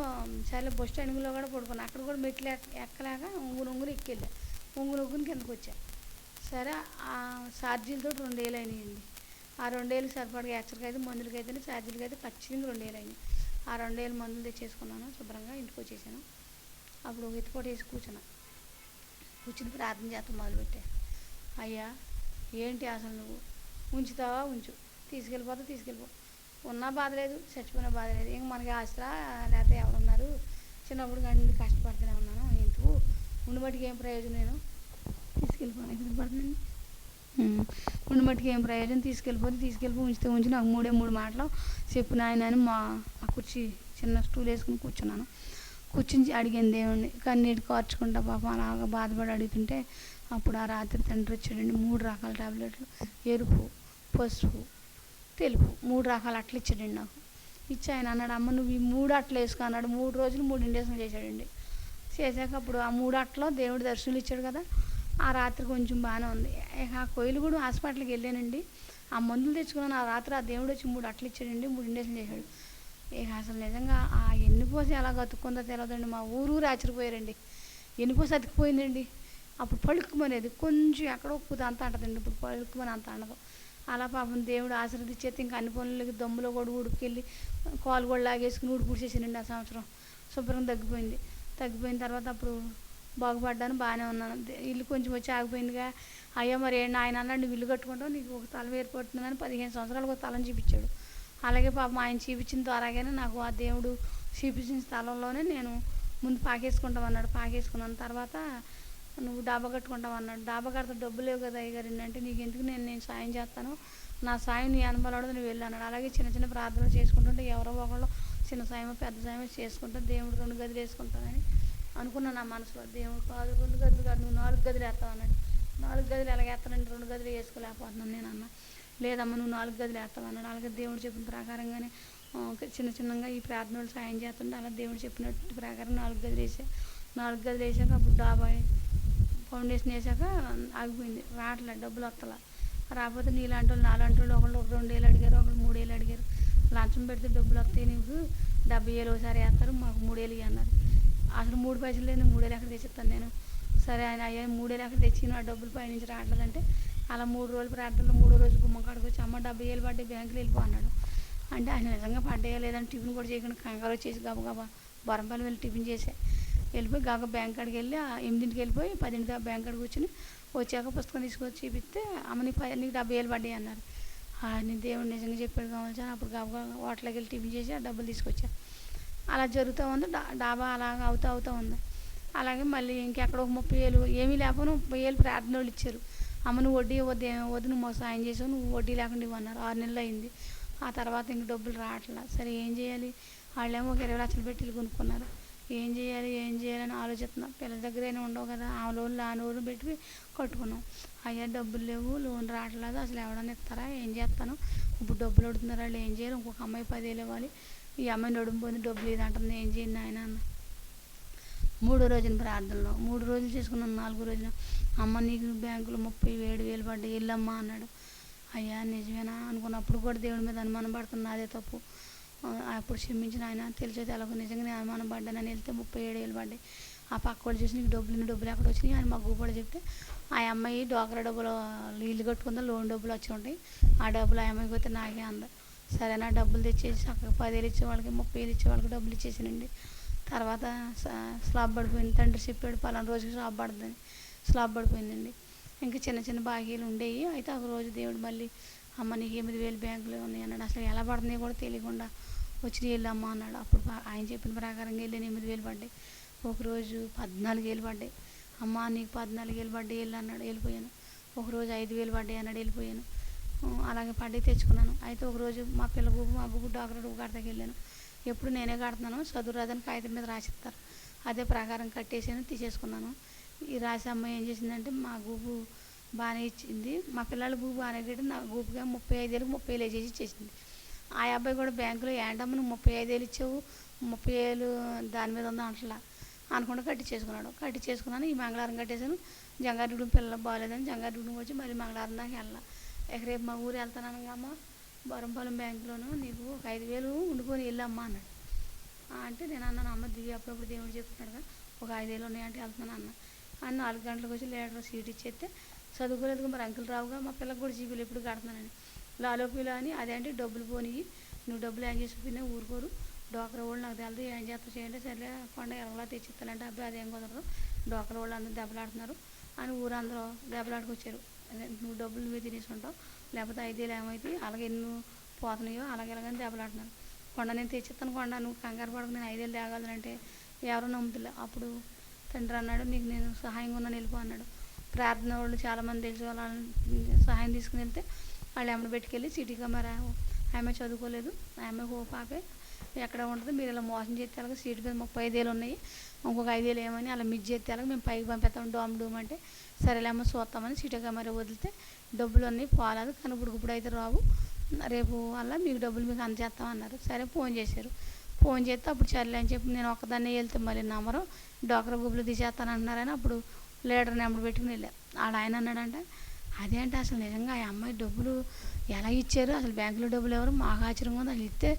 సరే బస్ స్టాండ్లో కూడా పడుకున్నాను, అక్కడ కూడా మెట్లు ఎక్కలేక ఒంగుని ఎక్కెళ్ళా, ఒంగుని కిందకు వచ్చా. సరే ఆ ఛార్జీలతో 2000 అయినాయండి. ఆ 2000 సరిపడగా ఎక్స్ట్రాకి అయితే మందులకి అయితే ఛార్జీలకి అయితే ఖచ్చితంగా 2000 అయినాయి. ఆ 2000 మందులు తెచ్చేసుకున్నాను, శుభ్రంగా ఇంటికి వచ్చేసాను. అప్పుడు ఎత్తుపోటు వేసి కూర్చుని ప్రార్థన చేస్తాం మొదలుపెట్టా. అయ్యా ఏంటి అసలు నువ్వు ఉంచుతావా ఉంచు, తీసుకెళ్ళిపో, ఉన్నా బాధ లేదు, చచ్చిపోయినా బాధ లేదు. ఇంక మనకి ఆసరా లేకపోతే ఎవరున్నారు? చిన్నప్పుడు కానీ కష్టపడుతూనే ఉన్నాను. ఎందుకు ఉండి మట్టుకు ఏం ప్రయోజనం? నేను తీసుకెళ్ళిపోను ఎక్కడికి పడుతుందండి. ఉండి మట్టుకు ఏం ప్రయోజనం? తీసుకెళ్ళిపోయి ఉంచి నాకు మూడు మాటలు చెప్పు నాయన అని ఆ కుర్చీ చిన్న స్టూల్ వేసుకుని కూర్చున్నాను. కూర్చుని అడిగాను దేవుణ్ణి, కన్నీటి కార్చుకుంటా పాపం అలాగా బాధపడి అడుగుతుంటే అప్పుడు ఆ రాత్రి తండ్రి వచ్చాడండి. 3 రకాల టాబ్లెట్లు, ఎరుపు, పసుపు, తెలుపు, 3 రకాల అట్లు ఇచ్చాడండి నాకు. ఇచ్చి ఆయన అన్నాడు, అమ్మ నువ్వు ఈ 3 అట్లు వేసుకో అన్నాడు. 3 రోజులు 3 ఇండేషన్ చేశాడండి. చేశాక అప్పుడు ఆ 3 అట్లో దేవుడు దర్శనాలు ఇచ్చాడు కదా. ఆ రాత్రి కొంచెం బాగానే ఉంది. ఇక ఆ కోయిలగూడెం హాస్పిటల్కి వెళ్ళానండి. ఆ మందులు తెచ్చుకున్నాను. ఆ రాత్రి ఆ దేవుడు వచ్చి 3 అట్లు ఇచ్చాడండి. 3 ఇండేషన్ చేశాడు. ఇక అసలు నిజంగా ఆ ఎన్నిపోసి ఎలా గతుక్కుందో తెలియదండి. మా ఊరు ఆశ్చర్యపోయారండి. ఎన్నిపోసి అతికిపోయిందండి. అప్పుడు పలుక్కుమనేది కొంచెం ఎక్కడో ఉప్పుది అంత అంటదండి. ఇప్పుడు పలుక్కుమని అంత అండదు. అలా పాపం దేవుడు ఆశీర్వదించేస్తే ఇంకా అన్ని పనులకి దమ్ములో కూడా ఉడికెళ్ళి కాలు కూడా లాగేసుకుని ఉడిపూడ్చేసానండి. ఆ సంవత్సరం శుభ్రంగా తగ్గిపోయిన తర్వాత అప్పుడు బాగుపడ్డాను, బాగానే ఉన్నాను. ఇల్లు కొంచెం వచ్చి ఆగిపోయిందిగా. అయ్యా మరి ఆయన అన్నాడు, నువ్వు ఇల్లు కట్టుకుంటావు, నీకు ఒక తలం ఏర్పడుతుందని 15 సంవత్సరాలకు ఒక తలం చూపించాడు. అలాగే పాపం ఆయన చూపించిన ద్వారాగానే నాకు ఆ దేవుడు చూపించిన స్థలంలోనే నేను ముందు పాకేసుకుంటామన్నాడు. పాకేసుకున్నాను. తర్వాత నువ్వు డాబా కట్టుకుంటావు అన్నాడు. డాబా కడితే డబ్బులు లేవు కదా అయ్యగారు అంటే, నీకు ఎందుకు నేను సాయం చేస్తాను, నా సాయం నీ అనుభవాడు నువ్వు వెళ్ళి అన్నాడు. అలాగే చిన్న చిన్న ప్రార్థనలు చేసుకుంటుంటే ఎవరో ఒకళ్ళు చిన్న సాయమో పెద్ద సాయమో చేసుకుంటా దేవుడు 2 గదులు వేసుకుంటానని అనుకున్నాను నా మనసులో. దేవుడు కాదు 2 గదులు కాదు, నువ్వు 4 గదులు వేస్తావు అన్నాడు. 4 గదులు ఎలాగేస్తానండి, 2 గదులు వేసుకోలేకపోతున్నాను నేను అన్న. లేదమ్మా నువ్వు 4 గదులు వేస్తావు అన్నాడు. అలాగే దేవుడు చెప్పిన ప్రకారంగానే చిన్నగా ఈ ప్రార్థనలు సాయం చేస్తుంటే అలా దేవుడు చెప్పినట్టు ప్రకారం 4 గదులు వేసా. 4 గదులు వేసాక అప్పుడు డాబా ఫౌండేషన్ వేసాక ఆగిపోయింది. రావట్లేదు, డబ్బులు వస్తలా. రాకపోతే నీలాంటి వాళ్ళు నాలాంటి వాళ్ళు ఒకళ్ళు 2 ఏళ్ళు అడిగారు, ఒకళ్ళు 3 ఏళ్ళు అడిగారు. లంచం పెడితే డబ్బులు వస్తాయి, నీకు 70,000 ఒకసారి వేస్తారు, మాకు 3 ఏళ్ళు అన్నారు. అసలు 3 పైసలు లేదు, 3 ఏళ్ళు ఎక్కడ తెచ్చిస్తాను నేను. సరే ఆయన అయ్యా 3 ఏళ్ళు ఎక్కడ తెచ్చిన ఆ డబ్బులు పైనుంచి రావట్లేదంటే అలా 3 రోజులు ప్రార్థనలో 3 రోజు గుమ్మ కాడికి వచ్చి అమ్మ 70,000 పడ్డాయి బ్యాంకులో వెళ్ళిపో అన్నాడు. అంటే ఆయన నిజంగా పడ్డాయా లేదని టిఫిన్ కూడా చేయకుండా కంగారు వచ్చేసి గబగబా బొరంపల్లి వెళ్ళి టిఫిన్ వెళ్ళిపోయి గాక బ్యాంక్ కాడికి వెళ్ళి 8ంటికి వెళ్ళిపోయి 10ంటికి దాకా బ్యాంక్ కాడికి కూర్చుని వచ్చాక పుస్తకం తీసుకొచ్చి చూపిస్తే అమ్మ నీకు 70,000 పడ్డాయి అన్నారు. నీ దేవుడు నిజంగా చెప్పాడు కావాలి. అప్పుడు గబగబా హోటల్కి వెళ్ళి టిఫిన్ చేసి ఆ డబ్బులు తీసుకొచ్చా. అలా జరుగుతూ ఉంది. డాబా అలాగ అవుతూ ఉంది. అలాగే మళ్ళీ ఇంకెక్కడ ఒక 30,000 ఏమీ లేకపోయినా 30,000 ప్రార్థన వాళ్ళు ఇచ్చారు. అమ్మ నువ్వు వడ్డీ వద్దు నువ్వు మాకు సాయం చేసావు, నువ్వు వడ్డీ లేకుండా ఇవ్వన్నారు. 6 నెలలు అయింది. ఆ తర్వాత ఇంక డబ్బులు రావట్లా. సరే ఏం చేయాలి? వాళ్ళేమో ఒక 20 లక్షలు పెట్టి ఇల్లు కొనుక్కున్నారు. ఏం చేయాలని ఆలోచిస్తున్నాం. పిల్లల దగ్గరైనా ఉండవు కదా, ఆ లోన్లు పెట్టి కట్టుకున్నాం. అయ్యా డబ్బులు లేవు, లోన్ రావట్లేదు, అసలు ఎవడన్నా ఇస్తారా, ఏం చేస్తాను, ఇప్పుడు డబ్బులు అడుగుతున్నారు, వాళ్ళు ఏం చేయాలి, ఇంకొక అమ్మాయి 10,000 ఇవ్వాలి, ఈ అమ్మాయి నడుముపోయింది, డబ్బులు ఇది అంటుంది, ఏం చేయండి ఆయన అన్న. 3వ రోజున ప్రార్థనలో 3 రోజులు చేసుకున్నాను. 4వ రోజున అమ్మ నీకు బ్యాంకులో 37,000 పడ్డాయి వెళ్ళమ్మా అన్నాడు. అయ్యా నిజమేనా అనుకున్నప్పుడు కూడా దేవుడి మీద అనుమానం పడుతున్నా, అదే తప్పు, అప్పుడు క్షమించిన ఆయన తెలిసే తెలకు నిజంగా నేను అనుమానం పడ్డానని వెళ్తే 37,000 పడ్డాయి. ఆ పక్క వాళ్ళు చూసి నీకు డబ్బులు ఎక్కడ వచ్చినాయి అని మాకు కూడా చెప్తే ఆ అమ్మాయి డోకరా డబ్బులు ఇల్లు కట్టుకుందా, లోన్ డబ్బులు వచ్చి ఉంటాయి, ఆ డబ్బులు ఆ అమ్మాయికి పోతే నాకే అంద. సరే నా డబ్బులు తెచ్చేసి చక్కగా 10,000 ఇచ్చే వాళ్ళకి 30,000 ఇచ్చే వాళ్ళకి డబ్బులు ఇచ్చేసానండి. తర్వాత స్లాబ్ పడిపోయింది. తండ్రి చెప్పాడు పలానా రోజుకి స్లాబ్ పడుతుందని, స్లాబ్ పడిపోయిందండి. ఇంకా చిన్న చిన్న బాకీలు ఉండేవి. అయితే ఒక రోజు దేవుడు మళ్ళీ అమ్మ నీకు 8,000 బ్యాంకులో ఉన్నాయి అన్నాడు. అసలు ఎలా పడుతున్నాయి కూడా తెలియకుండా వచ్చి వెళ్ళమ్మా అన్నాడు. అప్పుడు ఆయన చెప్పిన ప్రకారంగా వెళ్ళి 8,000 పడ్డాయి. ఒకరోజు 14,000 పడ్డాయి. అమ్మ నీకు 14,000 పడ్డాయి వెళ్ళి అన్నాడు, వెళ్ళిపోయాను. ఒకరోజు 5,000 పడ్డాయి అన్నాడు, వెళ్ళిపోయాను. అలాగే పడ్డాయి తెచ్చుకున్నాను. అయితే ఒకరోజు మా మా గుబ్బు డాక్టర్ డబ్బు కడతాకి వెళ్ళాను. ఎప్పుడు నేనే కడుతున్నాను, చదువు రాదని కాగితం మీద రాసిస్తారు, అదే ప్రకారం కట్టేసాను, తీసేసుకున్నాను. ఈ రాసి అమ్మాయి ఏం చేసిందంటే మా గుబ్బు బాగానే ఇచ్చింది, మా పిల్లల గుబ్బు బాగానే కట్టి నా గుబ్బుగా 35,000కి 30,000 వేసేసి ఇచ్చేసింది. ఆ అబ్బాయి కూడా బ్యాంకులో ఏంటమ్మ నువ్వు 35,000 ఇచ్చావు, 30,000 దాని మీద ఉందా అంటలా అనుకుంటూ కట్టించేసుకున్నాను. ఈ మంగళవారం కట్టేశాను. జంగారెడ్డి పిల్లలు బాగాలేదని జంగారెడ్డి వచ్చి మళ్ళీ మంగళవారం దాకా వెళ్ళా. రేపు మా ఊరు వెళ్తాను అమ్మ బొరంపాలెం బ్యాంకులోను నీకు ఒక 5,000 ఉండిపోయి వెళ్ళమ్మా అన్నాడు. అంటే నేను అన్నాను అమ్మ దిగి అప్పుడప్పుడు దేవుడు చెప్తున్నాడు కదా, ఒక 5,000 ఉన్నాయంటే వెళ్తున్నాను అన్న 4 గంటలకు వచ్చి లీటర్ సీట్ ఇచ్చేస్తే చదువుకోలేదు మరి అంకులు రావుగా, మా పిల్లలకు కూడా జీబీలు ఎప్పుడు కడుతున్నానని లాలోపీలో అని అదేంటి డబ్బులు పోనీ నువ్వు డబ్బులు ఏం చేసి పోయినా ఊరుకోరు, డోకరా వాళ్ళు నాకు తెలియదు ఏం చేస్తా చేయండి, సరే కొండ ఎరగలా తెచ్చిస్తానంటే అబ్బాయి అదేం కుదరదు, డోకరా వాళ్ళు అందరూ దెబ్బలాడుతున్నారు అని ఊరందరూ దెబ్బలాడుకొచ్చారు. నువ్వు డబ్బులు నువ్వే తినేసి ఉంటావు, లేకపోతే 5,000 ఏమవుతాయి, అలాగే నువ్వు పోతున్నాయో అలాగెలాగని దెబ్బలాడుతున్నారు. కొండ నేను తెచ్చిస్తాను కొండ, నువ్వు కంగారు పడకు, నేను 5 వేలు తేగలనంటే ఎవరు నమ్ముతులే. అప్పుడు తండ్రి అన్నాడు, నీకు నేను సహాయంగా ఉన్నాను వెళ్ళిపో అన్నాడు. ప్రార్థన వాళ్ళు చాలామంది తెలిసి వాళ్ళని సహాయం తీసుకుని వెళ్తే వాళ్ళు ఎమ్మడి పెట్టుకెళ్ళి సిటీ కెమెరా, ఆమె చదువుకోలేదు, ఆమె పాపే ఎక్కడ ఉంటుంది, మీరు ఇలా మోసం చేస్తే అలాగే సీటు మీద 35,000 ఉన్నాయి, ఇంకొక 5,000 ఏమని అలా మిస్ చేస్తే అలాగే మేము పైకి పంపిస్తాం డూమ్ అంటే సరేలేమో చూస్తామని సిటీ కెమెరా వదిలితే డబ్బులు అన్నీ పోలేదు, కానీ ఇప్పుడు అయితే రావు, రేపు వల్ల మీకు డబ్బులు మీకు అందజేస్తామన్నారు. సరే ఫోన్ చేశారు. ఫోన్ చేస్తే అప్పుడు సర్లే అని చెప్పి నేను ఒక్కదాన్నే వెళ్తే మళ్ళీ నమ్మరు, డోక్రా గుబ్బులు తీసేస్తాను అంటున్నారని అప్పుడు లీడర్ నెంబర్ పెట్టుకుని వెళ్ళారు. ఆయన అన్నాడంటే, అదేంటి అసలు నిజంగా ఆ అమ్మాయి డబ్బులు ఎలా ఇచ్చారు, అసలు బ్యాంకులో డబ్బులు ఎవరు, మాకు ఆశ్చర్యంగా ఉంది, అసలు ఇస్తే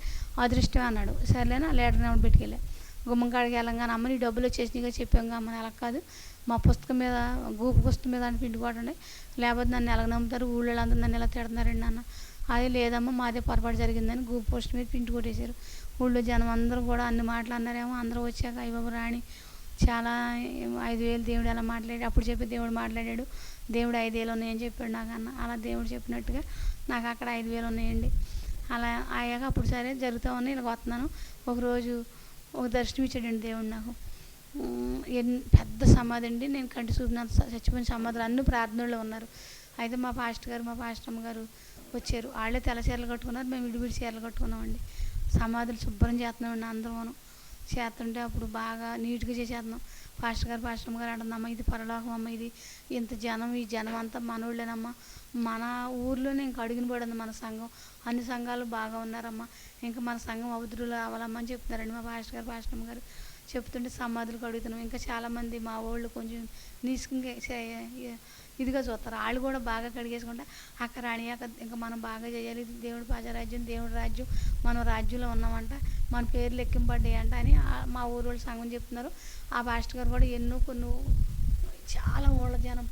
అదృష్టమే అన్నాడు. సర్లేనా లీడర్ నెంబర్ పెట్టుకెళ్ళా. గుమ్మం కాడికి వెళ్ళంగానే అమ్మ నీ డబ్బులు వచ్చేసినాయిగా చెప్పాం అమ్మ, అలా కాదు మా పుస్తకం మీద గూపు పుస్తకం మీద అని పిండుకోవడండి, లేకపోతే నన్ను ఎలా నమ్ముతారు, ఊళ్ళో అందరూ నన్ను ఎలా తిడుతున్నారండి అన్న. అది లేదమ్మా మాదే పొరపాటు జరిగిందని గూపు పోస్ట్ మీద పిండి కొట్టేశారు. ఊళ్ళో జనం అందరూ కూడా అన్ని మాటలు అన్నారేమో. అందరూ వచ్చాక అయ్యబాబు రాణి చాలా 5,000 దేవుడు ఎలా మాట్లాడి అప్పుడు చెప్పి దేవుడు మాట్లాడాడు, దేవుడు 5,000 ఉన్నాయని చెప్పాడు నాకు అన్న. అలా దేవుడు చెప్పినట్టుగా నాకు అక్కడ 5,000 ఉన్నాయండి. అలా అయ్యాక అప్పుడు సరే జరుగుతూ ఉన్నాయి, ఇలా వస్తున్నాను. ఒకరోజు ఒక దర్శనం ఇచ్చాడండి దేవుడు నాకు. పెద్ద సమాధి అండి, నేను కంటి చూపినంత చచ్చిపోయిన సమాధులు అన్ని ప్రార్థనలో ఉన్నారు. అయితే మా పాస్టర్ గారు మా పాస్టమ్మ గారు వచ్చారు. వాళ్ళే తెల్ల చీరలు కట్టుకున్నారు, మేము విడివిడి చీరలు కట్టుకున్నామండి. సమాధులు శుభ్రం చేస్తున్నామండి అందరూ చేస్తుంటే అప్పుడు బాగా నీట్గా చేసేస్తున్నాం. పాస్టర్ గారు పాస్టమ్మ గారు అంటుందమ్మా ఇది పరలోకం అమ్మ, ఇది ఇంత జనం, ఈ జనం అంతా మనోళ్ళేనమ్మా, మన ఊర్లోనే ఇంకా అడుగుని పడింది మన సంఘం, అన్ని సంఘాలు బాగా ఉన్నారమ్మా, ఇంకా మన సంఘం అభివృద్ధిలో రావాలమ్మా అని చెప్తున్నారండి మా పాస్టర్ గారు పాస్టమ్మ గారు. చెప్తుంటే సమాధులకు అడుగుతున్నాం. ఇంకా చాలామంది మా వాళ్ళు కొంచెం నీసుకుంగా ఇదిగా చూస్తారు, వాళ్ళు కూడా బాగా కడిగేసుకుంటే అక్కడ రాణియాక ఇంకా మనం బాగా చేయాలి, దేవుడు ప్రజారాజ్యం దేవుడి రాజ్యం, మనం రాజ్యంలో ఉన్నామంట, మన పేర్లు ఎక్కింపడ్డాయి అంట అని మా ఊరు వాళ్ళు సంఘం చెప్తున్నారు. ఆ పాస్టర్ గారు కూడా ఎన్నో కొన్ని చాలా ఊళ్ళ జనం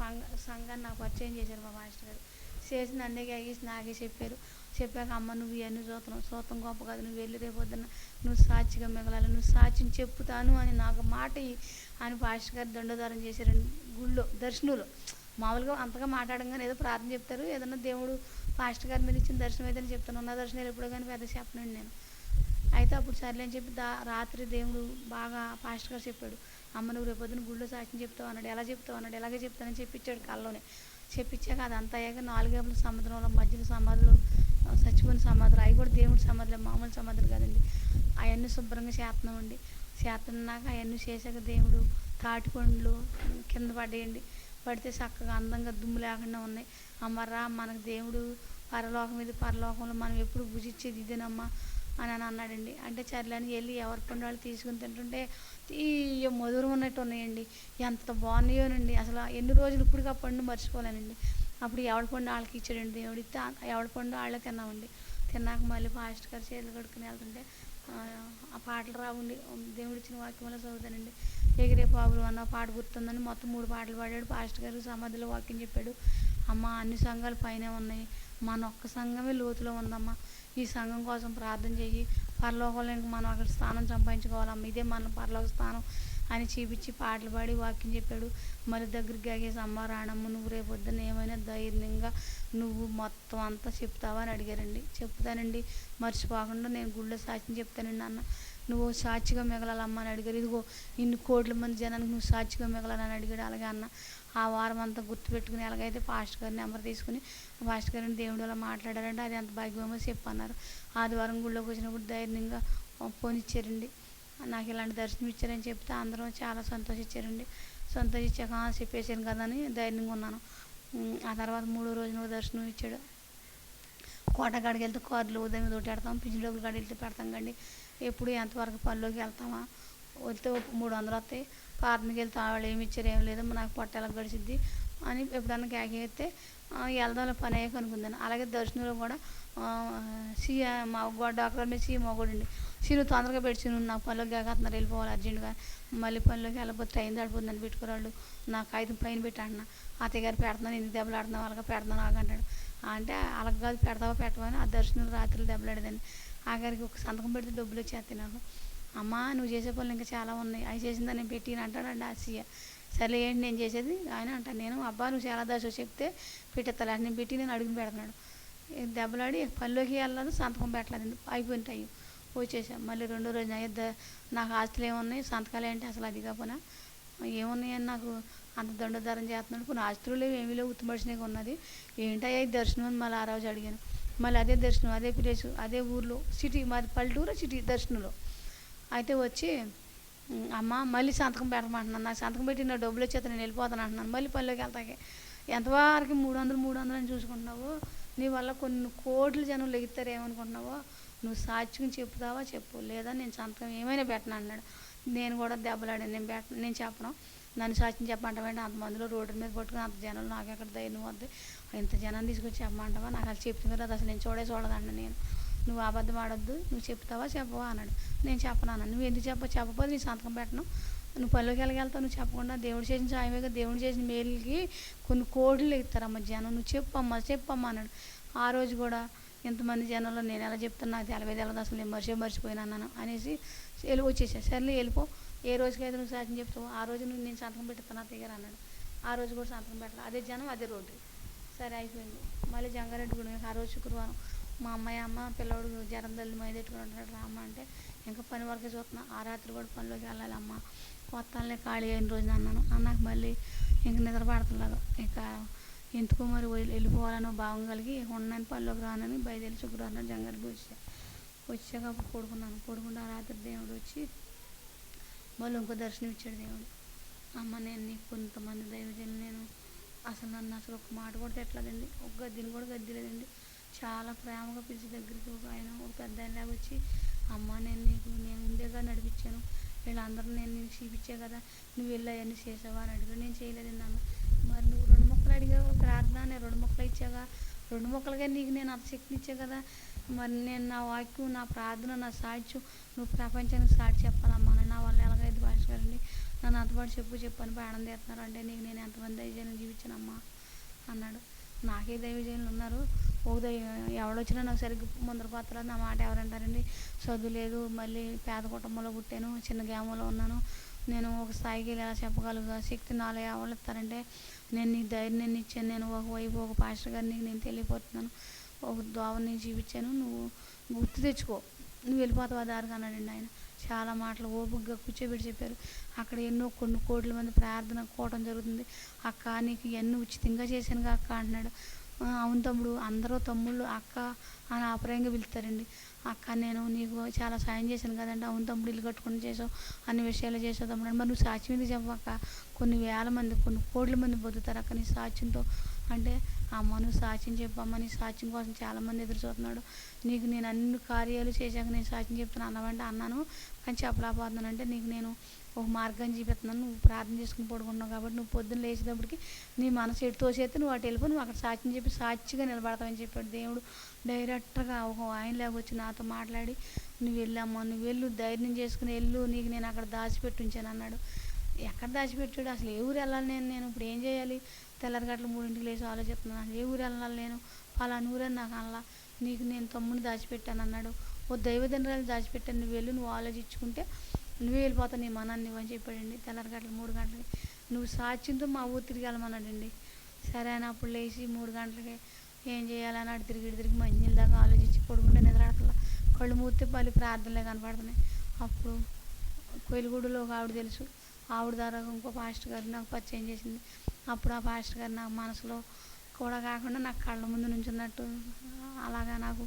సంఘాన్ని నాకు పరిచయం చేశారు మా పాస్టర్ గారు. చేసి నన్నే ఎగేసి నాకే చెప్పారు. చెప్పాక అమ్మ నువ్వు ఇవన్నీ చూస్తాం గొప్ప కాదు, నువ్వు వెళ్ళి రేపొద్దున నువ్వు సాక్షిగా మిగలాలి, నువ్వు సాక్షిని చెప్పుతాను అని నాకు మాట అని పాస్టర్ గారు దండోదారం చేశారండి గుళ్ళో దర్శనంలో. మామూలుగా అంతగా మాట్లాడంగానే ఏదో ప్రార్థన చెప్తారు, ఏదన్నా దేవుడు పాస్టర్ గారి మీద ఇచ్చిన దర్శనం ఏదైనా చెప్తాను, ఉన్న దర్శనాలు ఎప్పుడో కానీ పెద్ద చెప్పనండి నేను. అయితే అప్పుడు సర్లే అని చెప్పి రాత్రి దేవుడు బాగా పాస్టర్ గారు చెప్పాడు, అమ్మ నువ్వు రేపొద్దున గుళ్ళో సాక్ష్యం చెప్తావు అన్నాడు. ఎలా చెప్తావు అన్నాడు. ఎలాగే చెప్తానని చెప్పించాడు కల్లోనే. చెప్పించాక అదంతా అయ్యాక 4 ఏళ్ళ సముద్రంలో మధ్యలో సమాధులు, చచ్చిపోయిన సమాధులు, అవి కూడా దేవుడి సమాధులు, మామూలు సమాధులు కాదండి, అవన్నీ శుభ్రంగా చేస్తున్నామండి. చేస్తున్నాక అవన్నీ చేశాక దేవుడు తాటిపండ్లు కింద పడేయండి, పడితే చక్కగా అందంగా దుమ్ము లేకుండా ఉన్నాయి. అమ్మరా మనకు దేవుడు పరలోకం ఇది, పరలోకంలో మనం ఎప్పుడు భుజించేది ఇదేనమ్మా అని అన్నాడండి. అంటే చర్లని వెళ్ళి ఎవరి పండు వాళ్ళు తీసుకుని తింటుంటే తీయ మధురం ఉన్నట్టు ఉన్నాయండి, ఎంత బాగున్నాయోనండి. అసలు ఎన్ని రోజులు ఇప్పటికి ఆ పండు మర్చిపోలేనండి. అప్పుడు ఎవరి పండు వాళ్ళకి ఇచ్చాడండి దేవుడు, ఇస్తే ఎవరి పండు వాళ్ళే తిన్నామండి. తిన్నాక మళ్ళీ పాస్టర్ గారు చేతులు కడుక్కుని వెళ్తుంటే ఆ పాటలు రావండి, దేవుడు ఇచ్చిన వాక్యం వల్ల చదువుతానండి. ఎగిరే పావులు అన్న పాట గుర్తుందని మొత్తం 3 పాటలు పాడాడు పాస్టర్ గారు. సమాధిలో వాక్యం చెప్పాడు. అమ్మ అన్ని సంఘాలు పైన ఉన్నాయి, మన ఒక్క సంఘమే లోతులో ఉందమ్మా, ఈ సంఘం కోసం ప్రార్థన చెయ్యి, పరలోకంలో ఇంక మనం అక్కడ స్థానం సంపాదించుకోవాలమ్మ, ఇదే మన పరలోక స్థానం అని చూపించి పాటలు పాడి వాక్యం చెప్పాడు. మళ్ళీ దగ్గరికి ఆగేసి అమ్మ రాణమ్మ నువ్వు రేపొద్దున ఏమైనా ధైర్యంగా నువ్వు మొత్తం అంతా చెప్తావా అని అడిగారండి. చెప్తానండి మర్చిపోకుండా నేను గుళ్ళో సాక్ష్యం చెప్తానండి అన్న. నువ్వు సాక్షిగా మిగలాలమ్మ అని అడిగారు. ఇదిగో ఇన్ని కోట్ల మంది జనానికి నువ్వు సాక్షిగా మిగలాలని అడిగాడు. అలాగే అన్న ఆ వారం అంతా గుర్తుపెట్టుకుని ఎలాగైతే పాస్టర్ గారి నెంబర్ తీసుకుని పాస్టర్ గారిని దేవుడు అలా మాట్లాడారంటే అది ఎంత భాగ్యమో చెప్పన్నారు. ఆదివారం గుళ్ళోకి వచ్చినప్పుడు ధైర్యంగా ఫోన్ ఇచ్చారండి, నాకు ఇలాంటి దర్శనం ఇచ్చారని చెప్తే అందరం చాలా సంతోషించారండి. సంతోషించాక చెప్పేసాను కదా అని ధైర్యంగా ఉన్నాను. ఆ తర్వాత 3వ రోజున దర్శనం ఇచ్చాడు. కోటగాడికి వెళ్తే కార్లు ఉదయం తోటి పెడతాం, పింఛన్ డబ్బులు కాడికి వెళ్తే పెడతాం కండి. ఎప్పుడు ఎంతవరకు పనిలోకి వెళ్తామా, వెళ్తే 300 వస్తాయి, ఫార్మింగ్కి వెళ్తే వాళ్ళు ఏమి ఇచ్చారు ఏం లేదు నాకు పొట్ట ఎలా గడిచిద్ది అని ఎప్పుడన్నా కేకేస్తే వెళ్దాంలో పని అయ్యాక అనుకుందాను. అలాగే దర్శనంలో కూడా మా డాక్టర్ మీద మొగోడండి, నువ్వు తొందరగా పెట్టి నువ్వు నాకు పనిలోకి కేకేస్తున్నారు వెళ్ళిపోవాలి అర్జెంటుగా, మళ్ళీ పనిలోకి వెళ్ళకపోతే ట్రైన్ తడిపోతుందని పెట్టుకురాళ్ళు నాకు 5 పైన పెట్టి అంటున్నా. అత్తయ్య గారు పెడుతున్నాను ఎందుకు దెబ్బలాడుతున్నావు అలాగా పెడుతున్నాను ఆగంటాడు. అంటే అలాగ కాదు పెడతావా పెట్టవని ఆ దర్శనం రాత్రులు దెబ్బలాడేదాన్ని. ఆఖరికి ఒక సంతకం పెడితే డబ్బులు వచ్చేస్తాయి నాకు. అమ్మ నువ్వు చేసే పనులు ఇంకా చాలా ఉన్నాయి, అవి చేసిందని నేను పెట్టిన అంటాడండి ఆసియ. సరే ఏంటి నేను చేసేది ఆయన అంటాను. నేను అబ్బా నువ్వు చాలా దశ చెప్తే పెట్టేస్తా నేను పెట్టి నేను అడుగుని పెడుతున్నాడు. దెబ్బలాడి పనిలోకి వెళ్ళదు, సంతకం పెట్టలేదండి. అయిపోయిన టైం వచ్చేసాం. మళ్ళీ రెండో రోజు నాకు ఆస్తులు ఏమున్నాయి, సంతకాలు ఏంటి అసలు అది కాకపోయినా ఏమున్నాయని నాకు అంత దండోదారం చేస్తున్నాడు. కొన్ని ఆస్తులు లేవు, ఏమీ లేవు, ఉత్తమడిచినాక ఉన్నది. ఏంటయ్యా ఈ దర్శనం అని మళ్ళీ ఆ రోజు అడిగాను. మళ్ళీ అదే దర్శనం, అదే ప్లేసు, అదే ఊర్లో, సిటీ, మాది పల్లెటూరు సిటీ దర్శనంలో. అయితే వచ్చి అమ్మ మళ్ళీ సంతకం పెట్టమంటున్నాను, నాకు సంతకం పెట్టి నా డబ్బులు వచ్చేత నేను వెళ్ళిపోతాను అంటున్నాను. మళ్ళీ పల్లెకి వెళ్తాకే ఎంతవరకు 300 అని చూసుకుంటున్నావు, నీ వల్ల కొన్ని కోట్ల జనం లెగుతారు ఏమనుకుంటున్నావో, నువ్వు సాక్ష్యం చెప్తావా చెప్పు, లేదా నేను సంతకం ఏమైనా పెట్టను అన్నాడు. నేను కూడా దెబ్బలాడాను, నేను చెప్పను, నన్ను సాక్ష్యం చెప్పమంటావంటే అంతమందిలో రోడ్డు మీద పట్టుకుని అంత జనాలు నాకు ఎక్కడ ధైర్యం వద్దు, ఇంత జనం తీసుకొచ్చి చెప్పమంటావా, నాకు అసలు చెప్తుంది కదా, అసలు నేను చూడదండి నేను, నువ్వు అబద్ధం ఆడొద్దు, నువ్వు చెప్తావా చెప్పవా అన్నాడు. నేను చెప్పను. నువ్వు ఎందుకు చెప్పకపోతే నీ సంతకం పెట్టను, నువ్వు పల్లెకి వెళ్తావు, నువ్వు చెప్పకుండా దేవుడు చేసిన సాయమేగా, దేవుడు చేసిన మేలుకి కొన్ని కోట్లు ఇస్తారమ్మ జనం, నువ్వు చెప్పమ్మా అన్నాడు. ఆ రోజు కూడా ఇంతమంది జనంలో నేను ఎలా చెప్తాను, నాకు తెలవేది అసలు నేను మర్చిపోయినాను అనేసి వచ్చేసా. సర్లే వెళ్ళిపో, ఏ రోజుకైతే నువ్వు సాక్ష్యం చెప్తావు ఆ రోజు నేను సంతకం పెట్టుతాను అత్తయ్య గారు అన్నాడు. ఆ రోజు కూడా సంతకం పెట్టాలి, అదే జనం అదే రోడ్డు. సరే అయిపోయింది. మళ్ళీ జంగారెడ్డి గుడి ఆ రోజు శుక్రవారం మా అమ్మ పిల్లవాడు జ్వరం తల్లి మైద ఎట్టుకుని ఉంటున్నాడు, రామ్మ అంటే ఇంకా పని వరకే చూస్తున్నా, ఆ రాత్రి కూడా పనిలోకి వెళ్ళాలి అమ్మ, వస్తానులే ఖాళీ అయిన రోజున అన్నాను. అన్నాక మళ్ళీ ఇంక నిద్ర పడతలేదు, ఇక ఎందుకో మరి వెళ్ళిపోవాలని భావం కలిగి ఉన్నాను, పనిలోకి రానని బయలుదేరి శుక్రవారం జంగారెడ్డి వచ్చాక అప్పుడు పడుకుంటే ఆ రాత్రి దేవుడు వచ్చి మళ్ళీ ఇంకో దర్శనం ఇచ్చాడు దేవుడు. అమ్మ నేను నీకు కొంతమంది దైవజనులు, నేను అసలు నన్ను అసలు ఒక మాట కూడా తిట్టలేదండి, ఒక గద్దిని కూడా గద్దిలేదండి, చాలా ప్రేమగా పిలిచి దగ్గరికి ఆయన ఒక పెద్ద ఆయనలాగా వచ్చి, అమ్మ నేను ఉండేగా నడిపించాను, వీళ్ళందరూ నేను చూపించే కదా, నువ్వు వెళ్ళి అవన్నీ చేసావా అని అడిగాడు. నేను చేయలేదండి అన్న. మరి నువ్వు 2 మొక్కలు అడిగావు ప్రార్థన, నేను 2 మొక్కలు ఇచ్చాగా, 2 మొక్కలుగా నీకు నేను అంత శక్తిని ఇచ్చా కదా, మరి నేను నా వాక్యం, నా ప్రార్థన, నా సాక్ష్యం నువ్వు ప్రపంచానికి సాక్షి చెప్పాలమ్మా, నా వాళ్ళు ఎలాగైతే భాషగారండి నన్ను అంతపాటు చెప్పని ప్రాణం తీస్తున్నారు అంటే నీకు నేను ఎంతమంది దైవజనులు జీవించానమ్మా అన్నాడు. నాకే దైవజనులు ఉన్నారు, ఎవడొచ్చినా నాకు సరిగ్గా ముందర పోతలేదు, నా మాట ఎవరంటారండి, చదువు లేదు, మళ్ళీ పేద కుటుంబంలో పుట్టాను, చిన్న గ్రామంలో ఉన్నాను, నేను ఒక స్థాయికి ఎలా చెప్పగలుగుతా, శక్తి నాలో ఎవరు ఇస్తారంటే నేను నీకు ధైర్యాన్ని ఇచ్చాను, నేను ఒకవైపు ఒక పాస్టర్ గారిని నేను తెలియపోతున్నాను, ఒక దోవని చూపించాను, నువ్వు గుర్తు తెచ్చుకో, నువ్వు వెళ్ళిపోతావు ఆ దారికి అన్నాడండి ఆయన. చాలా మాటలు ఓపికగా కూర్చోబెట్టి చెప్పారు. అక్కడ కొన్ని కోట్ల మంది ప్రార్థన కూటం జరుగుతుంది, అక్క నీకు ఇవన్నీ ఉచితంగా చేశానుగా అక్క అంటున్నాడు. అవును తమ్ముడు, అందరూ తమ్ముళ్ళు అక్క అని ఆప్రాయంగా పిలుస్తారండి. అక్క నేను నీకు చాలా సాయం చేశాను కదండి, అవును తమ్ముడు ఇల్లు కట్టుకుని చేసావు, అన్ని విషయాలు చేసావు తమ్ముడు, మరి నువ్వు సాక్ష్యం ఎందుకు చెప్పక్క, కొన్ని వేల మంది కొన్ని కోట్ల మంది బతుకుతారు అక్క నీ సాక్ష్యంతో అంటే, అమ్మ నువ్వు సాక్ష్యం చెప్పమ్మా, నీ సాక్ష్యం కోసం చాలామంది ఎదురు చూస్తున్నాడు, నీకు నేను అన్ని కార్యాలు చేశాక నేను సాక్ష్యం చెప్తాను అన్నావంటే అన్నాను, కానీ చెప్పలేకపోతున్నాను అంటే నీకు నేను ఒక మార్గాన్ని చూపిస్తున్నాను, నువ్వు ప్రార్థన చేసుకుని పడుకుంటున్నావు కాబట్టి నువ్వు పొద్దున్న లేచేటప్పటికి నీ మనసు ఎటు తోసేస్తే నువ్వు అటు వెళ్ళిపో, నువ్వు అక్కడ సాక్ష్యం చెప్పి సాక్షిగా నిలబడతావని చెప్పాడు దేవుడు. డైరెక్ట్గా ఒక ఆయనలాగా వచ్చి నాతో మాట్లాడి, నువ్వు వెళ్ళమ్మా, నువ్వు వెళ్ళు, ధైర్యం చేసుకుని వెళ్ళు, నీకు నేను అక్కడ దాచిపెట్టి ఉంచాను అన్నాడు. ఎక్కడ దాచిపెట్టాడు, అసలు ఏ ఊరు వెళ్ళాలి నేను ఇప్పుడు ఏం చేయాలి, తెల్లరిగట్ల 3ంటికి లేచి ఆలోచిస్తున్నాను, అసలు ఏ ఊరు వెళ్ళాలి నేను, పలానా ఊరని నాకు అలా, నీకు నేను తమ్ముడిని దాచిపెట్టాను అన్నాడు. ఓ దైవదండ్రాలు దాచిపెట్టాను, నువ్వు వెళ్ళి నువ్వు ఆలోచించుకుంటే నువ్వే వెళ్ళిపోతావు నీ మనాన్ని అని చెప్పాడండి. తెల్లరిగట్ల 3 గంటలకి నువ్వు సాక్ష్యంతో మా ఊరు తిరిగి వెళ్ళమన్నాడండి. సరే అని అప్పుడు లేచి 3 గంటలకి ఏం చేయాలని అటు తిరిగి మంచినీళ్ళ దాకా ఆలోచించి పడుకుంటే నిద్రాడతల, కళ్ళు మూస్తే మళ్ళీ ప్రార్థనలే కనపడుతున్నాయి. అప్పుడు కొయిలగూడలో ఒక ఆవిడ తెలుసు, ఆవిడ ద్వారా ఇంకో పాస్టర్ గారు నాకు పరిచయం చేసింది. అప్పుడు ఆ పాస్టర్ గారు నాకు మనసులో కూడా కాకుండా నాకు కళ్ళ ముందు నుంచున్నట్టు అలాగా నాకు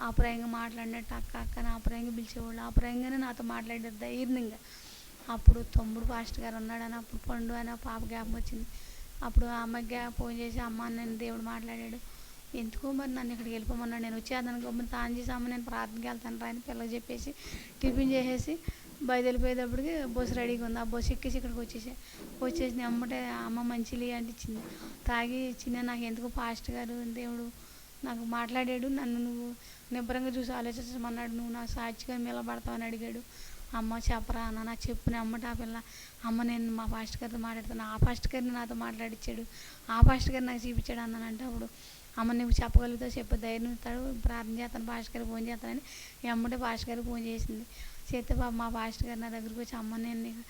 ఆప్రాయంగా మాట్లాడినట్టు అక్క అక్కని ఆప్రాయంగా పిలిచేవాళ్ళు, ఆప్రాయంగానే నాతో మాట్లాడారు ధైర్యంగా. అప్పుడు తమ్ముడు పాస్టర్ గారు ఉన్నాడని అప్పుడు పండు అని పాప జ్ఞాపకం వచ్చింది. అప్పుడు ఆ అమ్మాయికి ఫోన్ చేసి అమ్మ నేను దేవుడు మాట్లాడాడు, ఎందుకో మరి నన్ను ఇక్కడికి వెళ్ళిపోమన్నాడు, నేను వచ్చేదానికి గమ్మున తాను చేసి అమ్మ నేను ప్రార్థనకి వెళ్తాను రా అని పిల్లకి చెప్పేసి టిఫిన్ చేసేసి బయలుదేరిపోయేటప్పటికి బస్సు రెడీగా ఉంది. ఆ బస్సు ఎక్కేసి ఇక్కడికి వచ్చేసి అమ్మటే అమ్మ మంచిలీ అంటించింది, తాగి చిన్న నాకు ఎందుకో పాస్టర్ గారు దేవుడు నాకు మాట్లాడాడు, నన్ను నువ్వు నిబ్బరంగా చూసి ఆలోచించమన్నాడు, నువ్వు నాకు సాక్షిగా నిలబడతావని అడిగాడు. అమ్మ చెప్పరా అన్న, నాకు చెప్పిన అమ్మట ఆ పిల్ల, అమ్మ నేను మా పాస్టర్ గారితో మాట్లాడుతాను, ఆ పాస్టర్ గారిని నాతో మాట్లాడిచ్చాడు, ఆ పాస్టర్ గారిని నాకు చూపించాడు అన్నానంటే అప్పుడు అమ్మ నువ్వు చెప్పగలుగుతావు చెప్పు, ధైర్యం ఇస్తాడు, ప్రార్థన చేస్తాను, పాస్టర్ గారికి ఫోన్ చేస్తానని ఎమ్మటే పాస్టర్ గారికి ఫోన్ చేసింది. చేస్తే మా పాస్టర్ గారు నా దగ్గరికి వచ్చి అమ్మ నేను నీకు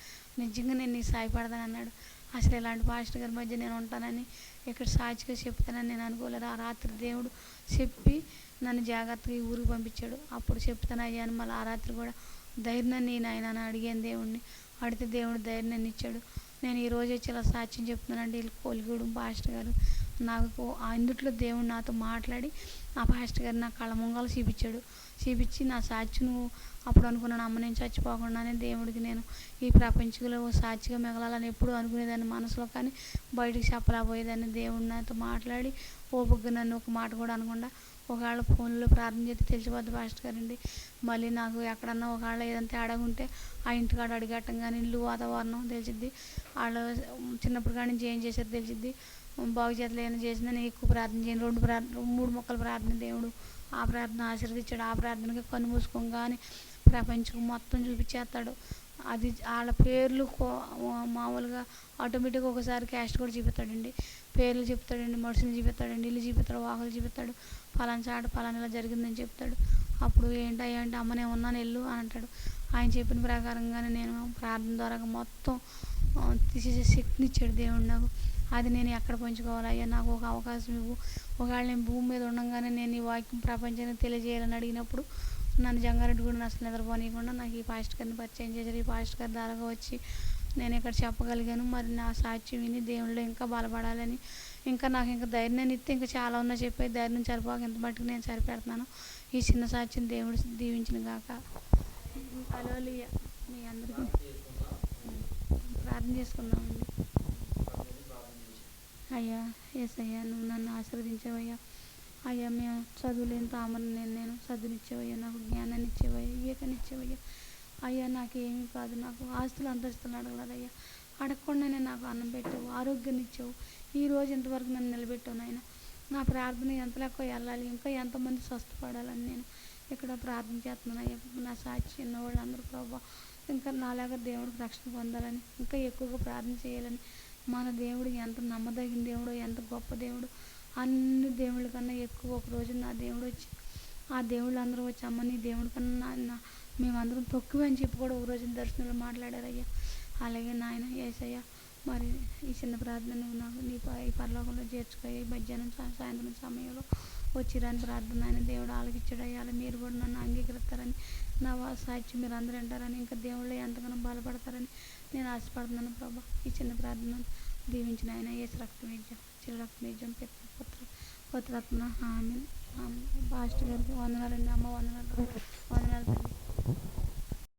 నిజంగా నేను నీకు సాయపడతాను అన్నాడు. అసలు ఇలాంటి పాస్టర్ గారి మధ్య నేను ఉంటానని, ఇక్కడ సాక్షిగా చెప్తానని నేను అనుకోలేదు. ఆ రాత్రి దేవుడు చెప్పి నన్ను జాగ్రత్తగా ఈ ఊరికి పంపించాడు. అప్పుడు చెప్తాను అయ్యా అని మళ్ళీ ఆ రాత్రి కూడా ధైర్యాన్ని నేను అడిగాను దేవుడిని. అడిగితే దేవుడు ధైర్యాన్ని ఇచ్చాడు. నేను ఈరోజు వచ్చి ఇలా సాక్ష్యం చెప్తున్నానంటే వీళ్ళు కొలిగూడెం పాస్టర్ గారు నాకు అందుట్లో దేవుడు నాతో మాట్లాడి ఆ పాస్టర్ గారు నా కళ్ళ ముంగాలు చూపించి నా సాక్షి నువ్వు అప్పుడు అనుకున్నాను అమ్మ నేను చచ్చిపోకుండానే దేవుడికి నేను ఈ ప్రపంచంలో సాక్షిగా మిగలాలని ఎప్పుడు అనుకునేదాన్ని మనసులో, కానీ బయటికి చెప్పలేకపోయేదాన్ని. దేవుడు నాతో మాట్లాడి ఓపికగా నన్ను ఒక మాట కూడా అనకుండా ఒకవేళ ఫోన్లో ప్రార్థన చేస్తే తెలిసిపోద్ది పాస్టర్ గారండి. మళ్ళీ నాకు ఎక్కడన్నా ఒకవేళ ఏదైనా తేడా ఉంటే ఆ ఇంటికాడ అడిగట్టం కానీ ఇల్లు వాతావరణం తెలిసిద్ది. వాళ్ళు చిన్నప్పుడు కాడి నుంచి ఏం చేశారో తెలిసిద్ది. బాగు చేతలు ఏమైనా చేసిందని నేను ఎక్కువ ప్రార్థన చేయను. 3 మొక్కలు ప్రార్థన దేవుడు ఆ ప్రార్థన ఆశీర్వదించాడు. ఆ ప్రార్థనకి కన్ను మూసుకోగానే ప్రపంచం మొత్తం చూపించేస్తాడు. అది వాళ్ళ పేర్లు మామూలుగా ఆటోమేటిక్గా ఒకసారి క్యాస్ట్ కూడా చూపిస్తాడండి. పేర్లు చెప్తాడండి, మనుషులు చూపిస్తాడండి, ఇల్లు చూపిస్తాడు, వాకులు చూపిస్తాడు, ఫలానా చాట ఫలానా ఇలా జరిగిందని చెప్తాడు. అప్పుడు ఏంటయ్యా అంటే అమ్మ నేను ఉన్నాను వెళ్ళు అని అంటాడు. ఆయన చెప్పిన ప్రకారంగానే నేను ప్రార్థన ద్వారా మొత్తం తీసేసే శక్తిని ఇచ్చాడు దేవుడు నాకు. అది నేను ఎక్కడ పంచుకోవాలి అయ్యా నాకు ఒక అవకాశం ఇవ్వు. ఒకవేళ నేను భూమి మీద ఉండగానే నేను ఈ వాక్యం ప్రపంచానికి తెలియజేయాలని అడిగినప్పుడు నన్ను జంగారెడ్డి కూడా అసలు నిద్రపోనీయకుండా నాకు ఈ పాస్టర్ గారిని పరిచయం చేశారు. ఈ పాస్టర్ గారి ద్వారాగా వచ్చి నేను ఇక్కడ చెప్పగలిగాను. మరి నా సాక్ష్యం విని దేవుళ్ళు ఇంకా బలపడాలని, ఇంకా నాకు ఇంకా ధైర్యాన్ని ఇస్తే ఇంకా చాలా ఉన్నా చెప్పే ధైర్యం సరిపోక ఇంత మట్టుకు నేను సరిపెడుతున్నాను. ఈ చిన్న సాక్ష్యం దేవుడు దీవించిన గాక. హల్లెలూయా. మీ అందరికీ ప్రార్థన చేసుకుందామండి. అయ్యా యేసయ్యా నువ్వు నన్ను ఆశీర్వదించావయ్యా. అయ్యా మేము చదువులేని తామరని నేను చదువునిచ్చేవయ్యా, నాకు జ్ఞానాన్ని ఇచ్చేవయ్యా, వివేకాన్నిచ్చేవయ్యా. అయ్యా నాకేమీ కాదు, నాకు ఆస్తులు అంతస్తులు అడగలేదయ్యా. అడగకుండానే నాకు అన్నం పెట్టావు, ఆరోగ్యాన్ని ఇచ్చావు. ఈరోజు ఇంతవరకు నన్ను నిలబెట్టావు నాయన. నా ప్రార్థన ఎంతలెక్క వెళ్ళాలి, ఇంకా ఎంతమంది స్వస్థపడాలని నేను ఇక్కడ ప్రార్థన చేస్తున్నాను అయ్యా. నా సాక్షి ఉన్నవాళ్ళు అందరూ ప్రభావ ఇంకా నాలాగా దేవుడికి రక్షణ పొందాలని, ఇంకా ఎక్కువగా ప్రార్థన చేయాలని. మన దేవుడు ఎంత నమ్మదగిన దేవుడు, ఎంత గొప్ప దేవుడు. అన్ని దేవుళ్ళ కన్నా ఎక్కువ ఒకరోజు నా దేవుడు వచ్చి ఆ దేవుళ్ళు అందరూ వచ్చి అమ్మ నీ దేవుడి కన్నా మేమందరం తక్కువ అని చెప్పి కూడా ఒకరోజు దర్శనంలో మాట్లాడారయ్యా. అలాగే నాయన యేసయ్య మరి ఈ చిన్న ప్రార్థన నువ్వు నాకు ఈ పరలోకంలో చేర్చుకోయి. మధ్యాహ్నం సాయంత్రం సమయంలో వచ్చిరాని ప్రార్థన ఆయన దేవుడు ఆలకిచ్చాడు అయ్యా. మీరు కూడా నన్ను అంగీకరిస్తారని, నా సాక్షి మీరు అందరూ అంటారని, ఇంకా దేవుళ్ళు ఎంతగానో బలపడతారని నేను ఆశపడుతున్నాను ప్రభా. ఈ చిన్న ప్రార్థన దీవించిన ఆయన యేసు రక్తం ఇచ్చాం, చిరు రక్తం ఇచ్చాం, పుత్రరత్న ఆమె. పాస్టర్ గారికి వందనాలండి. అమ్మ వందనాలు.